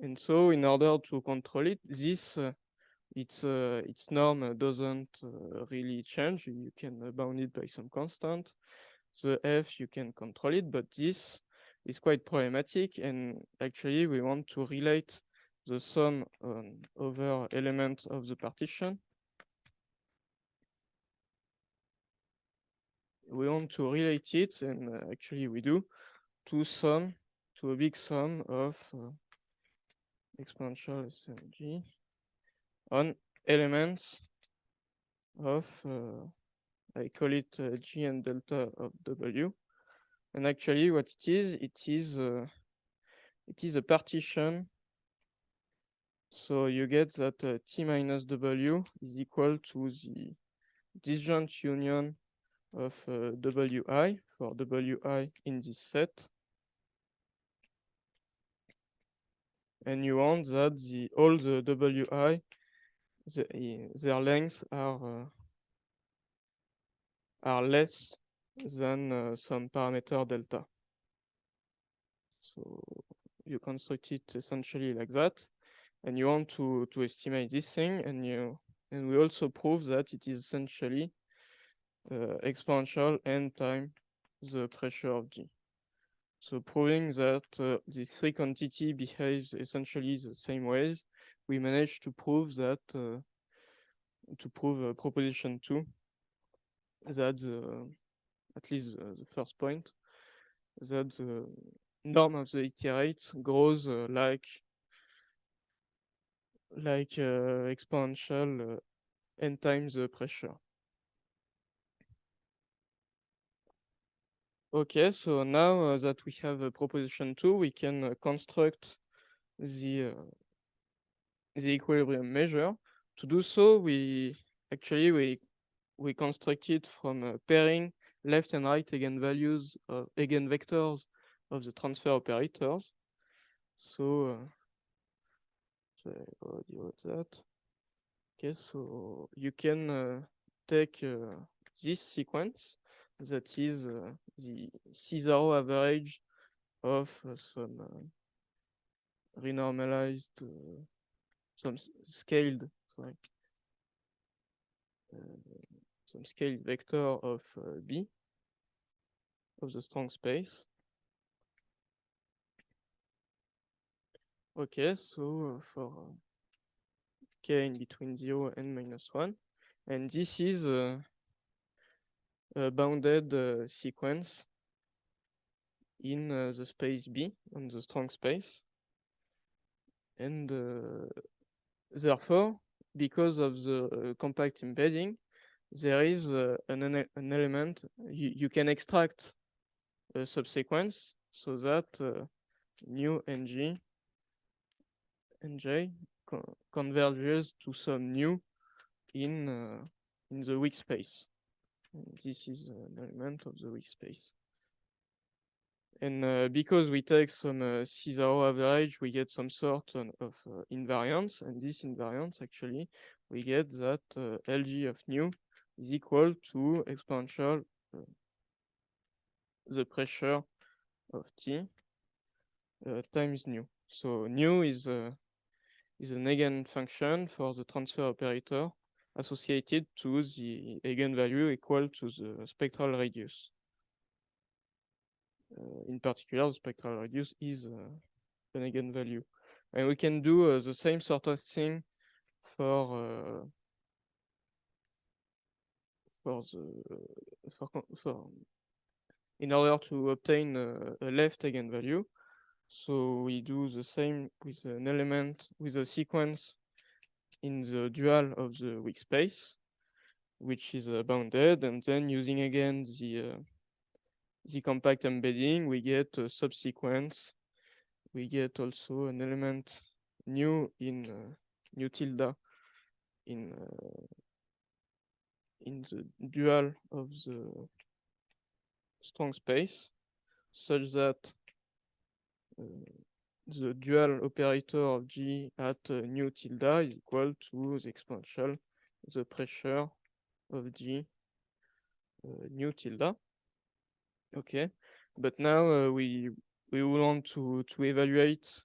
And so in order to control it, this its norm doesn't really change. You can bound it by some constant. The F, you can control it, but this is quite problematic. And actually, we want to relate the sum over elements of the partition. We want to relate it, and actually we do, to a big sum of exponential SMG on elements of I call it G and delta of W. And actually what it is a partition. So you get that T minus W is equal to the disjoint union of Wi for Wi in this set. And you want that all the Wi, their lengths are less than some parameter delta. So you construct it essentially like that, and you want to estimate this thing, and we also prove that it is essentially exponential n times the pressure of G. So proving that these three quantity behaves essentially the same ways, we managed to prove that to prove proposition 2, that at least the first point, that the norm of the iterate grows like exponential n times the pressure. Okay, so now that we have proposition 2, we can construct the equilibrium measure. To do so, we construct it from pairing left and right eigenvalues, eigenvectors of the transfer operators. So, so I already wrote that. Okay, so you can take this sequence that is the C0 average of some renormalized, scaled, sorry, some scaled vector of B of the strong space. Okay, so for k in between 0 and -1, and this is a bounded sequence in the space B, on the strong space. And therefore, because of the compact embedding, there is an element, you can extract a subsequence so that nu ng and j converges to some nu in the weak space. And this is an element of the weak space. And because we take some C0 average, we get some sort of invariance. And this invariance, actually, we get that Lg of nu is equal to exponential the pressure of T times nu. So nu is an eigenfunction for the transfer operator associated to the eigenvalue equal to the spectral radius. In particular, the spectral radius is an eigenvalue. And we can do the same sort of thing for in order to obtain a left eigenvalue. So we do the same with an element, with a sequence in the dual of the weak space, which is bounded, and then using again the compact embedding, we get a subsequence. We get also an element nu in nu tilde in the dual of the strong space, such that the dual operator of G at nu tilde is equal to the exponential the pressure of G nu tilde. Okay, but now we want to evaluate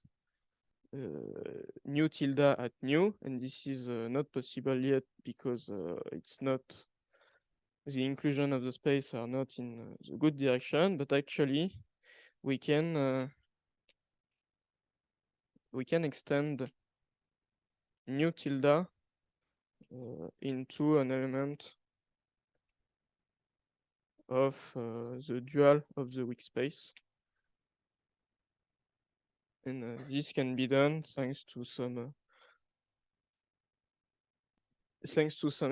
nu tilde at nu, and this is not possible yet because it's not, the inclusion of the space are not in the good direction, but actually we can extend nu tilde into an element of the dual of the weak space. And this can be done thanks to some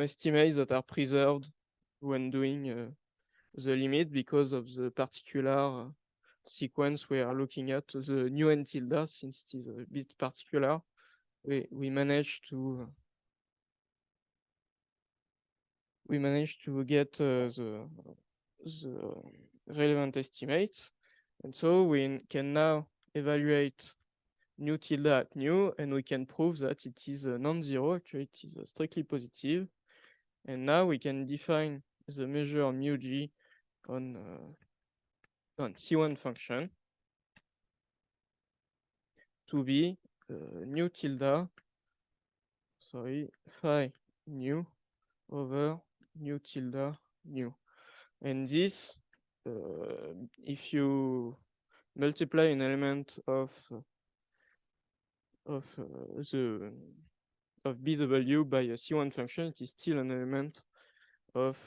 estimates that are preserved when doing the limit, because of the particular sequence we are looking at, the nu n tilde, since it is a bit particular. We managed to get the relevant estimates, and so we can now evaluate nu tilde at nu, and we can prove that it is non-zero. Actually, it is strictly positive. And now we can define the measure mu g on C1 function to be nu tilde, phi nu over nu tilde nu. And this, if you multiply an element of BW by a C1 function, it is still an element of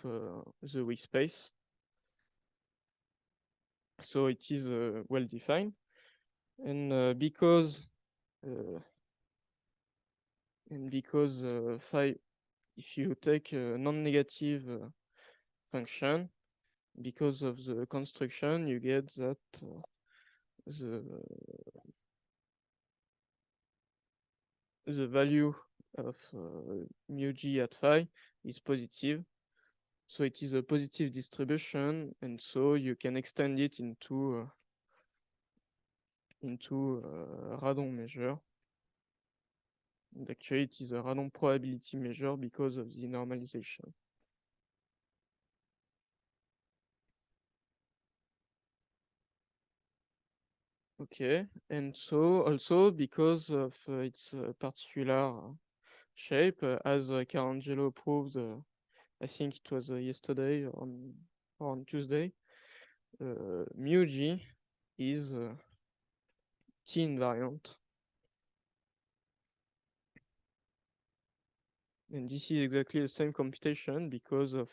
the weak space. So it is well defined. And because phi, if you take a non-negative function, because of the construction, you get that the value of mu g at phi is positive. So it is a positive distribution, and so you can extend it into radon measure. And actually, it is a radon probability measure because of the normalization. Okay, and so also because of its particular shape, as Carlangelo proved, I think it was yesterday on Tuesday, mu g is T invariant. And this is exactly the same computation because of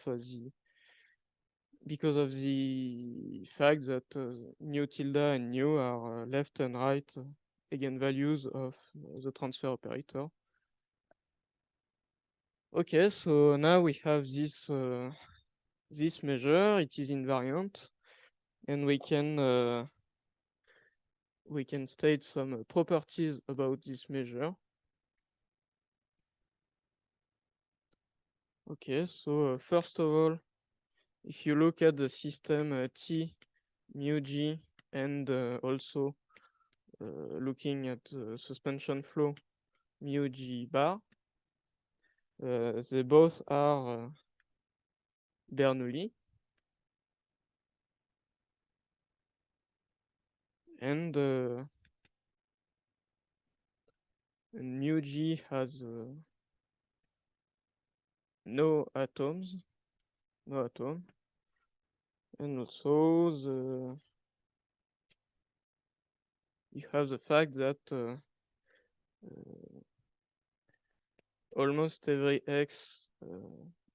the fact that nu tilde and nu are left and right eigenvalues of the transfer operator. Okay, so now we have this this measure. It is invariant, and we can state some properties about this measure. Okay, so first of all, if you look at the system T, mu g, and also looking at suspension flow mu g bar, they both are Bernoulli. And mu g has no atoms, no atom. And also you have the fact that almost every x,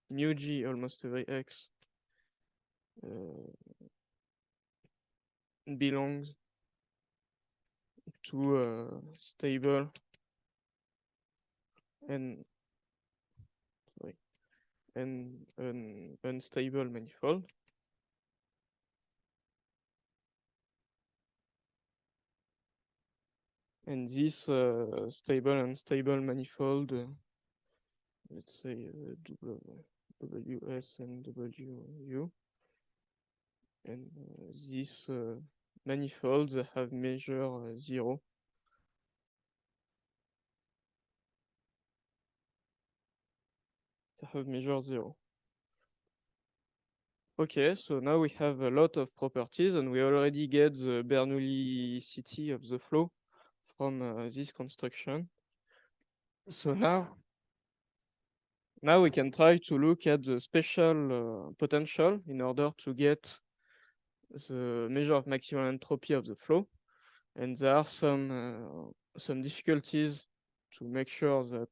mu g almost every x belongs to a stable and an unstable manifold. And this stable and unstable manifold, let's say WS and WU, and these manifolds have measure 0. They have measure 0. Okay, so now we have a lot of properties, and we already get the Bernoullicity of the flow from this construction. So now we can try to look at the special potential in order to get the measure of maximal entropy of the flow. And there are some difficulties to make sure that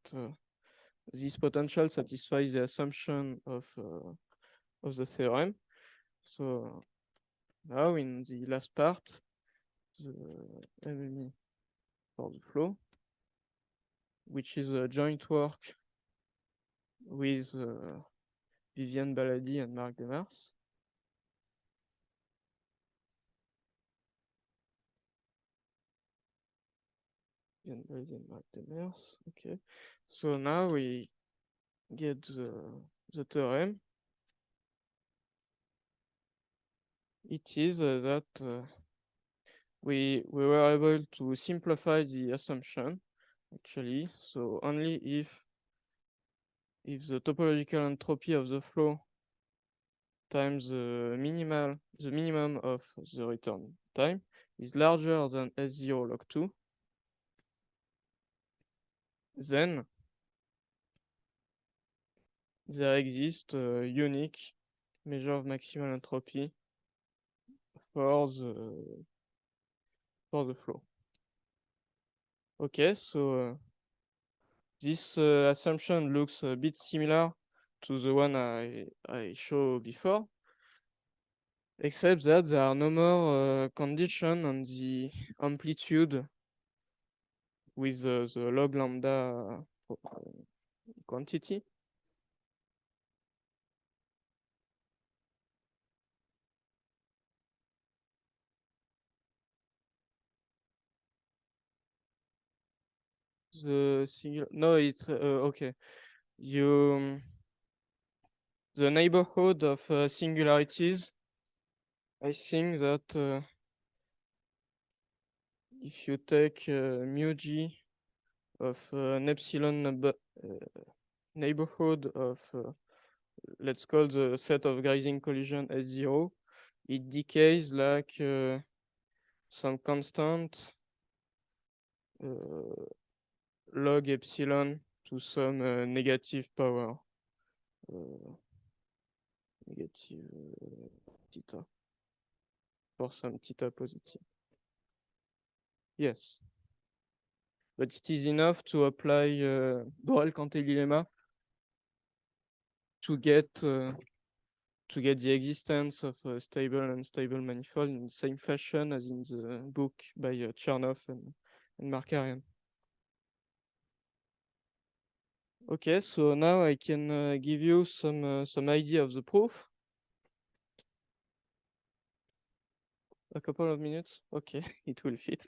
this potential satisfies the assumption of the theorem. So now in the last part, the MME for the flow, which is a joint work with Viviane Baladi and Marc Demers. Viviane Baladi and Marc Demers. Okay. So now we get the theorem. It is that we were able to simplify the assumption, actually. So only if the topological entropy of the flow times the minimum of the return time is larger than S0 log 2, then there exists a unique measure of maximal entropy for the flow. Okay, so this assumption looks a bit similar to the one I showed before, except that there are no more conditions on the amplitude with the log lambda quantity. The singular, no, it's okay. You the neighborhood of singularities. I think that if you take mu g of an epsilon neighborhood of let's call the set of grazing collision S0, it decays like some constant log epsilon to some negative power, negative theta, for some theta positive. Yes. But it is enough to apply Borel-Cantelli lemma to get the existence of a stable and unstable manifold in the same fashion as in the book by Chernoff and Markarian. Okay, so now I can give you some idea of the proof. A couple of minutes. Okay, it will fit.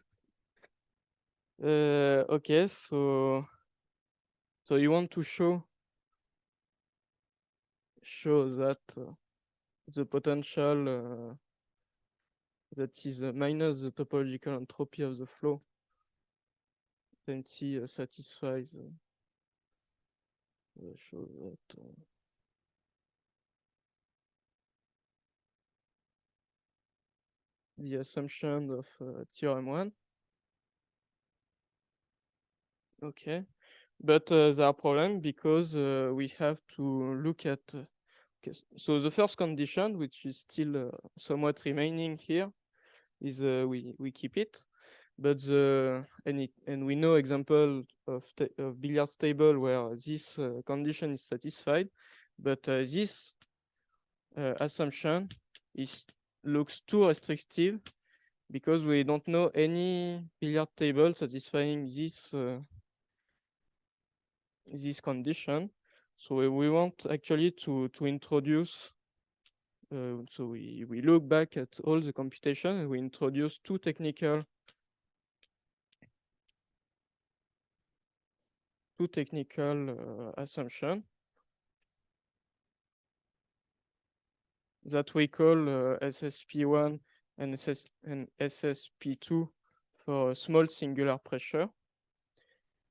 Okay, so you want to show that the potential that is minus the topological entropy of the flow empty satisfies show that the assumption of theorem 1. Okay, but there are problems because we have to look at okay, so the first condition, which is still somewhat remaining here, is we keep it, but and we know example of billiard table where this condition is satisfied, but this assumption looks too restrictive because we don't know any billiard table satisfying this condition. So we want actually to introduce. So we look back at all the computation and we introduce two technical assumptions that we call SSP1 and SSP2 for small singular pressure.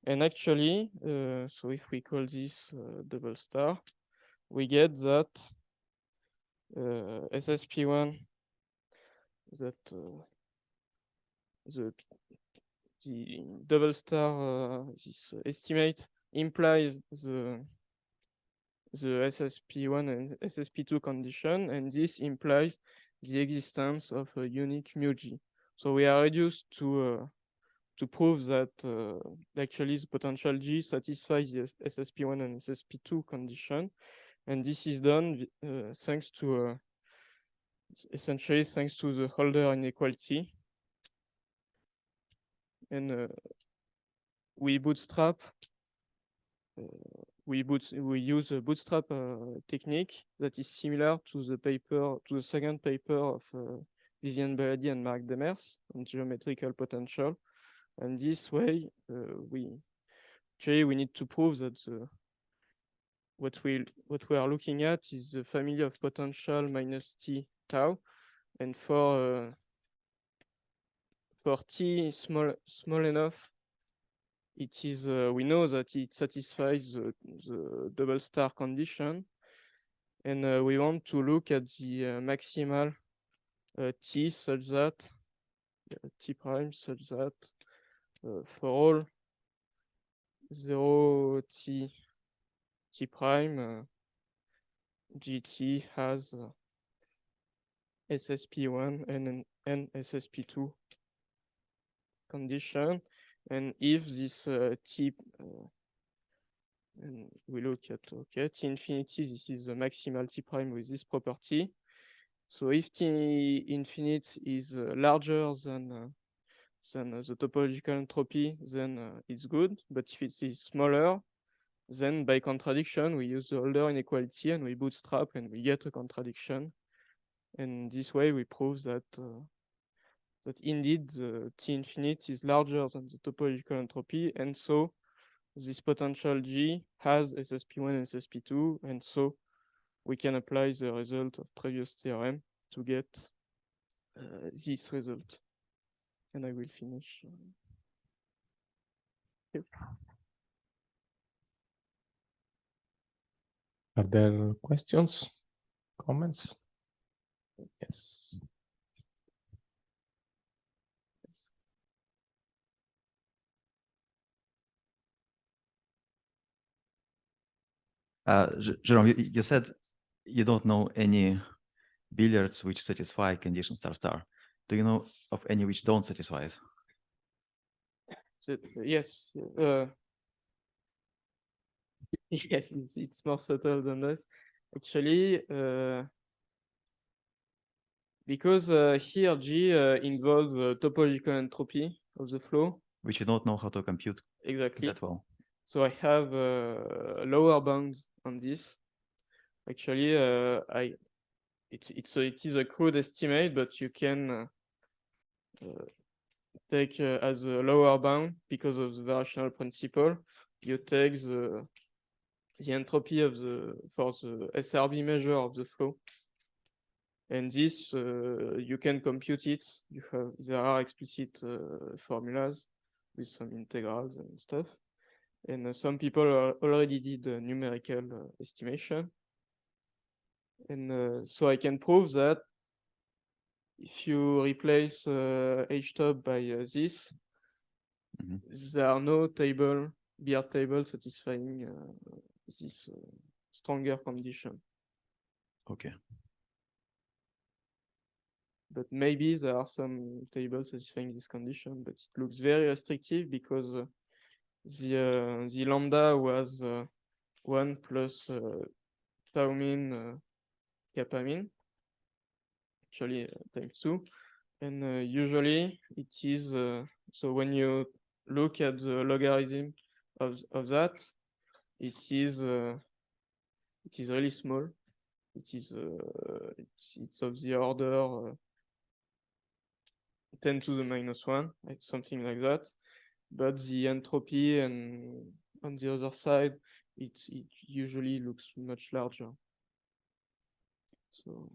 And actually, so if we call this double star, we get that SSP1 that the double star this estimate implies the SSP1 and SSP2 condition, and this implies the existence of a unique mu g. So we are reduced to prove that actually the potential G satisfies the SSP1 and SSP2 condition, and this is done thanks to essentially thanks to the Holder inequality, and we bootstrap. We use a bootstrap technique that is similar to the second paper of Vivian Baladi and Marc Demers on geometrical potential. And this way, we need to prove that what we are looking at is the family of potential minus t tau, and for t small enough, it is we know that it satisfies the double star condition, and we want to look at the maximal t such that t prime such that for all 0 t prime GT has SSP1 and SSP2 condition, and if this t and we look at t infinity, this is the maximal t prime with this property. So if t infinite is larger than the topological entropy, then it's good. But if it is smaller, then by contradiction, we use the Holder inequality and we bootstrap and we get a contradiction. And this way we prove that that indeed the T infinite is larger than the topological entropy, and so this potential G has SSP1 and SSP2, and so we can apply the result of previous theorem to get this result. And I will finish. Yep. Are there questions, comments? Yes. Jérôme, you said you don't know any billiards which satisfy condition star star. Do you know of any which don't satisfy it? Yes. Yes, it's more subtle than this. Actually, because here G involves topological entropy of the flow. Which you don't know how to compute Exactly. that well. So I have lower bounds on this. Actually, it is a crude estimate, but you can take as a lower bound because of the variational principle. You take the entropy of for the SRB measure of the flow, and this you can compute it. There are explicit formulas with some integrals and stuff. And some people already did a numerical estimation. And so I can prove that if you replace H top by this, there are no billiard table satisfying this stronger condition. Okay. But maybe there are some tables satisfying this condition, but it looks very restrictive because the lambda was 1 plus tau min kappa min, actually times 2. And usually it is, so when you look at the logarithm of that, it is really small. It's of the order 10 to the minus 1, like something like that. But the entropy and on the other side, it usually looks much larger. So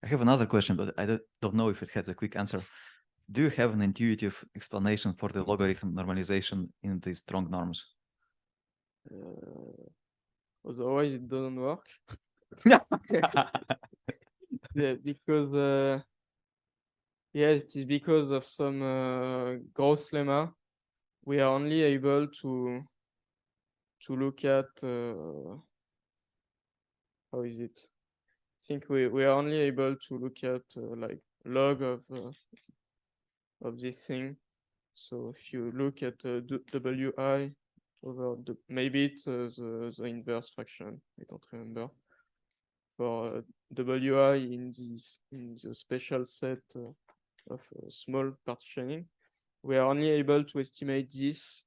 I have another question, but I don't know if it has a quick answer. Do you have an intuitive explanation for the logarithm normalization in these strong norms? Otherwise, it doesn't work. Yeah, because yes, it is because of some gross lemma. We are only able to look at how is it? I think we are only able to look at like log of this thing. So if you look at Wi over maybe it's the inverse fraction. I don't remember. For Wi in the special set of small partitioning, we are only able to estimate this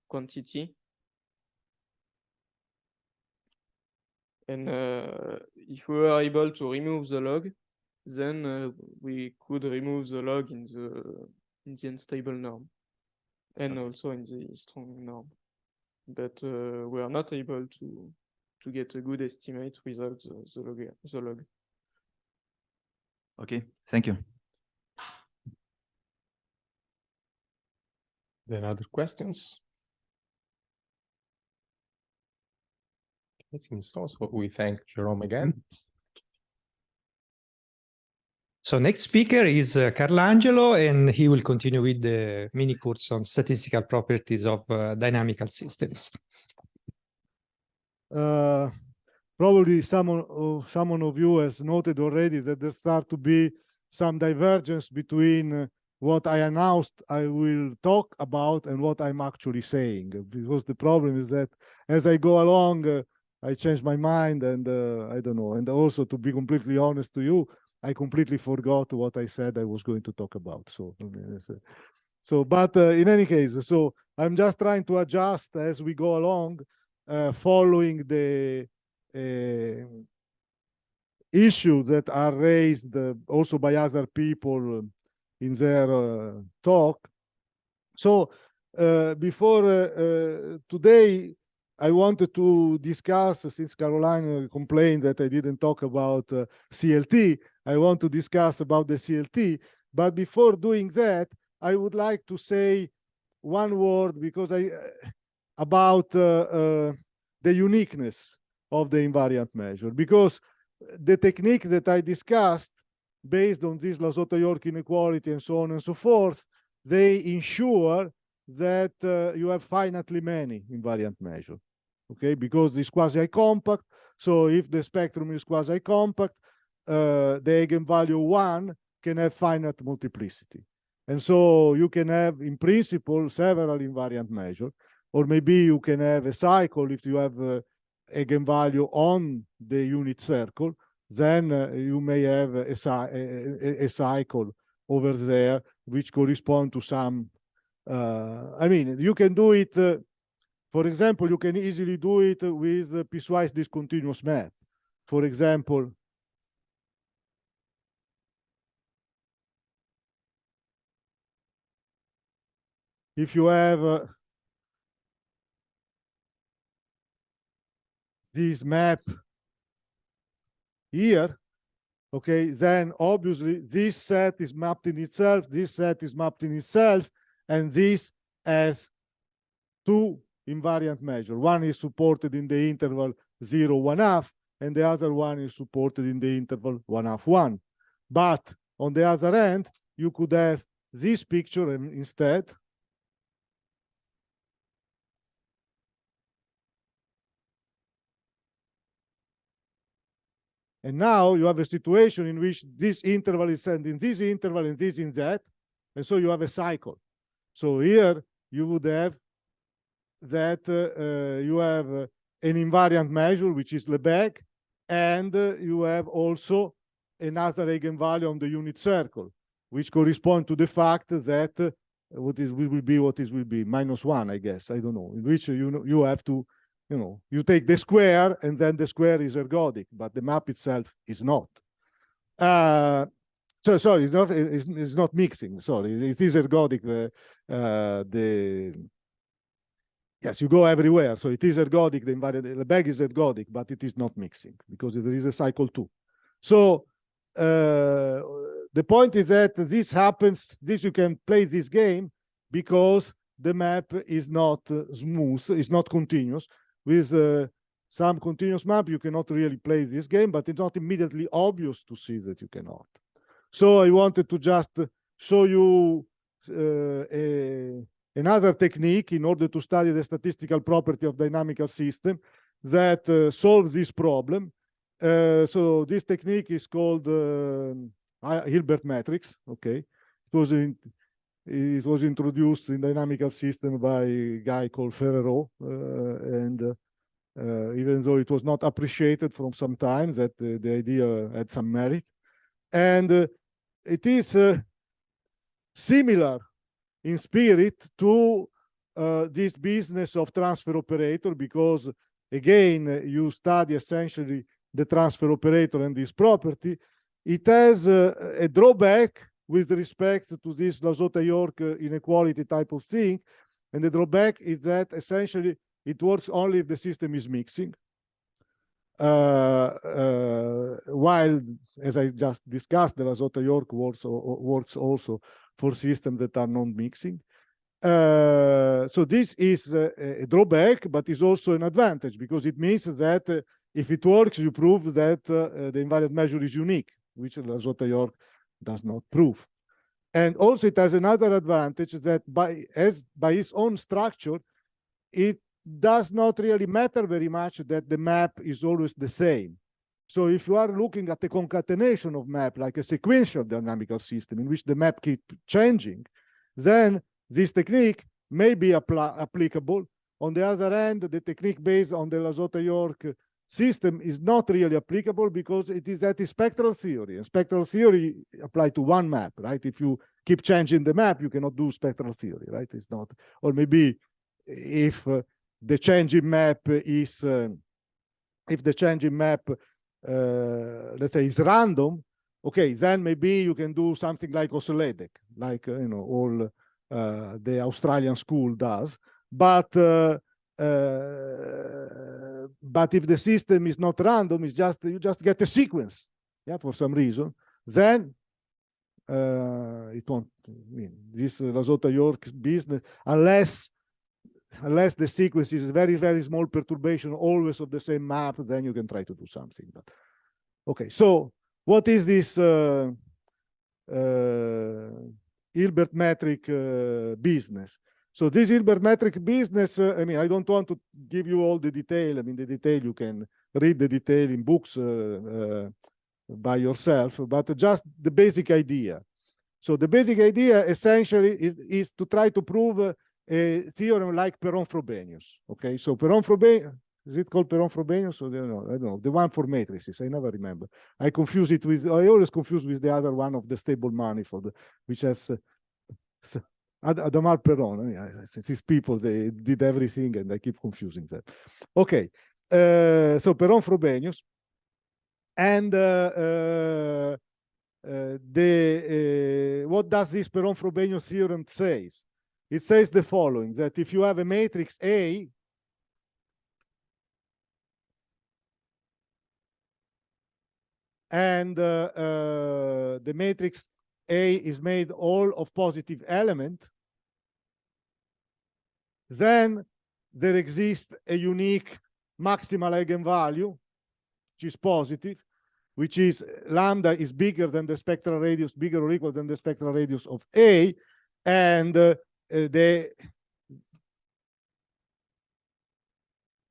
quantity. And if we were able to remove the log, then we could remove the log in the unstable norm, and also in the strong norm. But we are not able to get a good estimate without the log. Okay, thank you. Then other questions? I think so. So we thank Jérôme again. So next speaker is Carlangelo, and he will continue with the mini course on statistical properties of dynamical systems. Probably someone of you has noted already that there start to be some divergence between what I announced I will talk about and what I'm actually saying, because the problem is that as I go along, I change my mind, and I don't know. And also, to be completely honest to you, I completely forgot what I said I was going to talk about. So, but in any case, so I'm just trying to adjust as we go along, following the issues that are raised also by other people in their talk. So today, I wanted to discuss, since Caroline complained that I didn't talk about CLT, I want to discuss about the CLT. But before doing that, I would like to say one word because about the uniqueness of the invariant measure, because the technique that I discussed based on this Lasota-York inequality and so on and so forth, they ensure that you have finitely many invariant measures, okay? Because it's quasi-compact, so if the spectrum is quasi-compact, the eigenvalue 1 can have finite multiplicity. And so you can have, in principle, several invariant measures, or maybe you can have a cycle if you have eigenvalue on the unit circle, then you may have a cycle over there which correspond to some, I mean, you can do it, for example, you can easily do it with a piecewise discontinuous map. For example, if you have this map here, okay, then obviously this set is mapped in itself, this set is mapped in itself, and this has two invariant measures. One is supported in the interval 0, 1/2, and the other one is supported in the interval 1/2, 1. But on the other hand, you could have this picture instead. And now you have a situation in which this interval is sent in this interval and this in that. And so you have a cycle. So here you would have that you have an invariant measure, which is Lebesgue, and you have also another eigenvalue on the unit circle, which correspond to the fact that what will be -1, I guess. I don't know, in which you have to, you take the square and then the square is ergodic, but the map itself is not. So sorry, it's not mixing. Sorry, it is ergodic. Yes, you go everywhere. So it is ergodic. The invariant Lebesgue is ergodic, but it is not mixing because there is a cycle 2. So the point is that this happens. You can play this game because the map is not smooth. It's not continuous. With some continuous map, you cannot really play this game, but it's not immediately obvious to see that you cannot. So I wanted to just show you another technique in order to study the statistical property of dynamical system that solves this problem. So this technique is called Hilbert matrix. Okay, it was introduced in dynamical system by a guy called Ferrero, and even though it was not appreciated from some time, that the idea had some merit, and it is similar in spirit to this business of transfer operator, because again, you study essentially the transfer operator and this property. It has a drawback with respect to this Lasota-York inequality type of thing. And the drawback is that essentially it works only if the system is mixing. While, as I just discussed, the Lasota-York works also for systems that are non-mixing. So this is a drawback, but is also an advantage, because it means that if it works, you prove that the invariant measure is unique, which Lasota-York does not prove. And also it has another advantage, that by its own structure, it does not really matter very much that the map is always the same. So if you are looking at the concatenation of map, like a sequential dynamical system in which the map keeps changing, then this technique may be applicable. On the other hand, the technique based on the Lasota-York system is not really applicable, because it is spectral theory, and spectral theory applies to one map, right? If you keep changing the map, you cannot do spectral theory, right? It's not, or maybe if the changing map is, if the changing map, let's say, is random, okay, then maybe you can do something like Osseledek, like all the Australian school does. But if the system is not random, it's just you just get a sequence, yeah, for some reason, then it won't. I mean, this Lasota-York business, unless the sequence is very, very small perturbation, always of the same map, then you can try to do something. But okay, so what is this Hilbert metric business? So this Hilbert metric business, I mean, I don't want to give you all the detail. I mean, the detail, you can read the detail in books by yourself, but just the basic idea. So the basic idea essentially is to try to prove a theorem like Perron-Frobenius. Okay, so Perron-Frobenius, is it called Perron-Frobenius? Or I don't know, the one for matrices, I never remember. I always confuse with the other one of the stable manifold, which has Adamar Perron. I mean, these people, they did everything and I keep confusing them. Okay, so Perron-Frobenius. And what does this Perron-Frobenius theorem say? It says the following, that if you have a matrix A, and the matrix A is made all of positive element, then there exists a unique maximal eigenvalue, which is positive, which is lambda is bigger than the spectral radius, bigger or equal than the spectral radius of A, and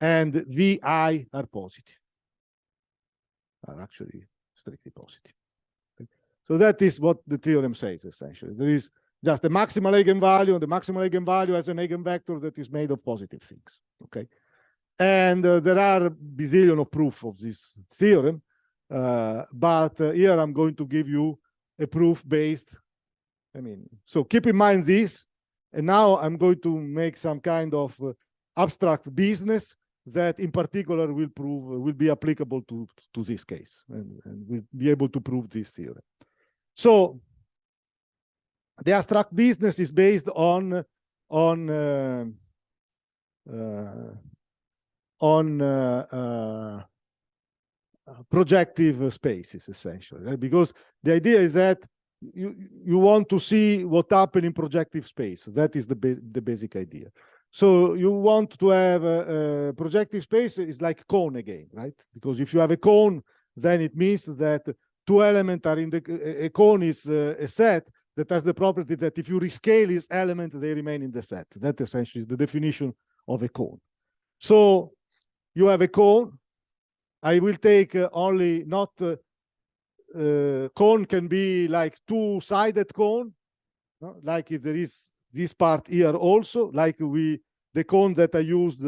VI are positive, are actually strictly positive. So that is what the theorem says, essentially. There is just the maximal eigenvalue, and the maximal eigenvalue has an eigenvector that is made of positive things, okay? And there are a bazillion of proof of this theorem, but here I'm going to give you a proof based, I mean, so keep in mind this, and now I'm going to make some kind of abstract business that in particular will be applicable to this case, and we'll be able to prove this theorem. So the abstract business is based on projective spaces, essentially, right? Because the idea is that you want to see what happens in projective space. That is the basic idea. So you want to have a projective space is like cone again, right? Because if you have a cone, then it means that two elements are in a cone is a set that has the property that if you rescale its elements, they remain in the set. That essentially is the definition of a cone. So you have a cone. I will take only not cone can be like two-sided cone, no? Like if there is this part here also, like the cone that I used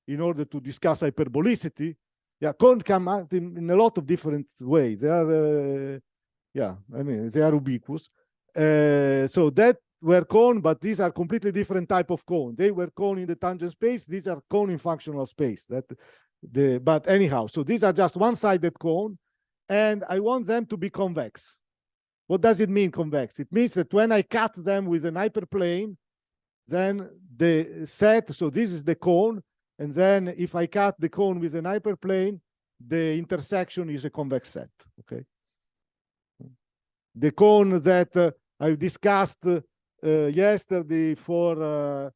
in order to discuss hyperbolicity. Yeah, cone come out in a lot of different ways. They are, yeah, I mean, they are ubiquitous. So that were cone, but these are completely different type of cone. They were cone in the tangent space. These are cone in functional space. But anyhow, so these are just one-sided cone, and I want them to be convex. What does it mean, convex? It means that when I cut them with an hyperplane, then the set, so this is the cone, and then if I cut the cone with an hyperplane, the intersection is a convex set, okay? The cone that I discussed yesterday for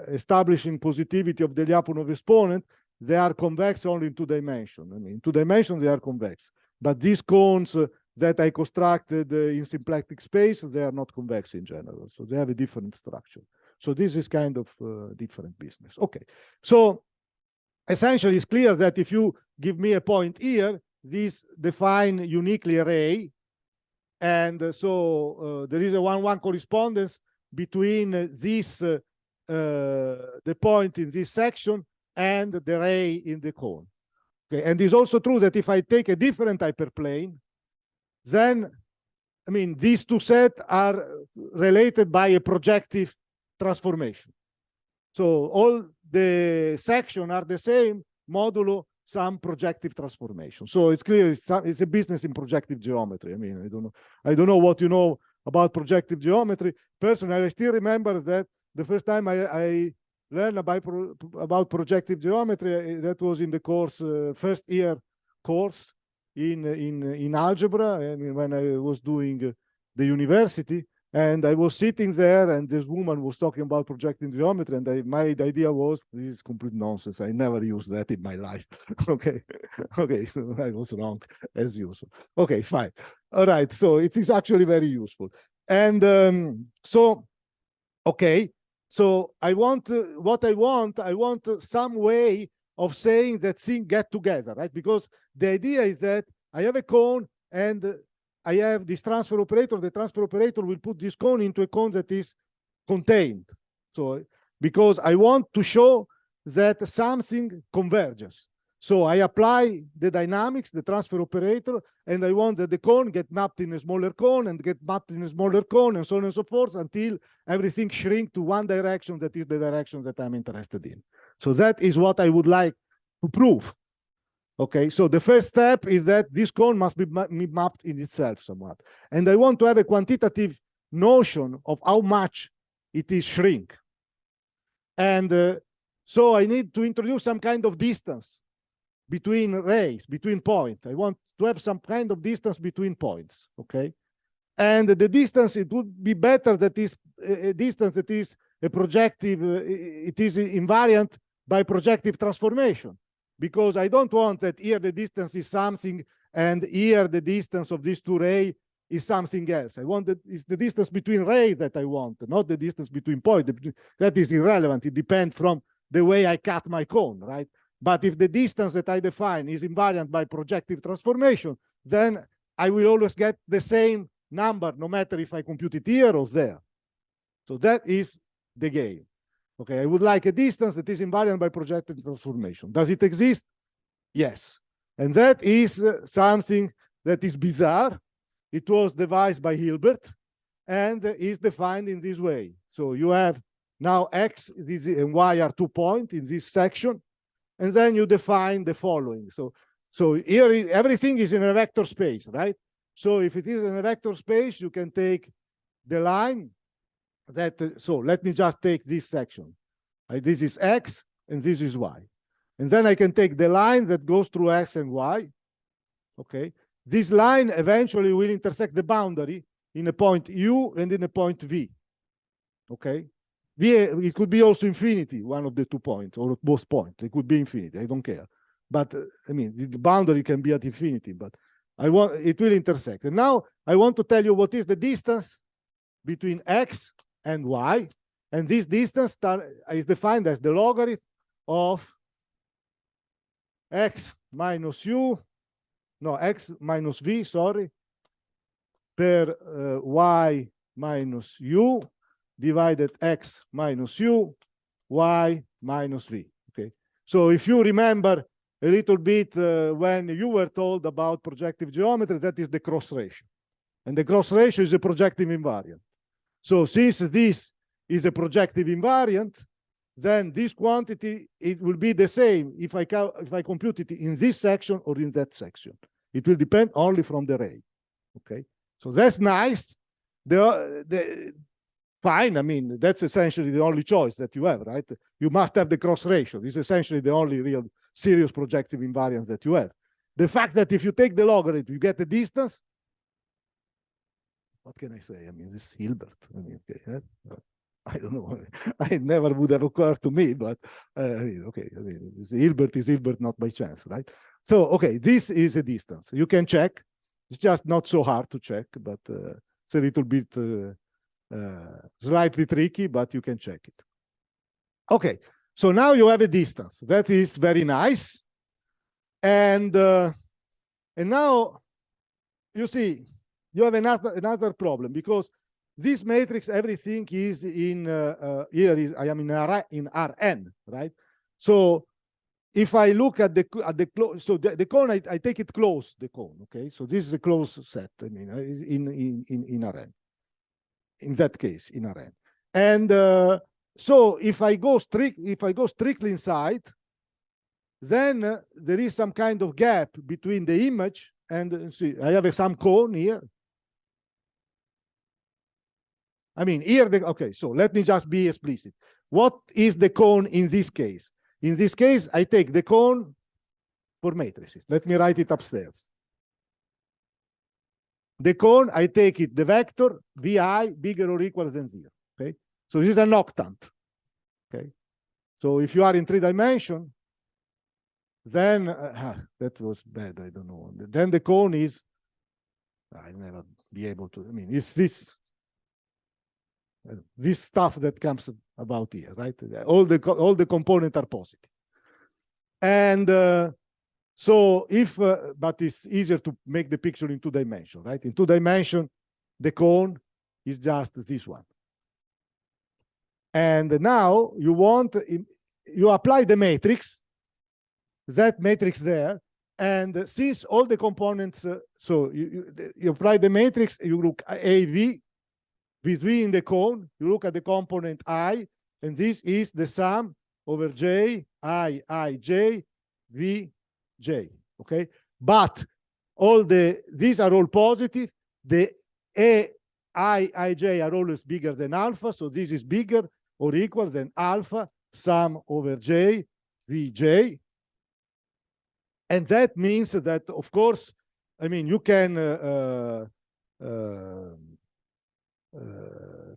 establishing positivity of the Lyapunov exponent, they are convex only in 2 dimensions. I mean, in 2 dimensions, they are convex. But these cones that I constructed in symplectic space, they are not convex in general. So they have a different structure. So this is kind of different business. Okay. So essentially, it's clear that if you give me a point here, this define uniquely array. And so there is a 1-1 correspondence between this, the point in this section and the ray in the cone. Okay, and it's also true that if I take a different hyperplane, then, I mean, these two sets are related by a projective transformation. So all the sections are the same modulo some projective transformation. So it's clear it's a business in projective geometry. I mean, I don't know what you know about projective geometry. Personally, I still remember that the first time I learned about projective geometry, that was in the course, first year course in algebra. I mean, when I was doing the university, and I was sitting there, and this woman was talking about projective geometry, and my idea was, this is complete nonsense. I never used that in my life. Okay, okay, so I was wrong as usual. Okay, fine. All right, so it is actually very useful. And so, okay, so I want what I want some way of saying that things get together, right? Because the idea is that I have a cone and I have this transfer operator. The transfer operator will put this cone into a cone that is contained. So because I want to show that something converges. So I apply the dynamics, the transfer operator, and I want that the cone get mapped in a smaller cone and get mapped in a smaller cone and so on and so forth until everything shrink to one direction that is the direction that I'm interested in. So that is what I would like to prove. Okay, so the first step is that this cone must be mapped in itself somewhat. And I want to have a quantitative notion of how much it is shrink. And so I need to introduce some kind of distance between rays, between points. I want to have some kind of distance between points, okay? And the distance, it would be better that is a distance that is a projective, it is invariant by projective transformation, because I don't want that here the distance is something and here the distance of these two rays is something else. I want that it's the distance between rays that I want, not the distance between points. That is irrelevant. It depends from the way I cut my cone, right? But if the distance that I define is invariant by projective transformation, then I will always get the same number, no matter if I compute it here or there. So that is the game. Okay, I would like a distance that is invariant by projective transformation. Does it exist? Yes. And that is something that is bizarre. It was devised by Hilbert and is defined in this way. So you have now X and Y are 2 points in this section. And then you define the following. So here everything is in a vector space, right? So if it is in a vector space, you can take the line that, so let me just take this section. This is X and this is Y. And then I can take the line that goes through X and Y. Okay. This line eventually will intersect the boundary in a point U and in a point V. Okay. It could be also infinity, one of the 2 points, or both points. It could be infinity. I don't care. But I mean, the boundary can be at infinity, but it will intersect. And now I want to tell you what is the distance between X and Y. And this distance is defined as the logarithm of X minus U, no, X minus V, sorry, per Y minus U divided X minus U, Y minus V. Okay. So if you remember a little bit when you were told about projective geometry, that is the cross ratio. And the cross ratio is a projective invariant. So since this is a projective invariant, then this quantity, it will be the same if I compute it in this section or in that section. It will depend only from the ray. Okay. So that's nice. Fine, I mean, that's essentially the only choice that you have, right? You must have the cross ratio. This is essentially the only real serious projective invariance that you have. The fact that if you take the logarithm, you get the distance. What can I say? I mean, this is Hilbert. I mean, okay, I don't know. It never would have occurred to me, but okay. I mean, Hilbert is Hilbert, not by chance, right? So, okay, this is a distance. You can check. It's just not so hard to check, but it's a little bit slightly tricky, but you can check it. Okay, so now you have a distance. That is very nice. And now you see, you have another problem, because this matrix, everything is in here I am in Rn, right? So if I look at the close, so the cone, I take it close, the cone. Okay, so this is a closed set. I mean, in Rn. In that case, in Rn. And so if I go strictly inside, then there is some kind of gap between the image and, see, I have some cone here. I mean, here, okay, so let me just be explicit. What is the cone in this case? In this case, I take the cone for matrices. Let me write it upstairs. The cone, I take it, the vector vi bigger or equal than 0. Okay, so this is an octant. Okay, so if you are in 3 dimensions, then that was bad. I don't know. Then the cone is, I'll never be able to. I mean, it's this stuff that comes about here, right? All the components are positive, and so if but it's easier to make the picture in 2 dimensions, right? In 2 dimensions, the cone is just this one, and now you apply the matrix, that matrix there, and since all the components, so you apply the matrix, you look at AV. With V in the cone, you look at the component I, and this is the sum over J, I, J, V, J. Okay, but these are all positive. The A, I, J are always bigger than alpha, so this is bigger or equal than alpha sum over J, V, J. And that means that, of course, I mean, you can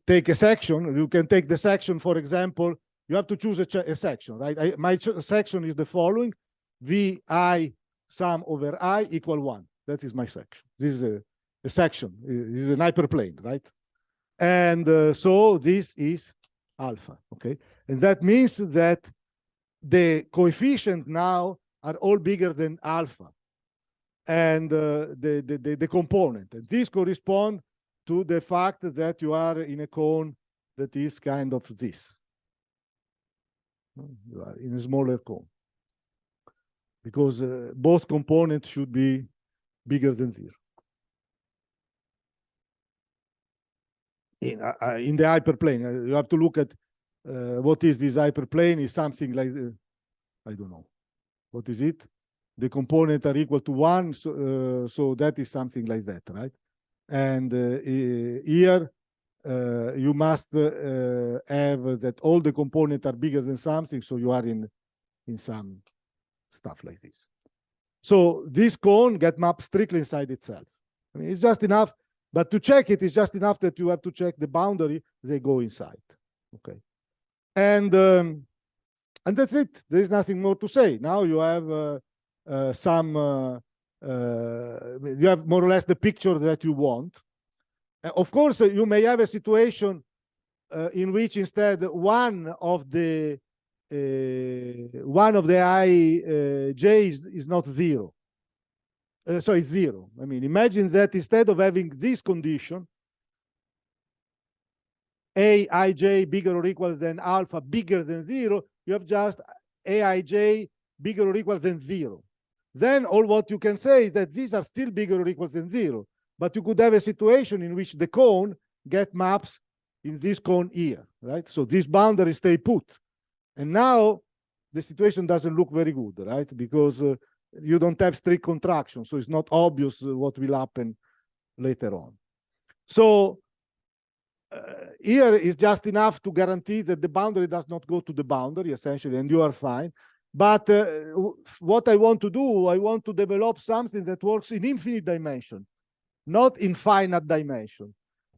take a section. You can take the section, for example, you have to choose a section, right? My section is the following: Vi sum over I equal 1. That is my section. This is a section. This is an hyperplane, right? And so this is alpha, okay? And that means that the coefficient now are all bigger than alpha, and the component. And this corresponds to the fact that you are in a cone that is kind of this. You are in a smaller cone, because both components should be bigger than 0. In the hyperplane, you have to look at what is this hyperplane. Is something like, I don't know. What is it? The components are equal to 1, so that is something like that, right? And here you must have that all the components are bigger than something, so you are in some stuff like this. So this cone get mapped strictly inside itself. I mean, it's just enough, but to check it is just enough that you have to check the boundary. They go inside. Okay, and that's it. There is nothing more to say. Now you have you have more or less the picture that you want. Of course, you may have a situation in which instead one of the I j is not 0. So it's 0. I mean, imagine that instead of having this condition, Aij bigger or equal than alpha bigger than 0, you have just Aij bigger or equal than 0. Then all what you can say is that these are still bigger or equal than 0, but you could have a situation in which the cone get maps in this cone here, right? So these boundaries stay put. And now the situation doesn't look very good, right? Because you don't have strict contraction, so it's not obvious what will happen later on. So here is just enough to guarantee that the boundary does not go to the boundary, essentially, and you are fine. But what I want to do, I want to develop something that works in infinite dimension, not in finite dimension.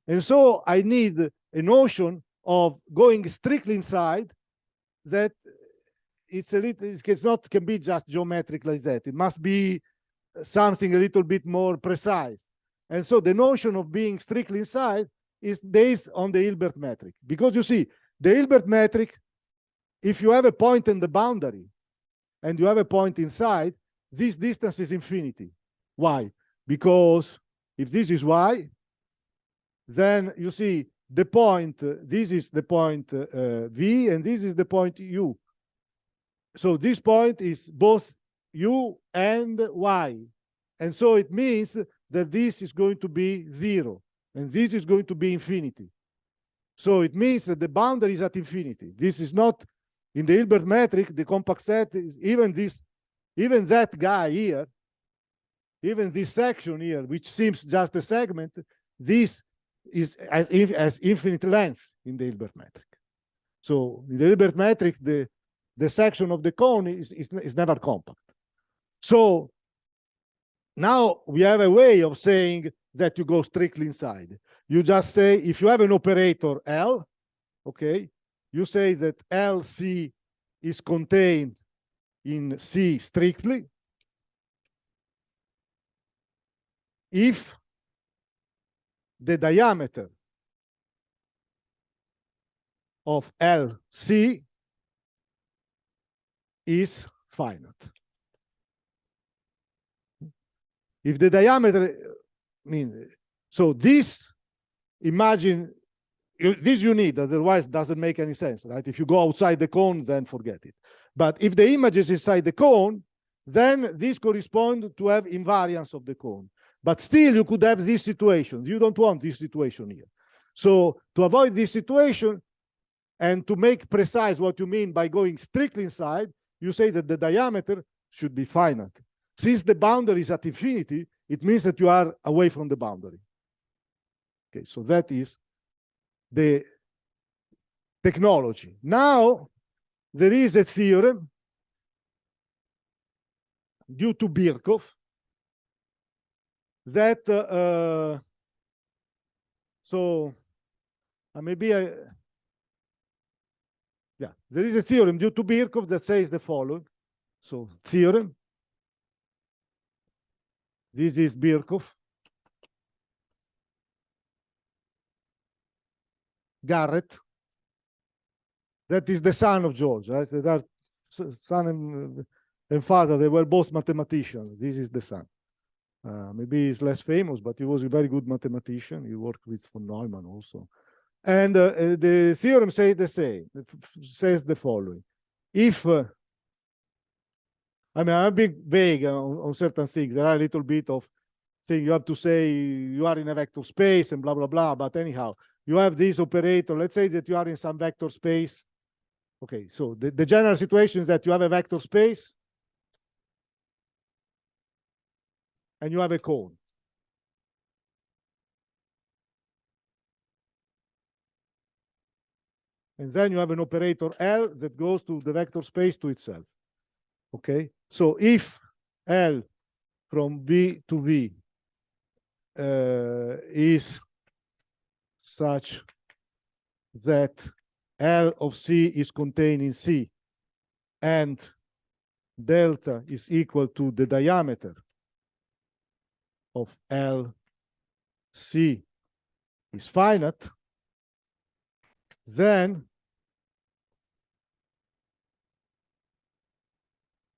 And so I need a notion of going strictly inside that can be just geometric like that. It must be something a little bit more precise. And so the notion of being strictly inside is based on the Hilbert metric. Because you see, the Hilbert metric, if you have a point in the boundary and you have a point inside, this distance is infinity. Why? Because if this is y, then you see the point, this is the point v, and this is the point u. So this point is both u and y. And so it means that this is going to be 0, and this is going to be infinity. So it means that the boundary is at infinity. This is not, in the Hilbert metric, the compact set is even that guy here, even this section here, which seems just a segment, this has infinite length in the Hilbert metric. So in the Hilbert metric, the section of the cone is never compact. So now we have a way of saying that you go strictly inside. You just say, if you have an operator L, okay, you say that LC is contained in C strictly if the diameter of LC is finite. If the diameter, so this, imagine, this you need, otherwise it doesn't make any sense, right? If you go outside the cone, then forget it. But if the image is inside the cone, then this corresponds to have invariance of the cone. But still, you could have this situation. You don't want this situation here. So to avoid this situation and to make precise what you mean by going strictly inside, you say that the diameter should be finite. Since the boundary is at infinity, it means that you are away from the boundary. Okay, so that is the technology. Now, there is a theorem due to Birkhoff that, there is a theorem due to Birkhoff that says the following. So, theorem. This is Birkhoff. Garrett. That is the son of George, right? That are son and father. They were both mathematicians. This is the son. Maybe he's less famous, but he was a very good mathematician. He worked with von Neumann also. And the theorem says the same. It says the following: if I'm a bit vague on certain things. There are a little bit of thing you have to say you are in a vector space and blah, blah, blah. But anyhow, you have this operator. Let's say that you are in some vector space. Okay, so the general situation is that you have a vector space and you have a cone. And then you have an operator L that goes to the vector space to itself. Okay, so if L from V to V is such that L of C is contained in C and delta is equal to the diameter of LC is finite, then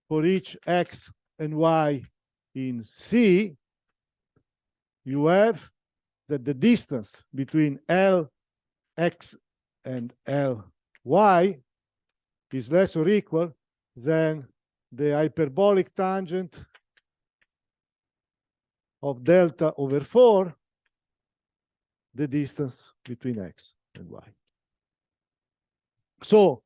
for each X and Y in C, you have that the distance between LX and Ly is less or equal than the hyperbolic tangent of delta over 4, the distance between X and Y. So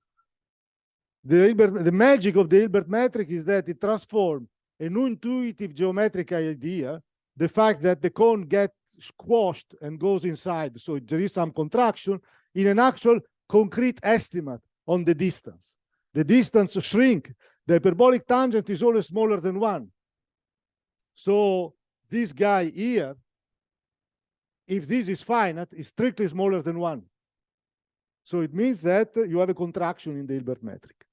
the magic of the Hilbert metric is that it transforms an intuitive geometric idea, the fact that the cone gets squashed and goes inside, so there is some contraction, in an actual concrete estimate on the distance. The distance shrink. The hyperbolic tangent is always smaller than 1. So this guy here, if this is finite, is strictly smaller than 1. So it means that you have a contraction in the Hilbert metric.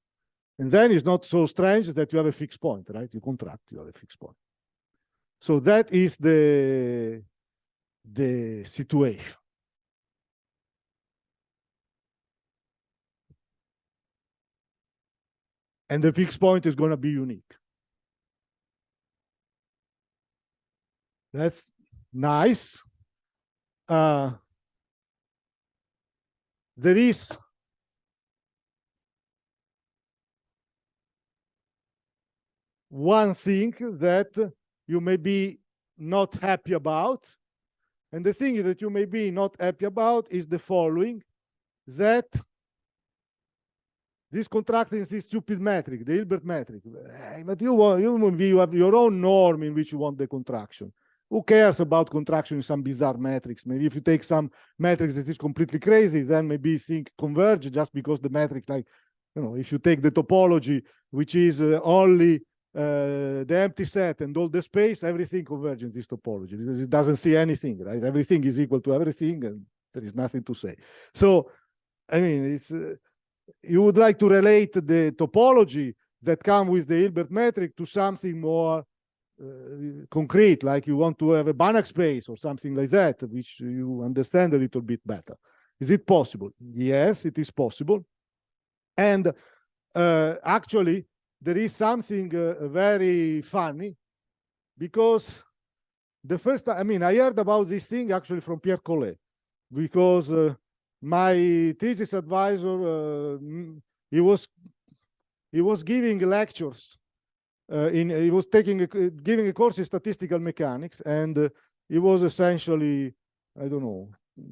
And then it's not so strange that you have a fixed point, right? You contract, you have a fixed point. So that is the situation. And the fixed point is going to be unique. That's nice. There is one thing that you may be not happy about. And the thing that you may be not happy about is the following, that this contracting is this stupid metric, the Hilbert metric. But you have your own norm in which you want the contraction. who cares about contraction in some bizarre metrics? Maybe if you take some metrics that is completely crazy, then maybe think converge just because the metric, like, you know, if you take the topology, which is only the empty set and all the space, everything converges in this topology because it doesn't see anything, right? Everything is equal to everything and there is nothing to say. So, I mean, it's you would like to relate the topology that come with the Hilbert metric to something more concrete, like you want to have a Banach space or something like that, which you understand a little bit better. Is it possible? Yes, it is possible. And actually, there is something very funny, because the first time, I mean, I heard about this thing actually from Pierre Collet, because my thesis advisor, he was giving lectures he was giving a course in statistical mechanics, and it was essentially, I don't know,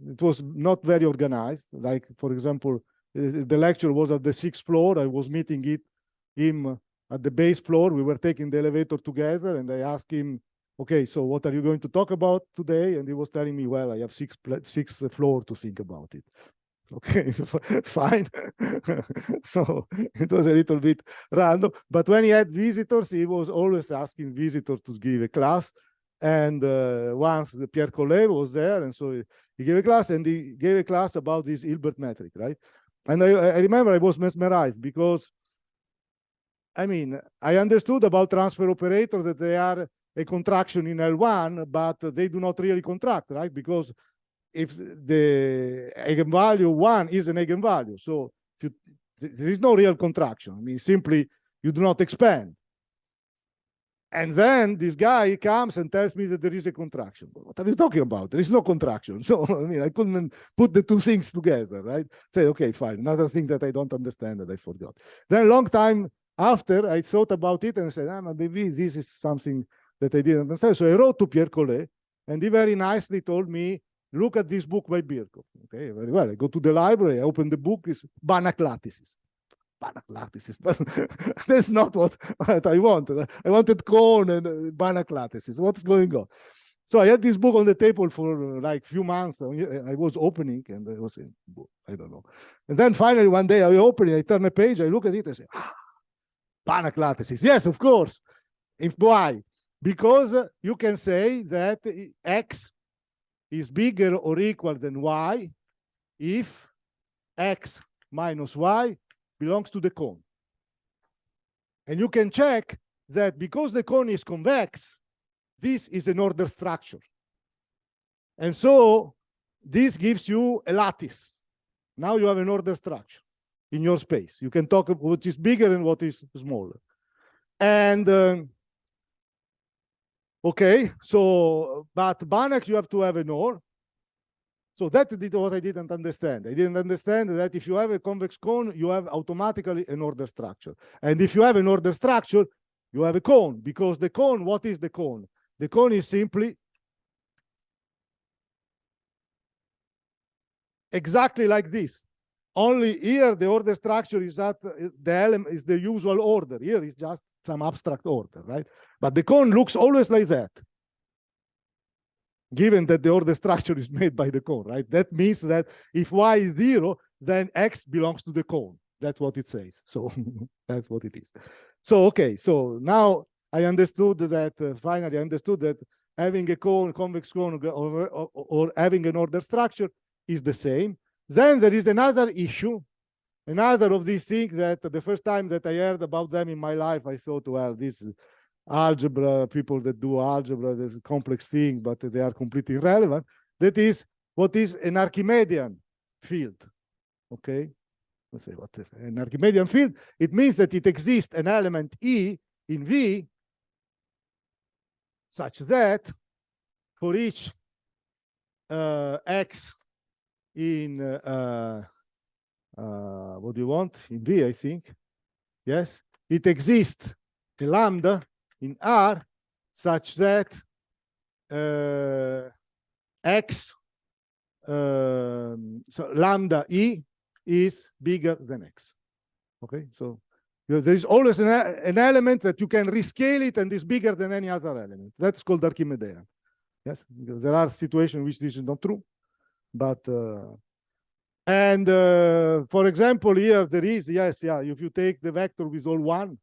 it was not very organized. Like, for example, the lecture was at the 6th floor. I was meeting him at the base floor. We were taking the elevator together, and I asked him, okay, so what are you going to talk about today? And he was telling me, well, I have six floor to think about it. Okay, fine. So it was a little bit random. But when he had visitors, he was always asking visitors to give a class. And once Pierre Collet was there, and so he gave a class, and he gave a class about this Hilbert metric, right? And I remember I was mesmerized because, I mean, I understood about transfer operators that they are a contraction in L1, but they do not really contract, right? Because if the eigenvalue 1 is an eigenvalue, so there is no real contraction. I mean, simply you do not expand. And then this guy comes and tells me that there is a contraction. What are you talking about? There is no contraction. So, I mean, I couldn't put the two things together, right? Say, okay, fine. Another thing that I don't understand that I forgot. Then a long time after, I thought about it and said, maybe this is something that I didn't understand. So I wrote to Pierre Collet, and he very nicely told me, look at this book by Birkhoff. Okay, very well. I go to the library, I open the book, it's Banach lattices. Banach lattices, but that's not what I wanted. I wanted cone and Banach lattices. What's going on? So I had this book on the table for like a few months. I was opening, and I was saying, I don't know. And then finally one day I open it, I turn a page, I look at it, I say, Banach lattices. Yes, of course. Why? Because you can say that X is bigger or equal than Y if X minus Y belongs to the cone. And you can check that because the cone is convex, this is an order structure. And so this gives you a lattice. Now you have an order structure in your space. You can talk about what is bigger and what is smaller. And okay, so, but Banach, you have to have an OR. So that is what I didn't understand. I didn't understand that if you have a convex cone, you have automatically an order structure. And if you have an order structure, you have a cone, because the cone, what is the cone? The cone is simply exactly like this. Only here, the order structure is that the element is the usual order. Here is just some abstract order, right? But the cone looks always like that, given that the order structure is made by the cone, right? That means that if Y is 0, then X belongs to the cone. That's what it says. So that's what it is. So, okay, so now I understood that, finally I understood that having a cone, convex cone, or having an order structure is the same. Then there is another issue, another of these things that the first time that I heard about them in my life, I thought, well, this algebra, people that do algebra, there's a complex thing, but they are completely irrelevant. That is, what is an Archimedean field? Okay, let's say what an Archimedean field. It means that it exists an element E in V such that for each X in what do you want in V, I think, yes, it exists a lambda in R such that X, so lambda E is bigger than X. Okay, so there is always an element that you can rescale it and is bigger than any other element. That's called Archimedean. Yes, because there are situations in which this is not true. But for example, here there is, yes, yeah, if you take the vector with all one,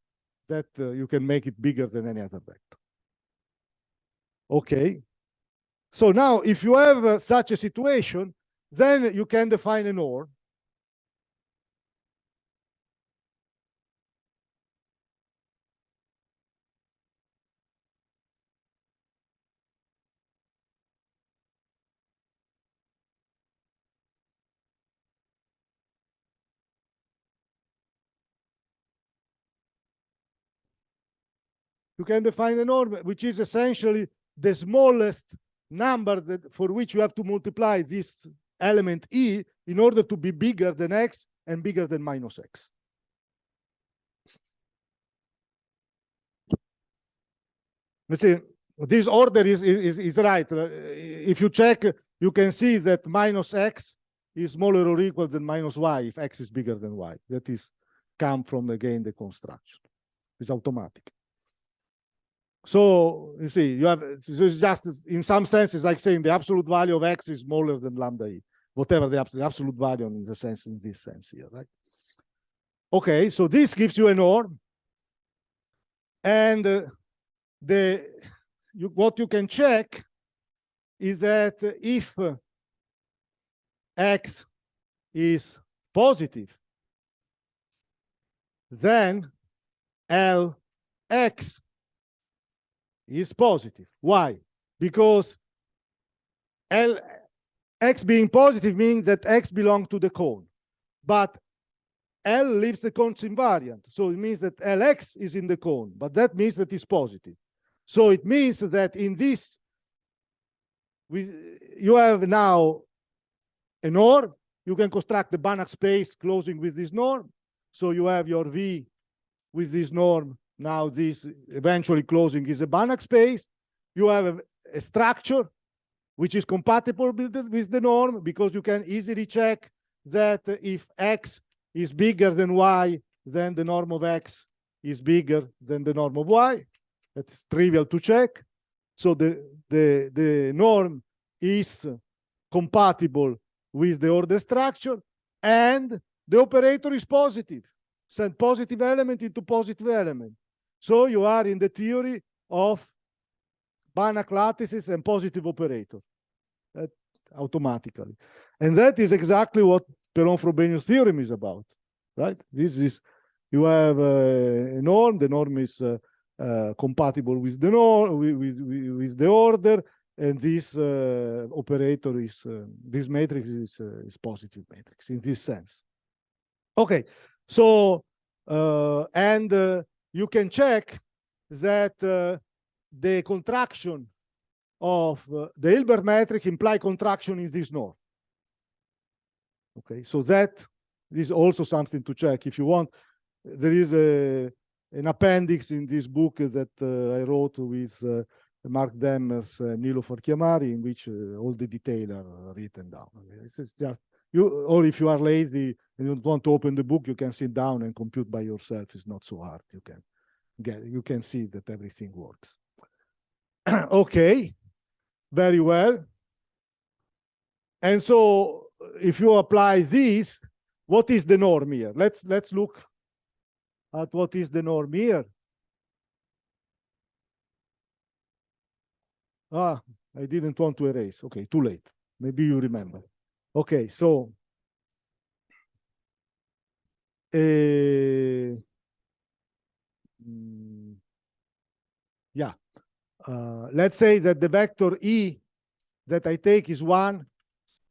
that you can make it bigger than any other vector. Okay. So now if you have such a situation, then you can define a norm. You can define a norm, which is essentially the smallest number that for which you have to multiply this element E in order to be bigger than X and bigger than minus X. Let's see, this order is right. If you check, you can see that minus X is smaller or equal than minus Y if X is bigger than Y. That is come from, again, the construction. It's automatic. So you see, you have, so it's just in some sense, it's like saying the absolute value of X is smaller than lambda E, whatever the absolute value in the sense, in this sense here, right? Okay, so this gives you a norm. And what you can check is that if X is positive, then Lx is positive. Why? Because X being positive means that X belongs to the cone. But L leaves the cones invariant. So it means that Lx is in the cone, but that means that it's positive. So it means that in this, you have now a norm. You can construct the Banach space closing with this norm. So you have your V with this norm. Now this eventually closing is a Banach space. You have a structure which is compatible with the norm, because you can easily check that if X is bigger than Y, then the norm of X is bigger than the norm of Y. That's trivial to check. So the norm is compatible with the order structure, and the operator is positive. Send positive element into positive element. So you are in the theory of Banach lattices and positive operator automatically. And that is exactly what Perron-Frobenius theorem is about, right? This is, you have a norm, the norm is compatible with the norm, with the order, and this operator is, this matrix is positive matrix in this sense. Okay, so, you can check that the contraction of the Hilbert metric imply contraction in this norm. Okay, so that is also something to check if you want. There is an appendix in this book that I wrote with Mark Demmers and Nilo Farchiamari, in which all the details are written down. It's just you, or if you are lazy and you don't want to open the book, you can sit down and compute by yourself. It's not so hard. You can see that everything works. Okay, very well. And so if you apply this, what is the norm here? Let's look at what is the norm here. Ah, I didn't want to erase. Okay, too late. Maybe you remember. Okay, so yeah, let's say that the vector E that I take is one,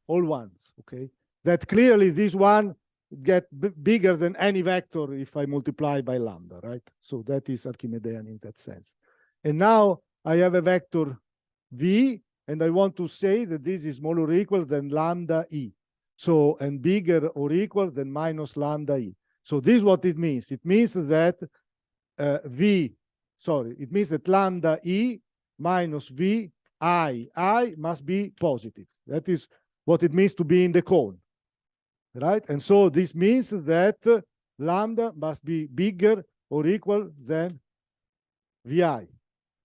all ones, okay? That clearly this one get bigger than any vector if I multiply by lambda, right? So that is Archimedean in that sense. And now I have a vector V, and I want to say that this is smaller or equal than lambda E. So, and bigger or equal than minus lambda E. So this is what it means. It means that it means that lambda E minus V I must be positive. That is what it means to be in the cone, right? And so this means that lambda must be bigger or equal than Vi,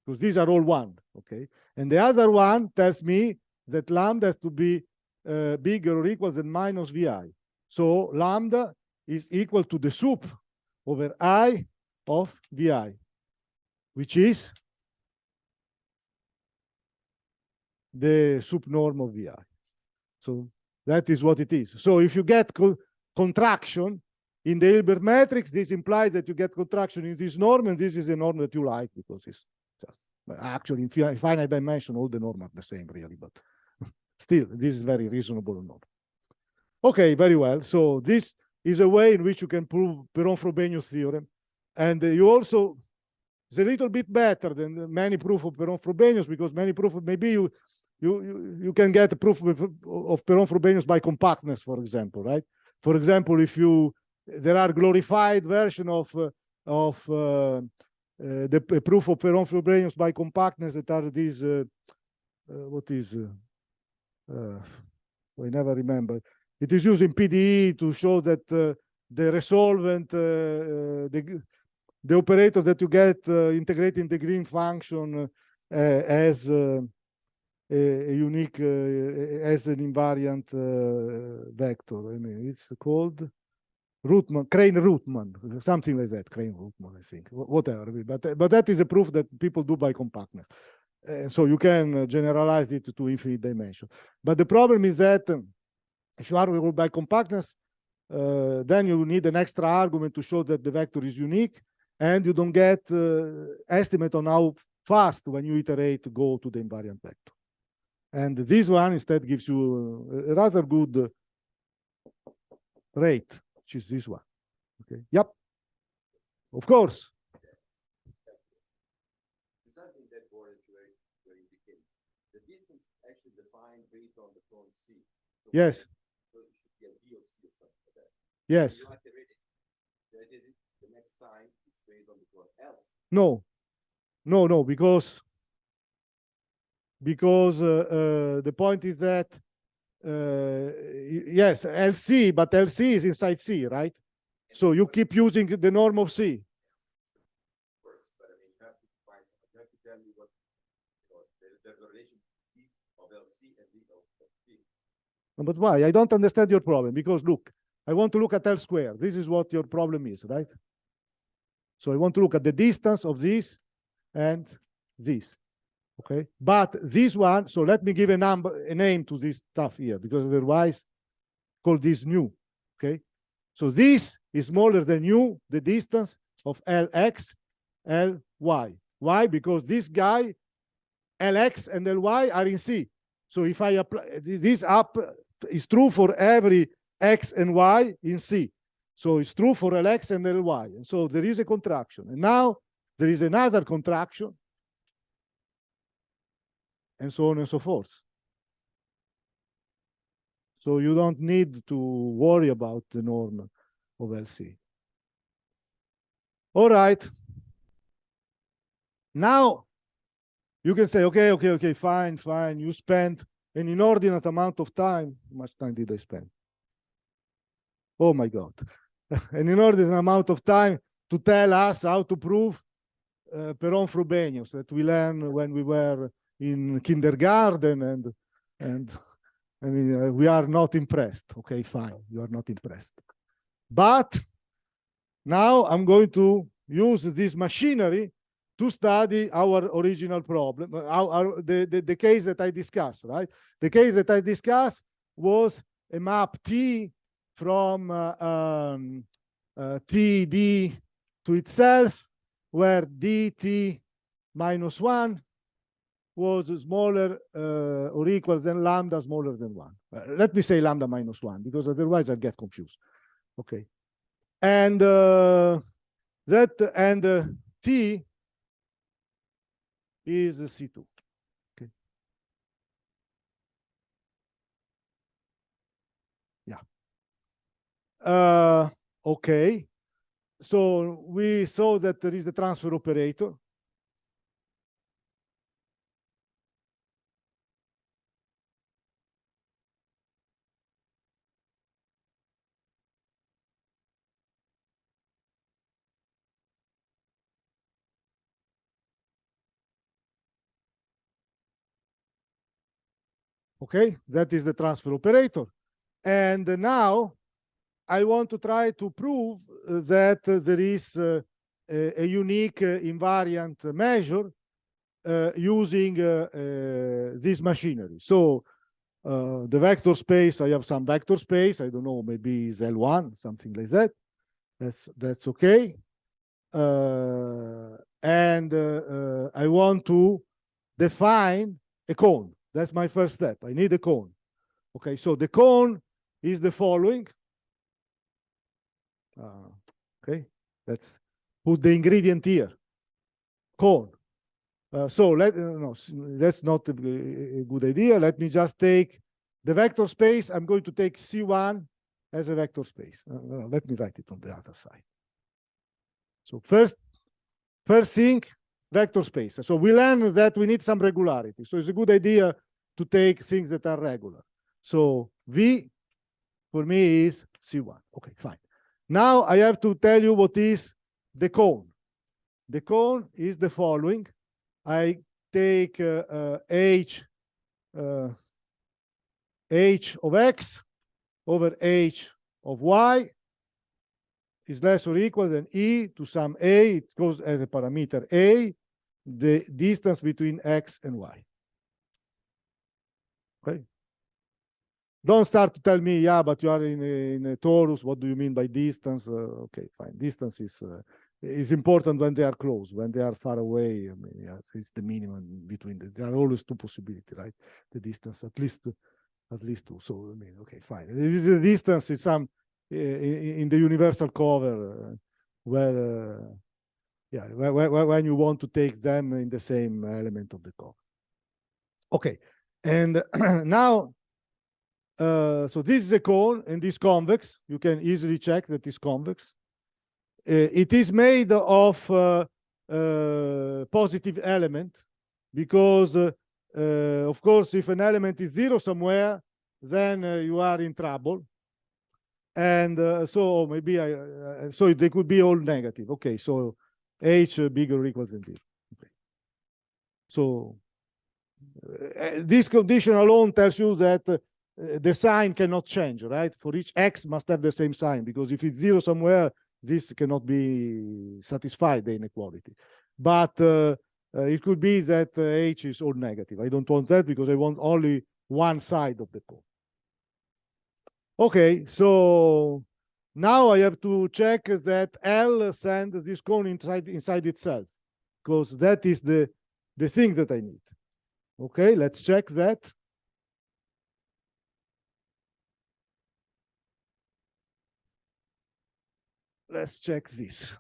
because these are all one, okay? And the other one tells me that lambda has to be bigger or equal than minus vi. So lambda is equal to the sup over I of vi, which is the sup norm of vi. So that is what it is. So if you get contraction in the Hilbert matrix, this implies that you get contraction in this norm, and this is the norm that you like because it's just actually in finite dimension, all the norms are the same, really, but still, this is very reasonable norm. Okay, very well. So this is a way in which you can prove Perron-Frobenius theorem. And you also, it's a little bit better than many proof of Perron-Frobenius, because many proof of, maybe you can get a proof of Perron-Frobenius by compactness, for example, right? For example, if there are glorified version of the proof of Perron-Frobenius by compactness that are these, what is, I never remember. It is used in PDE to show that the resolvent, the operator that you get integrating the green function as a unique, as an invariant vector. I mean, it's called Crane-Rootman, something like that. Crane-Rootman, I think, whatever. But that is a proof that people do by compactness. So you can generalize it to infinite dimension. But the problem is that if you argue by compactness, then you need an extra argument to show that the vector is unique, and you don't get estimate on how fast, when you iterate, go to the invariant vector. And this one instead gives you a rather good rate, which is this one. Okay. Yep. Of course. Something that where you became the distance actually defined based on the cone C. So yes. So it should be a B or C or something like that. Yes. So the next time it's based on the cone else. No, because the point is that yes, LC, but LC is inside C, right? So you keep using the norm of C. But I mean, you have to find something. You have to tell me what the relation of LC and D of C. But why? I don't understand your problem, because look, I want to look at L squared. This is what your problem is, right? So I want to look at the distance of this and this. Okay, but this one, so let me give a name to this stuff here, because otherwise call this nu. Okay, so this is smaller than nu, the distance of Lx, Ly. Why? Because this guy, Lx and Ly are in C. So if I apply this up, is true for every x and y in C. So it's true for Lx and Ly. And so there is a contraction. And now there is another contraction, and so on and so forth. So you don't need to worry about the norm of LC. All right. Now you can say, okay, fine. You spent an inordinate amount of time. How much time did I spend? Oh my God. An inordinate amount of time to tell us how to prove Perron-Frobenius that we learned when we were in kindergarten, and I mean, we are not impressed. Okay, fine, you are not impressed. But now I'm going to use this machinery to study our original problem, the case that I discussed, right? The case that I discussed was a map T from TD to itself, where dt minus 1 was smaller or equal than lambda smaller than 1. Let me say lambda minus 1, because otherwise I'll get confused. Okay. And T is C2. Okay. Yeah. Okay. So we saw that there is a transfer operator. Okay, that is the transfer operator. And now I want to try to prove that there is a unique invariant measure using this machinery. So the vector space, I have some vector space, I don't know, maybe is L1, something like that. That's okay. And I want to define a cone. That's my first step. I need a cone. Okay, so the cone is the following. Okay, let's put the ingredient here. Cone. So no, that's not a good idea. Let me just take the vector space. I'm going to take C1 as a vector space. Let me write it on the other side. So first thing, vector space. So we learn that we need some regularity. So it's a good idea to take things that are regular. So V for me is C1. Okay, fine. Now I have to tell you what is the cone. The cone is the following. I take H of X over H of Y is less or equal than E to some A. It goes as a parameter A, the distance between X and Y. Okay. Don't start to tell me, yeah, but you are in a torus. What do you mean by distance? Okay, fine. Distance is important when they are close. When they are far away, I mean, yeah, it's the minimum between them. There are always two possibilities, right? The distance, at least two. So I mean, okay, fine. This is the distance is some in the universal cover where, yeah, when you want to take them in the same element of the cover. Okay, and now. So this is a cone and this convex. You can easily check that it's convex. It is made of positive element because, of course, if an element is 0 somewhere, then you are in trouble. And so maybe so they could be all negative. Okay, so H bigger or equal than 0. Okay. So this condition alone tells you that the sign cannot change, right? For each X must have the same sign, because if it's 0 somewhere, this cannot be satisfied, the inequality. But it could be that H is all negative. I don't want that because I want only one side of the cone. Okay, so now I have to check that L sends this cone inside itself, because that is the thing that I need. Okay, let's check that. Let's check this.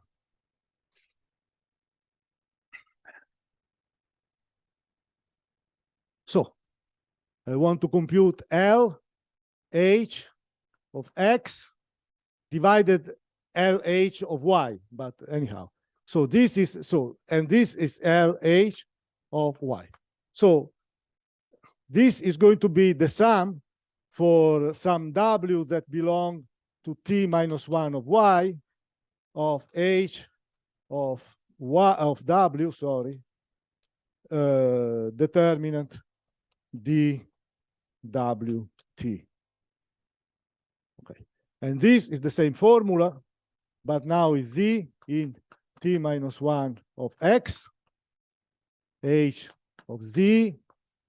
So I want to compute L H of X divided L H of Y, but anyhow. So this is and this is L H of Y. So this is going to be the sum for some W that belong to T minus 1 of Y of H of Y of W, sorry, determinant DWT. Okay, and this is the same formula, but now is Z in T minus 1 of X, H of Z,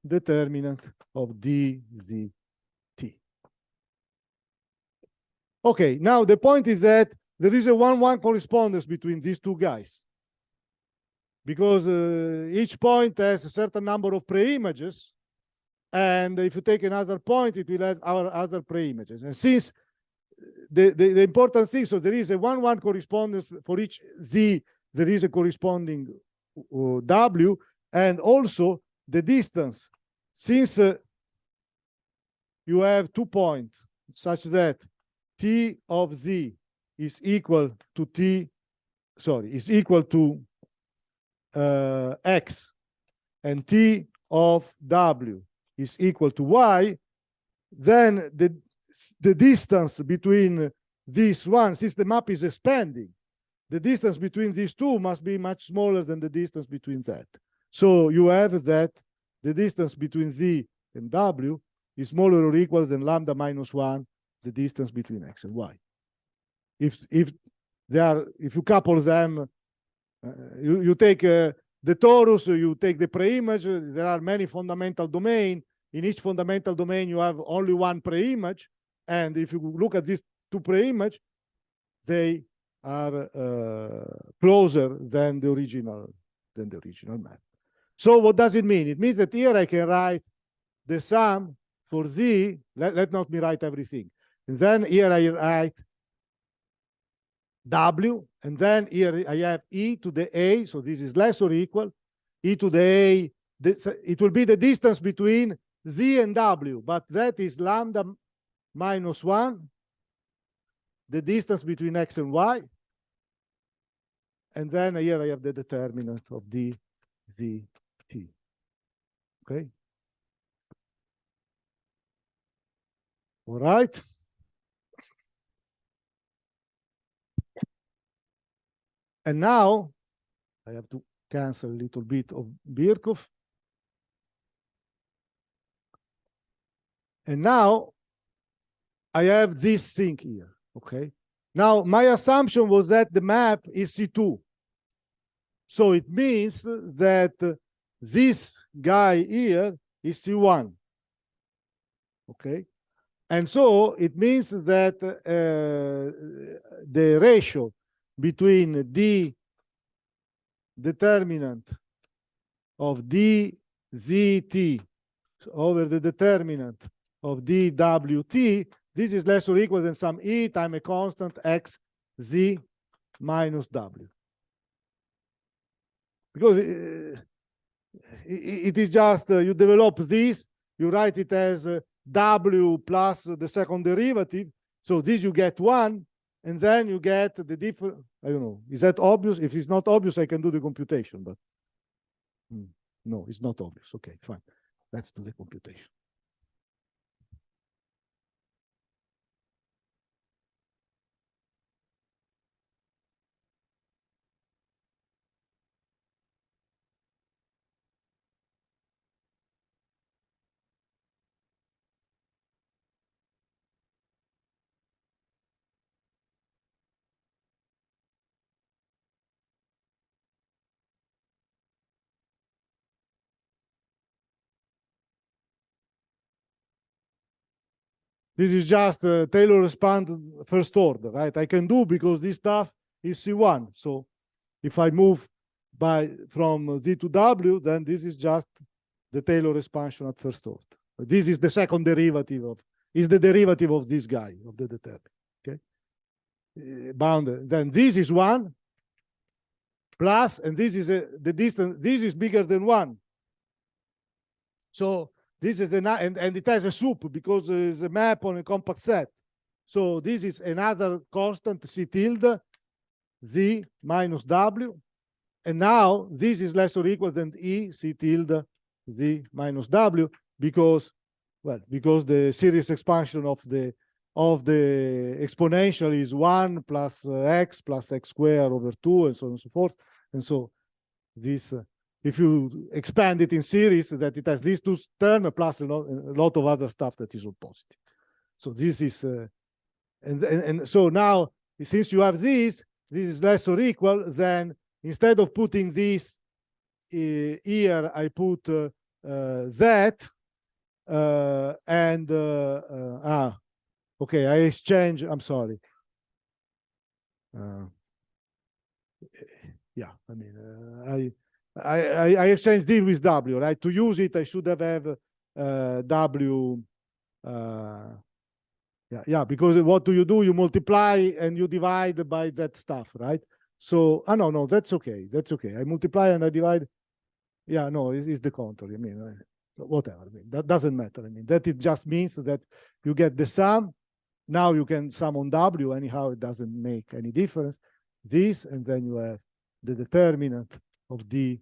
determinant of DZT. Okay, now the point is that there is a 1-1 correspondence between these two guys, because each point has a certain number of pre-images, and if you take another point, it will have our other pre-images. And since the important thing, so there is a 1-1 correspondence for each Z, there is a corresponding W, and also the distance, since you have 2 points such that T of Z is equal to X, and T of W is equal to Y, then the distance between these one, since the map is expanding, the distance between these two must be much smaller than the distance between that. So you have that the distance between Z and W is smaller or equal than lambda minus 1, the distance between x and y. If you couple them, you take the torus, you take the preimage, there are many fundamental domains. In each fundamental domain, you have only one preimage. And if you look at these two preimage, they are closer than the original map. So what does it mean? It means that here I can write the sum for z. Let not me write everything. And then here I write w, and then here I have e to the a, so this is less or equal. E to the a, it will be the distance between z and w, but that is lambda minus 1, the distance between x and y. And then here I have the determinant of d, z, t. Okay? All right? And now I have to cancel a little bit of Birkhoff. And now I have this thing here, okay? Now, my assumption was that the map is C2. So it means that this guy here is C1, okay? And so it means that the ratio between the determinant of dzT over the determinant of dwt, this is less or equal than some e times a constant x z minus w. Because it is just, you develop this, you write it as w plus the second derivative. So this you get 1, and then you get the different, I don't know, is that obvious? If it's not obvious, I can do the computation, but no, it's not obvious. Okay, fine. Let's do the computation. This is just Taylor response first order, right? I can do because this stuff is C1. So if I move from Z to W, then this is just the Taylor expansion at first order. This is the second derivative is the derivative of this guy, of the determinant, okay? Bounded. Then this is 1 plus, and this is the distance, this is bigger than 1. So this is and it has a sup because it's a map on a compact set. So this is another constant C tilde Z minus W. And now this is less or equal than E C tilde Z minus W because, well, because the series expansion of the exponential is 1 plus x squared over 2 and so on and so forth. And so this if you expand it in series, that it has these two terms plus a lot of other stuff that is all positive. So this is, and so now, since you have this is less or equal, then instead of putting this here, I put that, okay, I exchange, I'm sorry. Yeah, I mean, I exchange D with W, right? To use it, I should have W. Yeah, because what do? You multiply and you divide by that stuff, right? So, no, that's okay. That's okay. I multiply and I divide. Yeah, no, it's the contrary. I mean, whatever. I mean, that doesn't matter. I mean, that it just means that you get the sum. Now you can sum on W. Anyhow, it doesn't make any difference. This, and then you have the determinant of d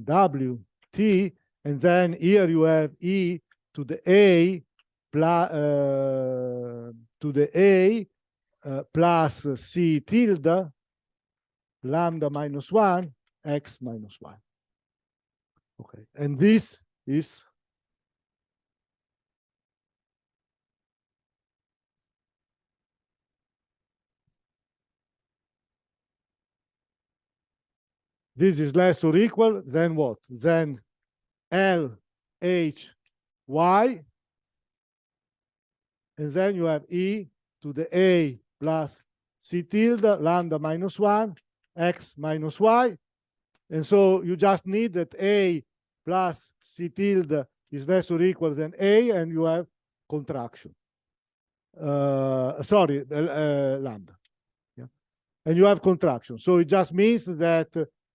w t, and then here you have e to the a plus c tilde lambda minus 1 x minus 1. Okay, and this is this is less or equal, then what? Then L, H, Y, and then you have E to the A plus C tilde, lambda minus 1, X minus Y. And so you just need that A plus C tilde is less or equal than A, and you have contraction. Sorry, lambda. Yeah. And you have contraction. So it just means that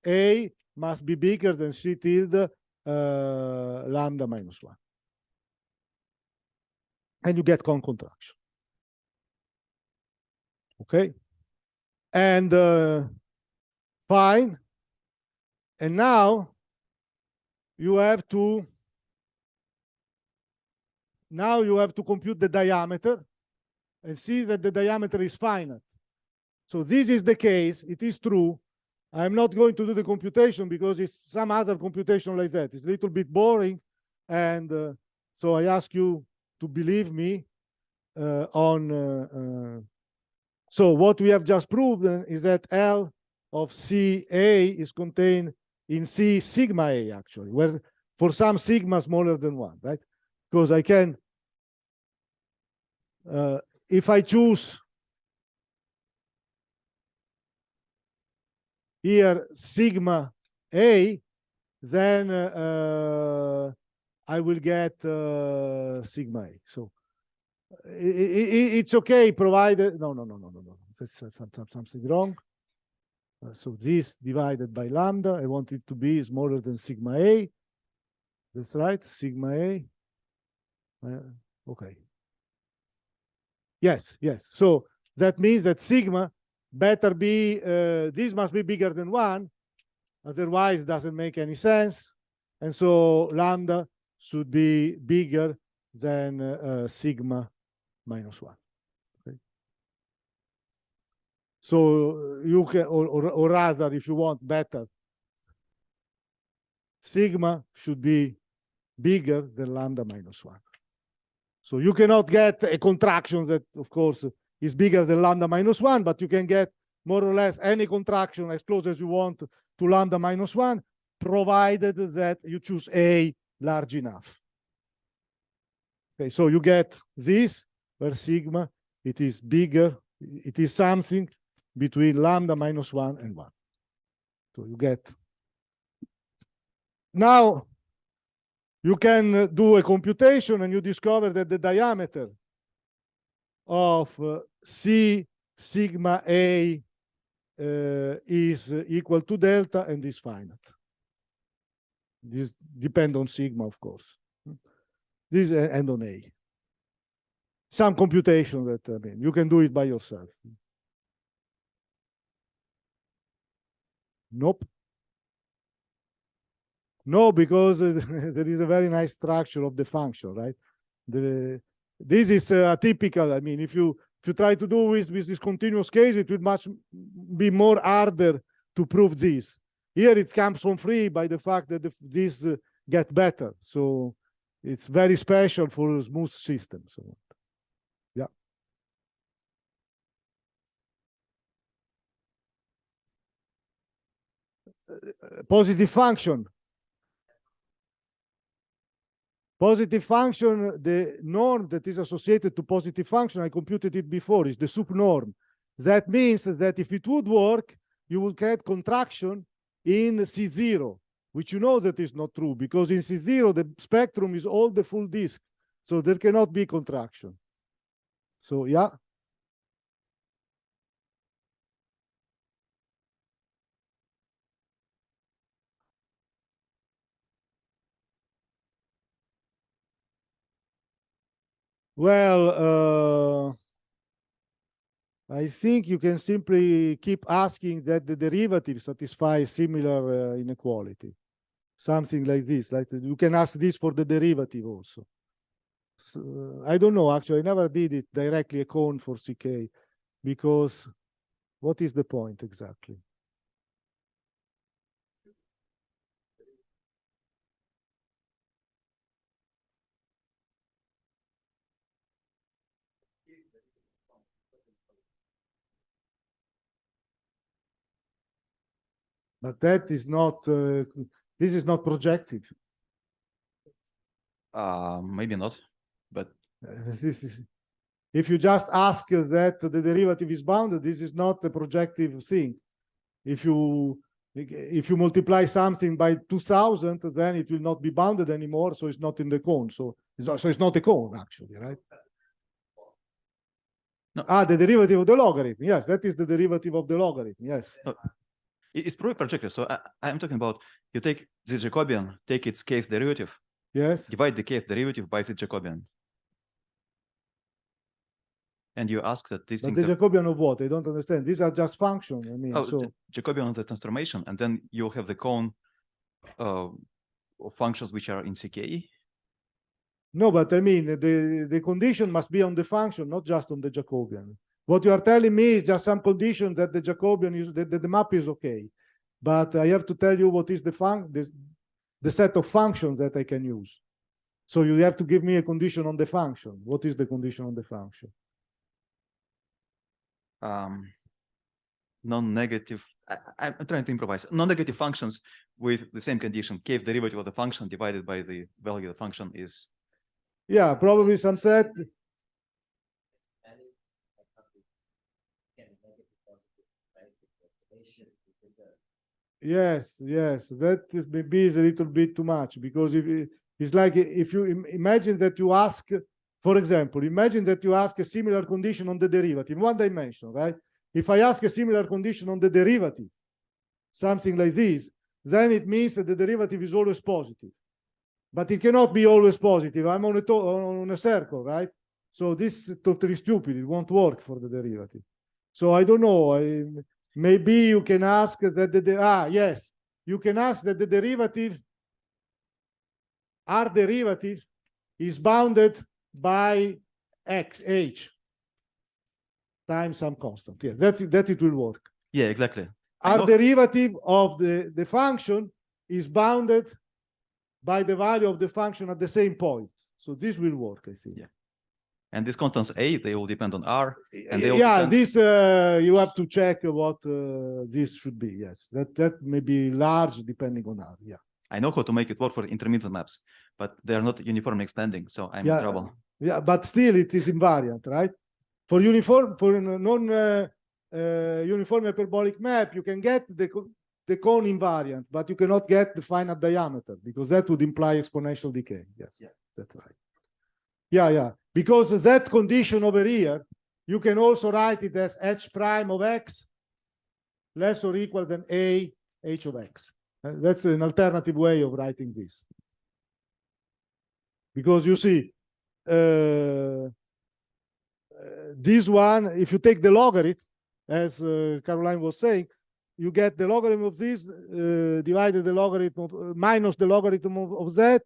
A must be bigger than C tilde lambda minus 1. And you get contraction. Okay? And fine. And now you have to compute the diameter and see that the diameter is finite. So this is the case. It is true. I'm not going to do the computation because it's some other computation like that. It's a little bit boring. And so I ask you to believe me so what we have just proved is that L of CA is contained in C sigma A, actually, where for some sigma smaller than 1, right? Because I can, if I choose here sigma A, then I will get sigma A. So it's okay, provided, no, that's something wrong. So this divided by lambda, I want it to be smaller than sigma A. That's right, sigma A. Okay. Yes. So that means that sigma better be, this must be bigger than 1, otherwise it doesn't make any sense. And so lambda should be bigger than sigma minus 1. Okay. So you can, or rather, if you want better, sigma should be bigger than lambda minus 1. So you cannot get a contraction that, of course, is bigger than lambda minus 1, but you can get more or less any contraction as close as you want to lambda minus 1, provided that you choose A large enough. Okay, so you get this, where sigma, it is bigger, it is something between lambda minus 1 and 1. So you get. Now, you can do a computation and you discover that the diameter of C sigma A is equal to delta and is finite. This depends on sigma, of course. This and on A. Some computation that, I mean, you can do it by yourself. Nope. No, because there is a very nice structure of the function, right? This is atypical. I mean, if you try to do with this continuous case, it would much be more harder to prove this. Here it comes from free by the fact that this get better. So it's very special for a smooth system. So yeah. Positive function. Positive function, the norm that is associated to positive function, I computed it before, is the sup norm. That means that if it would work, you would get contraction in C0, which you know that is not true, because in C0, the spectrum is all the full disk. So there cannot be contraction. So yeah. Well, I think you can simply keep asking that the derivative satisfies similar inequality. Something like this. Like you can ask this for the derivative also. So, I don't know, actually, I never did it directly a cone for CK, because what is the point exactly? But that is not, this is not projective. Maybe not, but This is, if you just ask that the derivative is bounded, this is not a projective thing. If you multiply something by 2000, then it will not be bounded anymore, so it's not in the cone. So it's not a cone, actually, right? No. The derivative of the logarithm. Yes, that is the derivative of the logarithm. Yes. it's probably projective. So I'm talking about, you take the Jacobian, take its kth derivative, Yes. divide the kth derivative by the Jacobian. And you ask that these But things the are, Jacobian of what? I don't understand. These are just functions. I mean, so Jacobian of the transformation, and then you'll have the cone of functions which are in CK. no, but I mean, the condition must be on the function, not just on the Jacobian. What you are telling me is just some condition that the Jacobian is, that the map is okay. But I have to tell you what is the set of functions that I can use. So you have to give me a condition on the function. What is the condition on the function? Non-negative, I'm trying to improvise, non-negative functions with the same condition, kth derivative of the function divided by the value of the function is. Yeah, probably some set. Yes, that is maybe is a little bit too much, because if it's like if you imagine that you ask, for example, imagine that you ask a similar condition on the derivative, one dimension, right? If I ask a similar condition on the derivative, something like this, then it means that the derivative is always positive. But it cannot be always positive. I'm on a circle, right? So this is totally stupid. It won't work for the derivative. So I don't know. Maybe you can ask that yes, you can ask that the derivative, R derivative, is bounded by h times some constant. Yes, that it will work. Yeah, exactly. R derivative of the function is bounded by the value of the function at the same point. So this will work, I think. Yeah. And these constants A, they will depend on R. And they will Yeah, depend... this you have to check what this should be. Yes, that may be large depending on R. Yeah. I know how to make it work for intermittent maps, but they are not uniformly expanding, so I'm in trouble. Yeah, but still it is invariant, right? For a non uniform hyperbolic map, you can get the cone invariant, but you cannot get the finite diameter, because that would imply exponential decay. Yes, yeah, that's right. Yeah, because that condition over here, you can also write it as h prime of x less or equal than a h of x. That's an alternative way of writing this. Because you see, this one, if you take the logarithm, as Caroline was saying, you get the logarithm of this divided the logarithm of minus the logarithm of that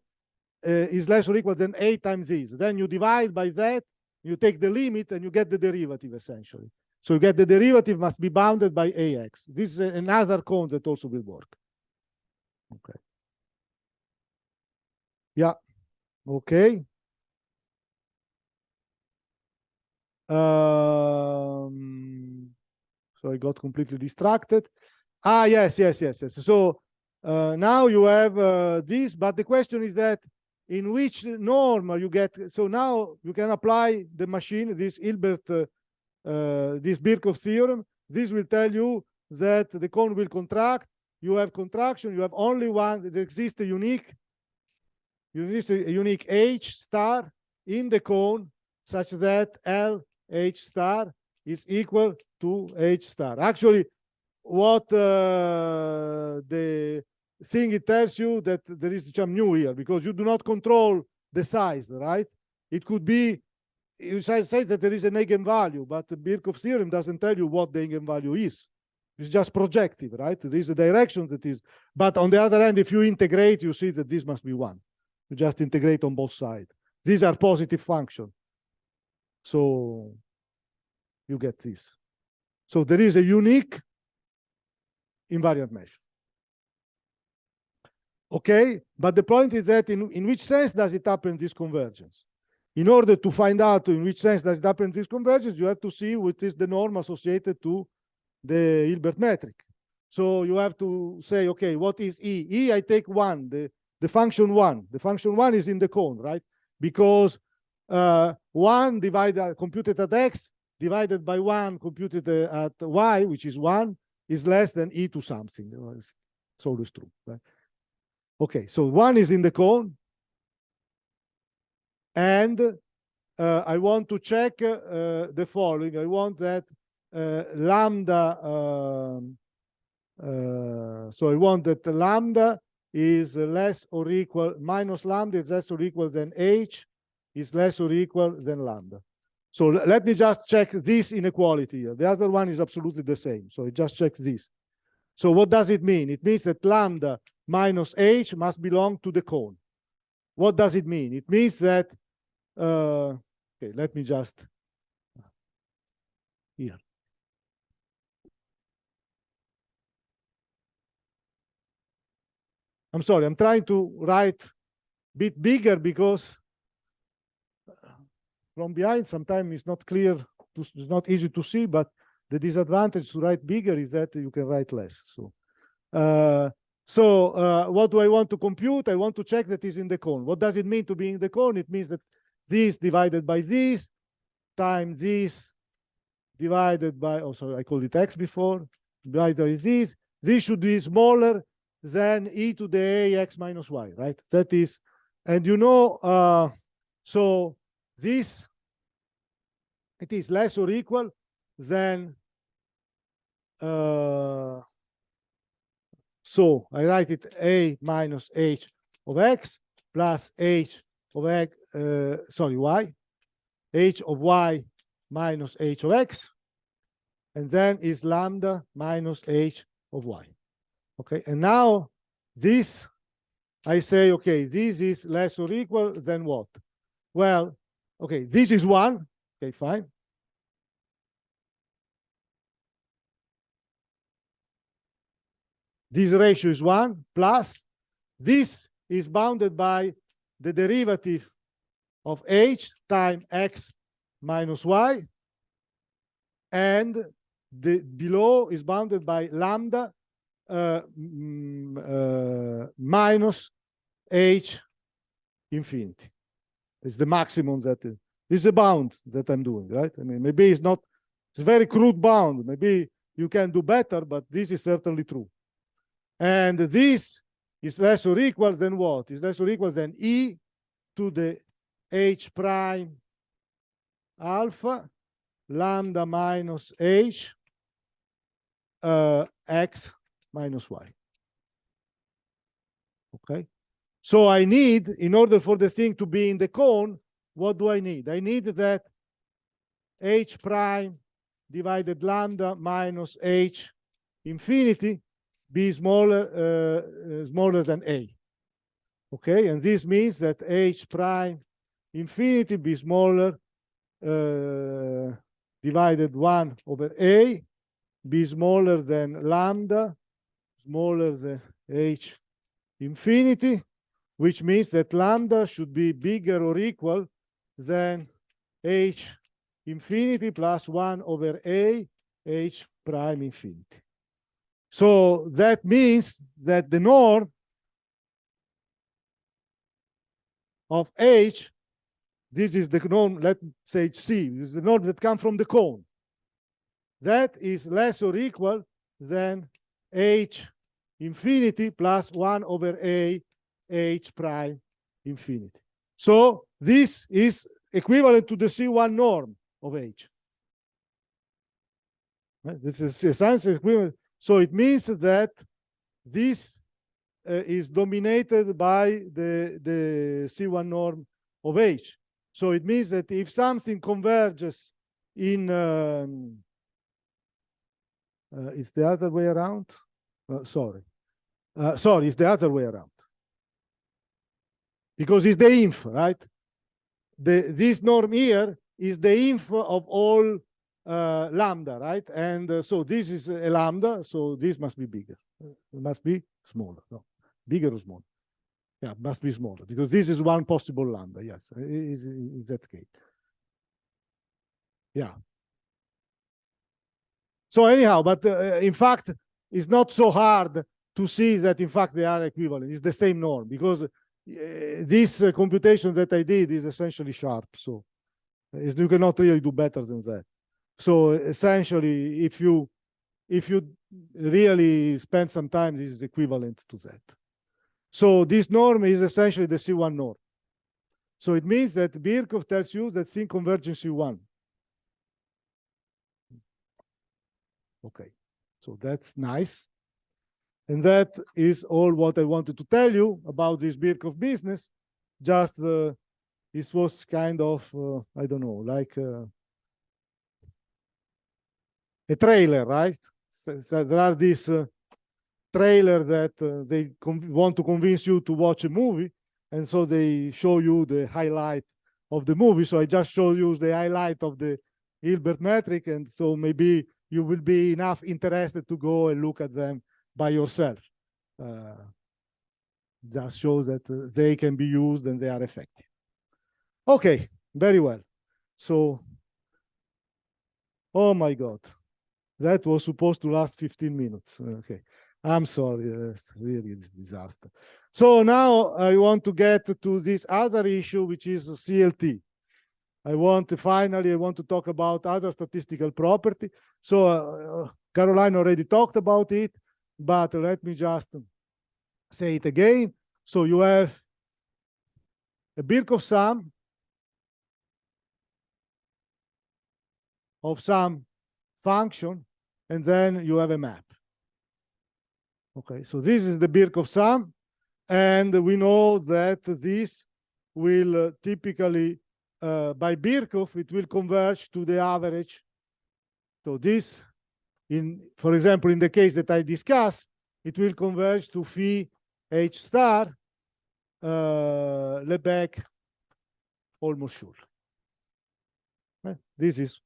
is less or equal than a times this. Then you divide by that, you take the limit, and you get the derivative essentially. So you get the derivative must be bounded by ax. This is another cone that also will work. Okay. Yeah. Okay. So I got completely distracted. Yes. So now you have this, but the question is that in which norm you get. So now you can apply the machine, this Hilbert, this Birkhoff theorem. This will tell you that the cone will contract. You have contraction. You have only one. There exists a unique H star in the cone, such that L H star is equal to H star. Actually, what the thing it tells you that there is some new here, because you do not control the size, right? It could be, you say that there is an eigenvalue, but the Birkhoff theorem doesn't tell you what the eigenvalue is. It's just projective, right? There is a direction that is, but on the other hand, if you integrate, you see that this must be 1. You just integrate on both sides. These are positive functions. So you get this. So there is a unique invariant measure. Okay, but the point is that in which sense does it happen, this convergence? In order to find out in which sense does it happen, this convergence, you have to see what is the norm associated to the Hilbert metric. So you have to say, okay, what is E? E, I take 1, the function 1. The function 1 is in the cone, right? Because 1 computed at x divided by 1 computed at y, which is 1, is less than E to something. It's always true, right? Okay, so 1 is in the cone. And I want to check the following. I want that lambda, so I want that the lambda is less or equal, minus lambda is less or equal than h, is less or equal than lambda. So let me just check this inequality here. The other one is absolutely the same. So I just check this. So what does it mean? It means that lambda minus h must belong to the cone. What does it mean? It means that, okay, let me just, here. I'm sorry, I'm trying to write a bit bigger because from behind sometimes it's not clear, it's not easy to see, but the disadvantage to write bigger is that you can write less. So, what do I want to compute? I want to check that is in the cone. What does it mean to be in the cone? It means that this divided by this times this divided by, oh, sorry, I called it x before, divided by this. This should be smaller than e to the a x minus y, right? That is, and you know, so this, it is less or equal than, so I write it a minus h of x plus h of x, sorry, y, h of y minus h of x, and then is lambda minus h of y. Okay, and now this, I say, okay, this is less or equal than what? Well, okay, this is 1. Okay, fine. This ratio is 1 plus this is bounded by the derivative of h times x minus y, and the below is bounded by lambda minus h infinity. It's the maximum that this is the bound that I'm doing, right? I mean, maybe it's not, it's a very crude bound. Maybe you can do better, but this is certainly true. And this is less or equal than what? Is less or equal than e to the h prime alpha lambda minus h x minus y. Okay, so I need, in order for the thing to be in the cone, what do I need? I need that h prime divided lambda minus h infinity be smaller smaller than a. Okay, and this means that h prime infinity be smaller divided 1 over a, be smaller than lambda, smaller than h infinity, which means that lambda should be bigger or equal than h infinity plus 1 over a h prime infinity. So that means that the norm of h, this is the norm, let's say C, this is the norm that comes from the cone. That is less or equal than h infinity plus 1 over a h prime infinity. So this is equivalent to the C1 norm of h. Right? This is essentially equivalent. So it means that this is dominated by the C1 norm of h. So it means that if something converges in, it's the other way around. Sorry, it's the other way around. Because it's the inf, right? This norm here is the inf of all lambda, right? And so this is a lambda, so this must be bigger. It must be smaller. No, bigger or smaller? Yeah, it must be smaller because this is one possible lambda. Yes, is that case. Yeah. So anyhow, but in fact, it's not so hard to see that in fact they are equivalent. It's the same norm, because this computation that I did is essentially sharp. So you cannot really do better than that. So essentially, if you really spend some time, this is equivalent to that. So this norm is essentially the C1 norm. So it means that Birkhoff tells you that thing converge in C1. Okay, so that's nice. And that is all what I wanted to tell you about this Birkhoff business. Just this was kind of, I don't know, like a trailer, right? So there are these trailer that they want to convince you to watch a movie, and so they show you the highlight of the movie. So I just show you the highlight of the Hilbert metric, and so maybe you will be enough interested to go and look at them by yourself. Just shows that they can be used and they are effective. Okay, very well. So, oh my God, that was supposed to last 15 minutes. Okay, I'm sorry, really it's a disaster. So now I want to get to this other issue, which is CLT. I want to talk about other statistical property. So Caroline already talked about it, but let me just say it again. So you have a Birkhoff sum of some function, and then you have a map. Okay, so this is the Birkhoff sum, and we know that this will typically, by Birkhoff, it will converge to the average. So this, for example, in the case that I discussed, it will converge to phi h star, Lebesgue, almost sure. This is,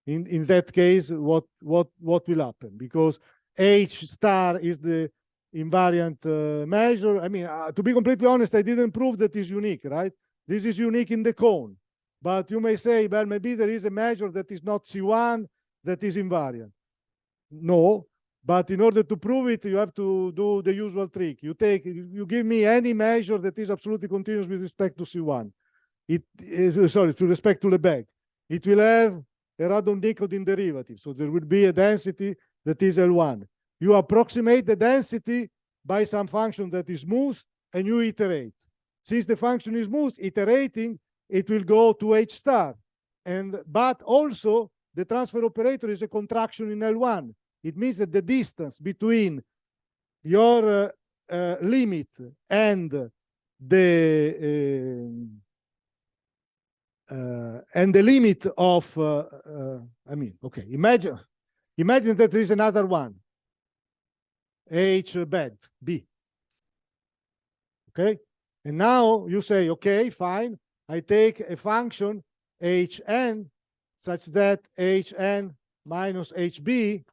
in that case, what will happen, because h star is the invariant measure. I mean, to be completely honest, I didn't prove that is unique, right? This is unique in the cone. But you may say, well, maybe there is a measure that is not C1 that is invariant. No, but in order to prove it, you have to do the usual trick. You give me any measure that is absolutely continuous with respect to C1. Sorry, to respect to Lebesgue. It will have a Radon-Nikodym derivative. So there will be a density that is L1. You approximate the density by some function that is smooth, and you iterate. Since the function is smooth, iterating, it will go to h star. But also, the transfer operator is a contraction in L1. It means that the distance between your limit and the limit of, I mean, okay, imagine that there is another one, h bed, B. Okay, and now you say, okay, fine, I take a function hn such that hn minus hb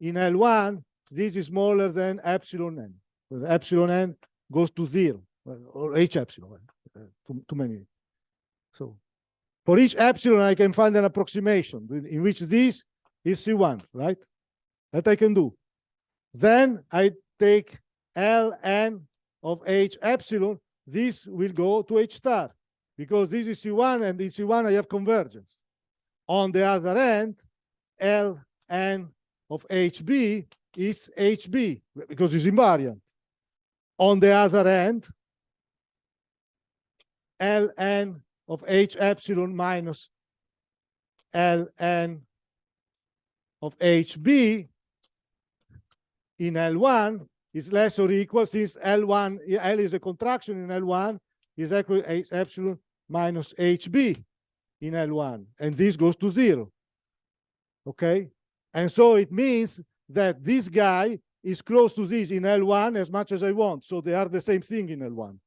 in L1, this is smaller than epsilon n. Where epsilon n goes to 0, or h epsilon, too many. So for each epsilon, I can find an approximation in which this is C1, right? That I can do. Then I take Ln of h epsilon. This will go to h star, because this is C1, and in C1 I have convergence. On the other end, Ln of hb is hb, because it's invariant. On the other end, Ln of h epsilon minus Ln of hb in L1 is less or equal, since L is a contraction in L1, is equal to h epsilon minus hb in L1, and this goes to 0. Okay, and so it means that this guy is close to this in L1 as much as I want, so they are the same thing in L1,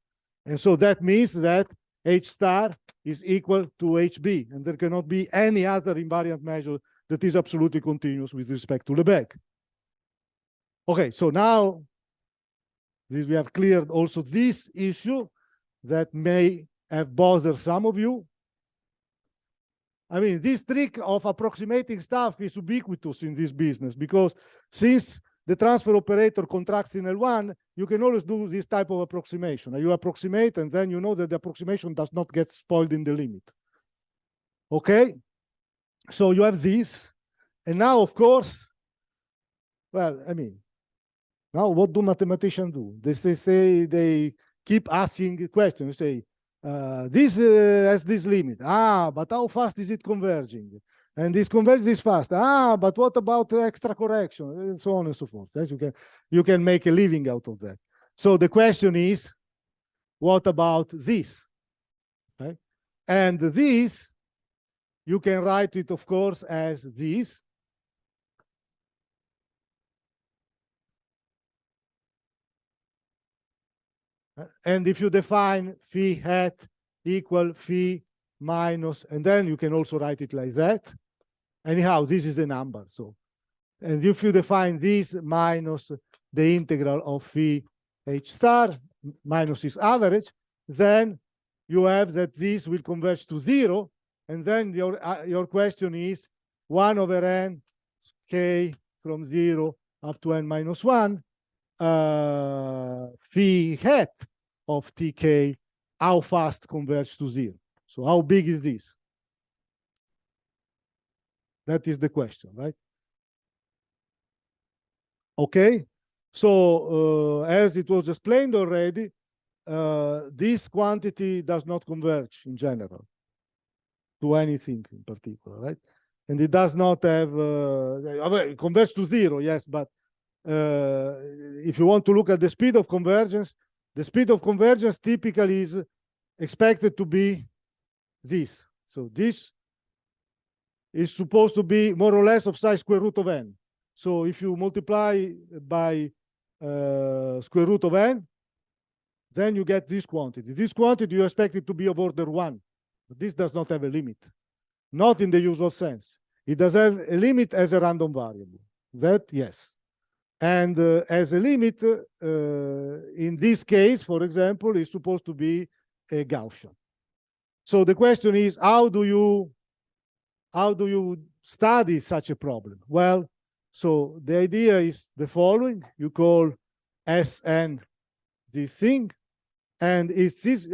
and so that means that h star is equal to hb, and there cannot be any other invariant measure that is absolutely continuous with respect to Lebesgue. Okay, so now we have cleared also this issue that may have bothered some of you. I mean, this trick of approximating stuff is ubiquitous in this business, because since the transfer operator contracts in L1, you can always do this type of approximation. You approximate, and then you know that the approximation does not get spoiled in the limit. Okay? So you have this. And now, of course, well, I mean, now what do mathematicians do? They say they keep asking questions. They say, this has this limit. Ah, but how fast is it converging? And this converges this fast. Ah, but what about extra correction? And so on and so forth. Yes, you can make a living out of that. So the question is, what about this? Right? And this, you can write it, of course, as this. And if you define phi hat equal phi minus, and then you can also write it like that. Anyhow, this is a number. So, and if you define this minus the integral of phi h star minus its average, then you have that this will converge to 0. And then your question is 1 over n k from 0 up to n minus 1. Phi hat of tk, how fast converge to 0? So how big is this? That is the question, right? Okay, so as it was explained already, this quantity does not converge in general to anything in particular, right? And it does not have, it converges to 0, yes, but if you want to look at the speed of convergence, the speed of convergence typically is expected to be this. So this is supposed to be more or less of size square root of n. So if you multiply by square root of n, then you get this quantity. This quantity you expect it to be of order 1. But this does not have a limit, not in the usual sense. It does have a limit as a random variable. That, yes. And as a limit, in this case, for example, is supposed to be a Gaussian. So the question is, how do you study such a problem? Well, so the idea is the following. You call Sn this thing, and it's this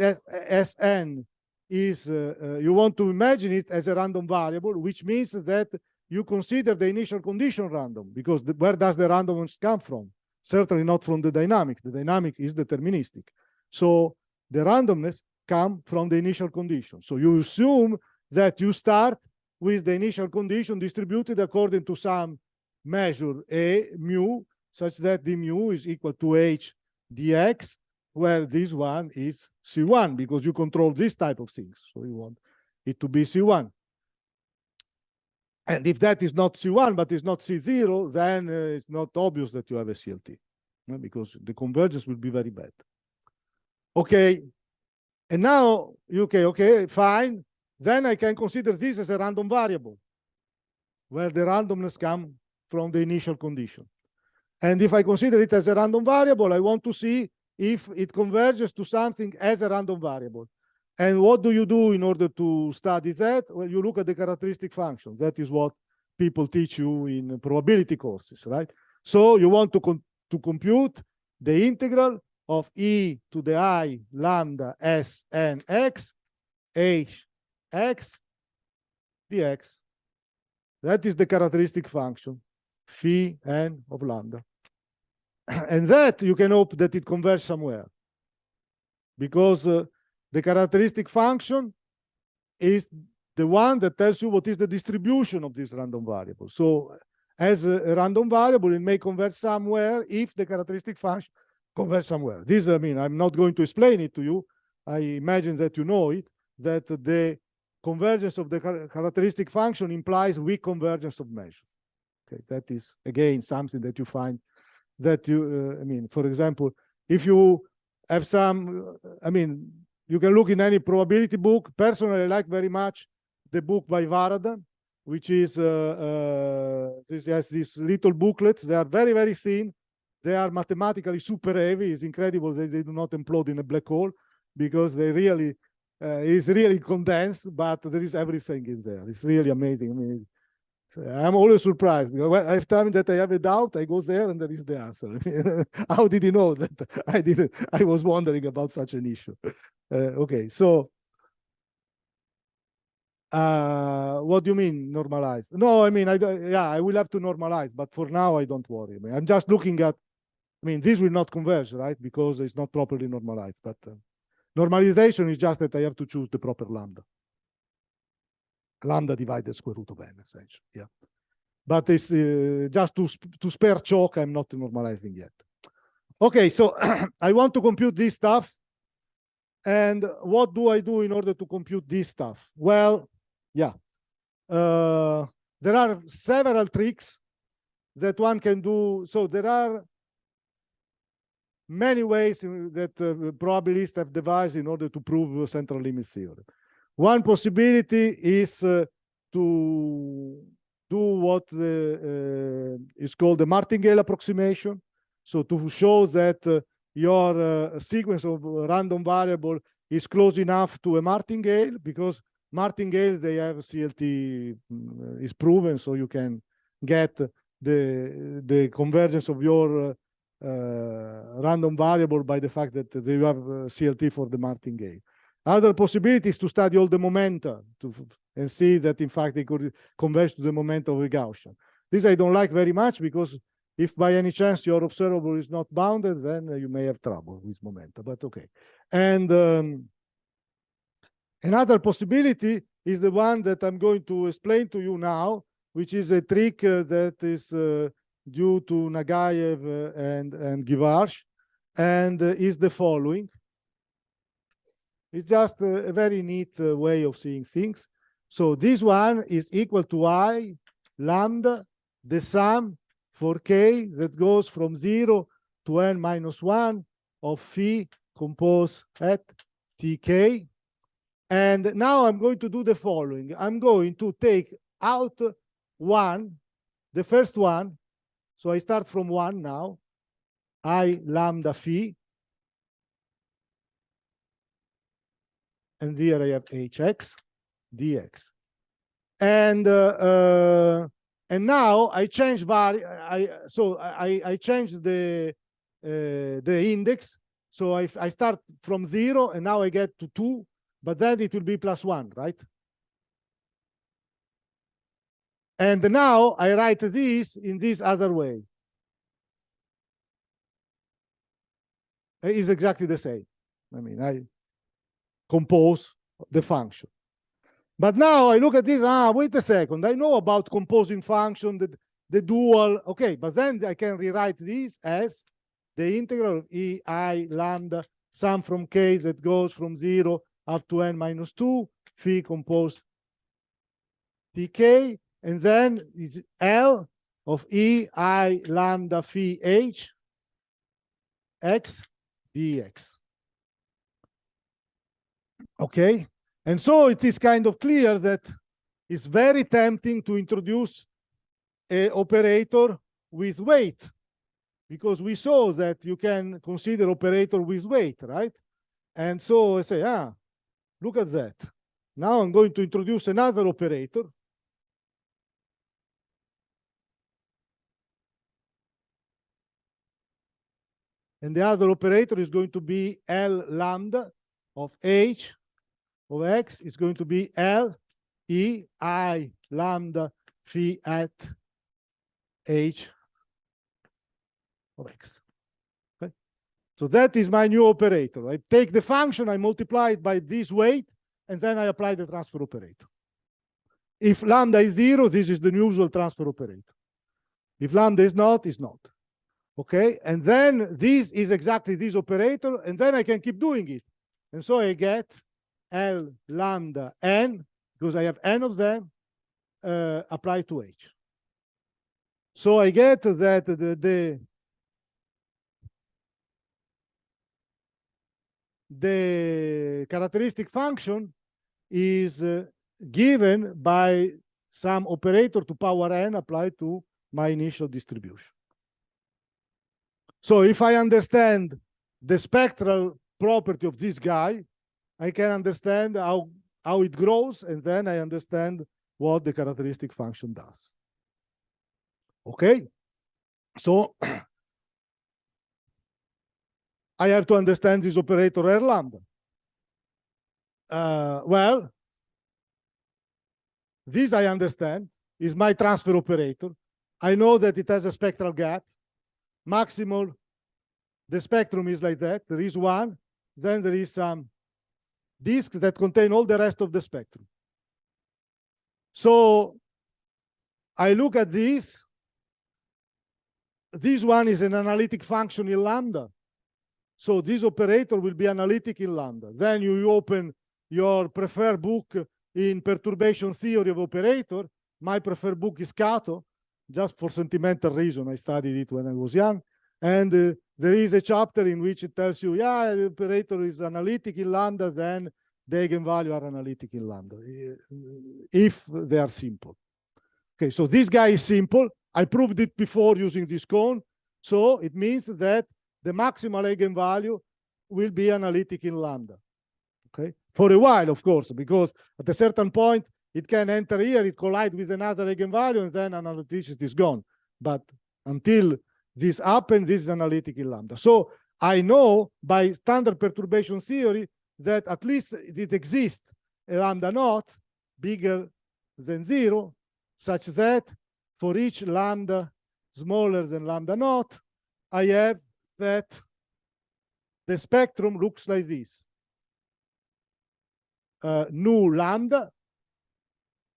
Sn is, you want to imagine it as a random variable, which means that you consider the initial condition random, because where does the randomness come from? Certainly not from the dynamic. The dynamic is deterministic. So the randomness comes from the initial condition. So you assume that you start with the initial condition distributed according to some measure A, mu, such that the mu is equal to h dx, where this one is C1, because you control this type of things. So you want it to be C1. And if that is not C1, but it's not C0, then it's not obvious that you have a CLT, because the convergence will be very bad. Okay. And now, okay, fine. Then I can consider this as a random variable, where the randomness comes from the initial condition. And if I consider it as a random variable, I want to see if it converges to something as a random variable. And what do you do in order to study that? Well, you look at the characteristic function. That is what people teach you in probability courses, right? So you want to compute the integral of e to the I lambda s n x h x dx. That is the characteristic function, phi n of lambda. And that you can hope that it converges somewhere, because the characteristic function is the one that tells you what is the distribution of this random variable. So as a random variable, it may converge somewhere if the characteristic function converges somewhere. This, I mean, I'm not going to explain it to you. I imagine that you know it, that the convergence of the characteristic function implies weak convergence of measure. Okay, that is, again, something that you find that you, I mean, for example, if you have some, I mean, you can look in any probability book. Personally, I like very much the book by Varadan, which is, this has these little booklets. They are very, very thin. They are mathematically super heavy. It's incredible that they do not implode in a black hole, because they really It's really condensed, but there is everything in there. It's really amazing. I mean, I'm always surprised because every time that I have a doubt, I go there and there is the answer. How did you know that I didn't? I was wondering about such an issue. Okay, so what do you mean normalized? No, I mean, yeah, I will have to normalize, but for now, I don't worry. I mean, I'm just looking at, I mean, this will not converge, right? Because it's not properly normalized, but normalization is just that I have to choose the proper lambda. Lambda divided square root of n, essentially, yeah. But it's just to spare chalk, I'm not normalizing yet. Okay, so I want to compute this stuff. And what do I do in order to compute this stuff? Well, yeah, there are several tricks that one can do. So there are many ways that probabilists have devised in order to prove central limit theorem. One possibility is to do what is called the martingale approximation. So to show that your sequence of random variable is close enough to a martingale, because martingales, they have CLT is proven, so you can get the convergence of your random variable by the fact that you have CLT for the martingale. Other possibility is to study all the momenta and see that in fact they could converge to the momenta of a Gaussian. This I don't like very much, because if by any chance your observable is not bounded, then you may have trouble with momenta, but okay. And another possibility is the one that I'm going to explain to you now, which is a trick that is due to Nagaev and Givarch, and is the following. It's just a very neat way of seeing things. So this one is equal to I lambda, the sum for k that goes from 0 to n minus 1 of phi composed at tk. And now I'm going to do the following. I'm going to take out one, the first one. So I start from 1 now, I lambda phi. And here I have hx dx. And now I change I change the index. So I start from 0 and now I get to 2, but then it will be plus 1, right? And now I write this in this other way. It is exactly the same. I mean, I compose the function. But now I look at this, wait a second, I know about composing function, the dual, okay, but then I can rewrite this as the integral of ei lambda sum from k that goes from 0 up to n minus 2, phi composed tk, and then is L of ei lambda phi h x dx. Okay, and so it is kind of clear that it's very tempting to introduce an operator with weight, because we saw that you can consider operator with weight, right? And so I say, look at that. Now I'm going to introduce another operator. And the other operator is going to be L lambda of h of x is going to be L E I lambda phi at h of x. Okay, so that is my new operator. I take the function, I multiply it by this weight, and then I apply the transfer operator. If lambda is 0, this is the usual transfer operator. If lambda is not, it's not. Okay, and then this is exactly this operator, and then I can keep doing it. And so I get L lambda n, because I have n of them, applied to h. So I get that the characteristic function is given by some operator to power n applied to my initial distribution. So if I understand the spectral property of this guy, I can understand how it grows, and then I understand what the characteristic function does. Okay, so I have to understand this operator R lambda. Well, this I understand is my transfer operator. I know that it has a spectral gap. Maximal, the spectrum is like that. There is one, then there is some disks that contain all the rest of the spectrum. So I look at this. This one is an analytic function in lambda. So this operator will be analytic in lambda. Then you open your preferred book in perturbation theory of operator. My preferred book is Cato, just for sentimental reason. I studied it when I was young. And there is a chapter in which it tells you, yeah, the operator is analytic in lambda, then the eigenvalue are analytic in lambda, if they are simple. Okay, so this guy is simple. I proved it before using this cone. So it means that the maximal eigenvalue will be analytic in lambda. Okay, for a while, of course, because at a certain point, it can enter here, it collide with another eigenvalue, and then analyticity is gone. But until this happens, this is analytic in lambda. So I know by standard perturbation theory that at least it exists a lambda naught bigger than 0, such that for each lambda smaller than lambda naught, I have that the spectrum looks like this. Nu lambda,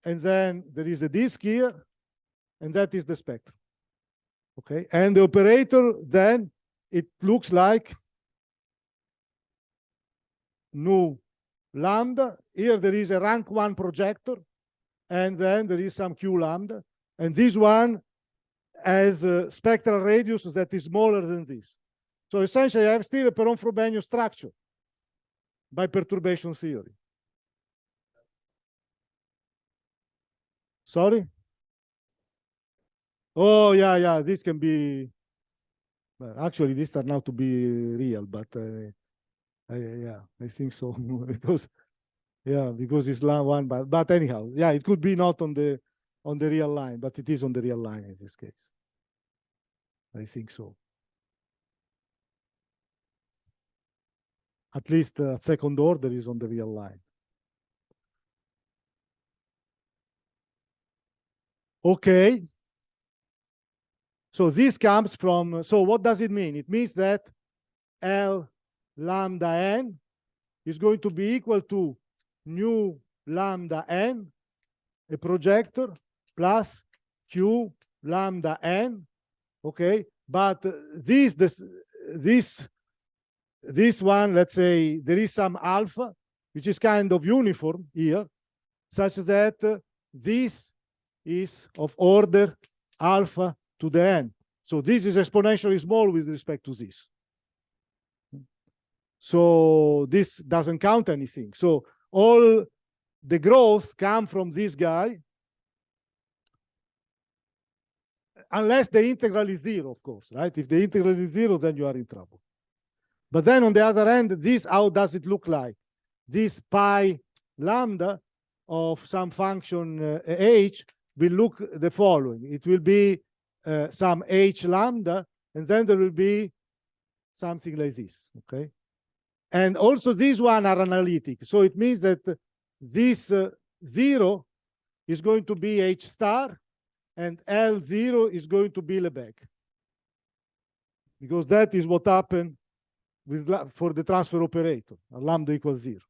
and then there is a disk here, and that is the spectrum. Okay, and the operator, then it looks like nu lambda. Here there is a rank 1 projector, and then there is some q lambda, and this one has a spectral radius that is smaller than this. So essentially, I have still a Perron-Frobenius structure by perturbation theory. Sorry? Oh, yeah, this can be, well, actually, this turned out to be real, but yeah, I think so. because it's one, but anyhow, yeah, it could be not on the real line, but it is on the real line in this case. I think so. At least second order is on the real line. Okay. So this comes from, so what does it mean? It means that L lambda n is going to be equal to nu lambda n, a projector, plus q lambda n. Okay, but this one, let's say there is some alpha, which is kind of uniform here, such that this is of order alpha to the n. So this is exponentially small with respect to this. So this doesn't count anything. So all the growth come from this guy, unless the integral is 0, of course, right? If the integral is 0, then you are in trouble. But then on the other hand, this, how does it look like? This pi lambda of some function h will look the following. It will be some h lambda, and then there will be something like this, okay? And also these one are analytic. So it means that this 0 is going to be h star, and L0 is going to be Lebesgue. Because that is what happened with for the transfer operator, lambda equals 0.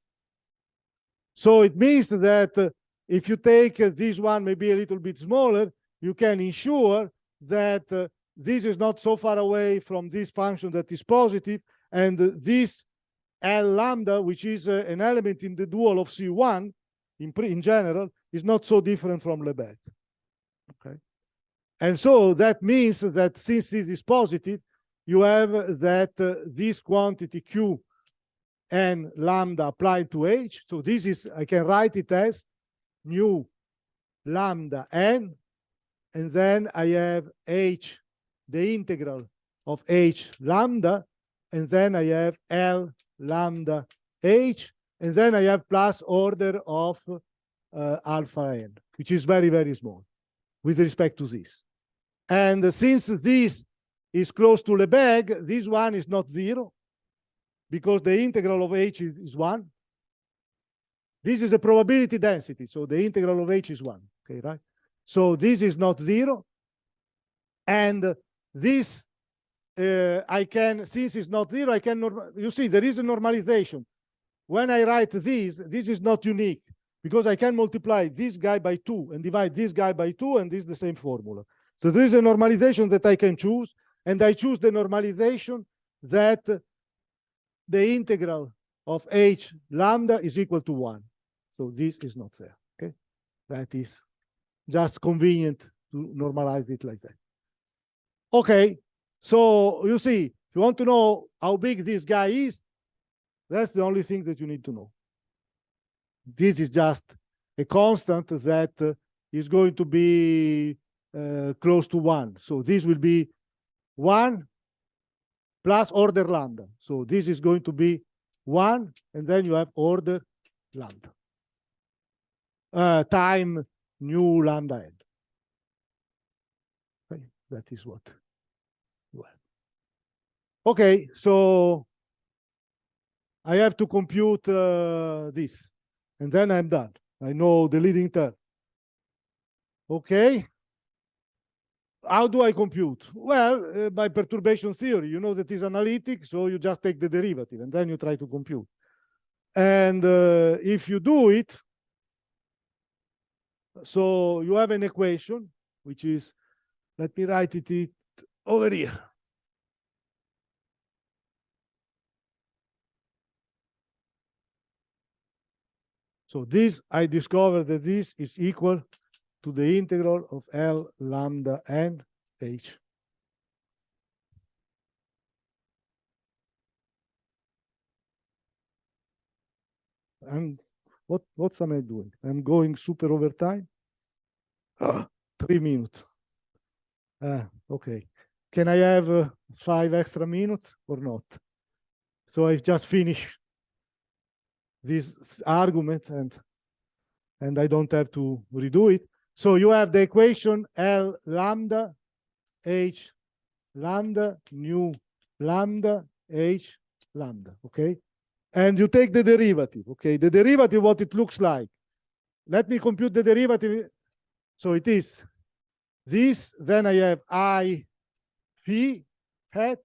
So it means that if you take this one maybe a little bit smaller, you can ensure that this is not so far away from this function that is positive, and this L lambda, which is an element in the dual of C1 in general, is not so different from Lebesgue. Okay, and so that means that since this is positive, you have that this quantity Q n lambda applied to H. So this is, I can write it as nu lambda n, and then I have H, the integral of H lambda, and then I have L lambda H, And then I have plus order of alpha n, which is very, very small with respect to this. And since this is close to Lebesgue, this one is not 0 because the integral of h is 1. This is a probability density, so the integral of h is 1. Okay, right? So this is not 0. And this, I can, since it's not 0, I can, you see, there is a normalization. When I write this is not unique because I can multiply this guy by 2 and divide this guy by 2, and this is the same formula. So there is a normalization that I can choose, and I choose the normalization that the integral of h lambda is equal to 1. So this is not there. Okay, that is just convenient to normalize it like that. Okay, so you see, if you want to know how big this guy is, that's the only thing that you need to know. This is just a constant that is going to be close to 1. So this will be 1 plus order lambda. So this is going to be 1, and then you have order lambda time new lambda n. Okay, that is what you have. Okay, so I have to compute this, and then I'm done. I know the leading term. Okay. How do I compute? Well, by perturbation theory, you know that is analytic, so you just take the derivative, and then you try to compute. And if you do it, so you have an equation, which is, let me write it over here. So this, I discovered that this is equal to the integral of L lambda n h. And what am I doing? I'm going super over time. 3 minutes. Okay. Can I have 5 extra minutes or not? So I just finished this argument and I don't have to redo it. So you have the equation L lambda h lambda nu lambda h lambda, okay? And you take the derivative, okay? The derivative, what it looks like. Let me compute the derivative. So it is this, then I have I phi hat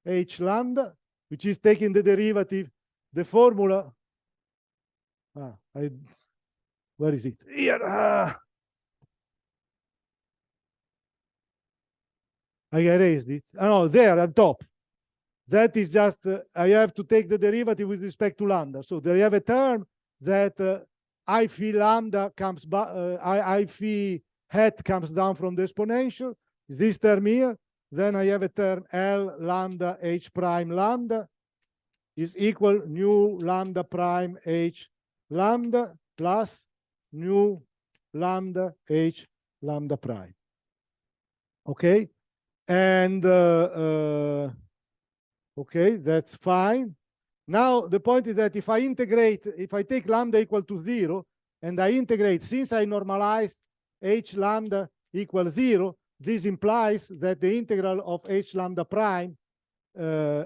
h lambda, which is taking the derivative, the formula. Where is it? Here. I erased it. Oh, no, there at top. That is just, I have to take the derivative with respect to lambda. So there you have a term that I phi lambda comes back, I phi hat comes down from the exponential. Is this term here? Then I have a term L lambda h prime lambda is equal nu lambda prime h lambda plus nu lambda h lambda prime. Okay, and okay, that's fine. Now the point is that if I integrate, if I take lambda equal to 0 and I integrate, since I normalize h lambda equals 0, this implies that the integral of h lambda prime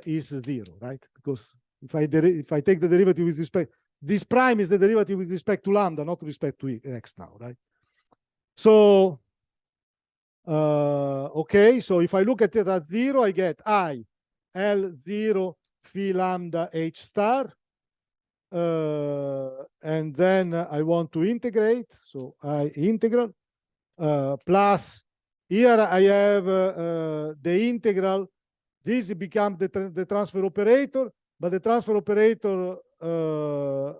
is 0, right? Because if I take the derivative with respect, this prime is the derivative with respect to lambda, not with respect to x now, right? So okay, so if I look at it at 0, I get I L0 phi lambda h star, and then I want to integrate, so I integral plus here I have the integral. This becomes the transfer operator, but the transfer operator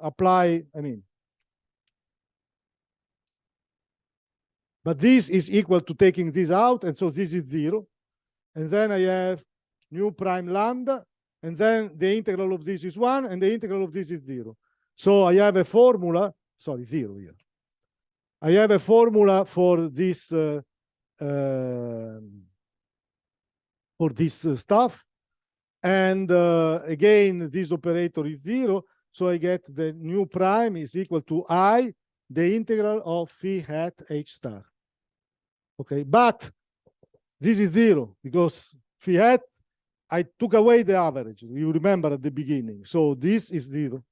apply, I mean, but this is equal to taking this out, and so this is 0. And then I have nu prime lambda, and then the integral of this is 1, and the integral of this is 0. So I have a formula, sorry, 0 here. I have a formula for this stuff. And again, this operator is 0. So I get the nu prime is equal to I, the integral of phi hat h star. Okay, but this is 0 because phi hat, I took away the average. You remember at the beginning. So this is 0.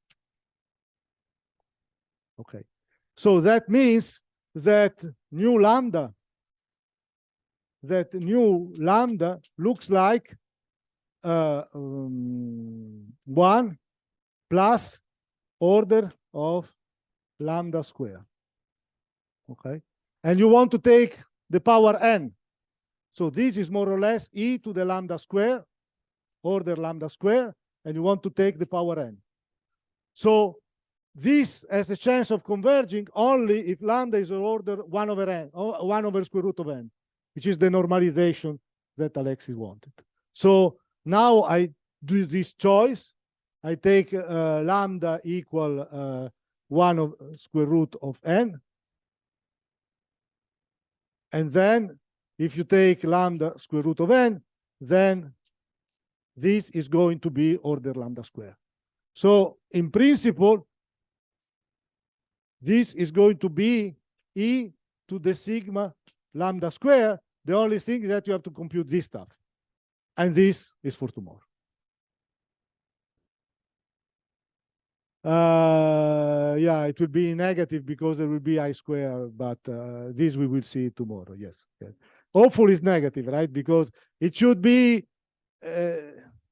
Okay. So that means that nu lambda looks like 1 plus order of lambda square. Okay. And you want to take the power n. So this is more or less e to the lambda square, order lambda square, and you want to take the power n. So this has a chance of converging only if lambda is order 1 over n, or 1 over square root of n, which is the normalization that Alexis wanted. So now I do this choice. I take lambda equal 1 of square root of n. And then if you take lambda square root of n, then this is going to be order lambda square. So in principle, this is going to be e to the sigma lambda square. The only thing is that you have to compute this stuff. And this is for tomorrow. Yeah, it will be negative because there will be I square, but this we will see tomorrow. Yes. Okay. Hopefully it's negative, right? Because it should be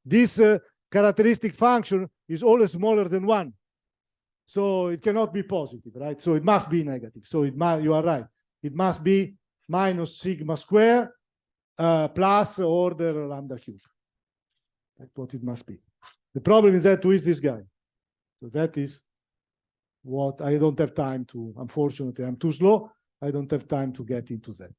this characteristic function is always smaller than 1. So it cannot be positive, right? So it must be negative. So it must, you are right. It must be minus sigma square plus order lambda cube. That's what it must be. The problem is that who is this guy? So that is what I don't have time to, unfortunately, I'm too slow. I don't have time to get into that.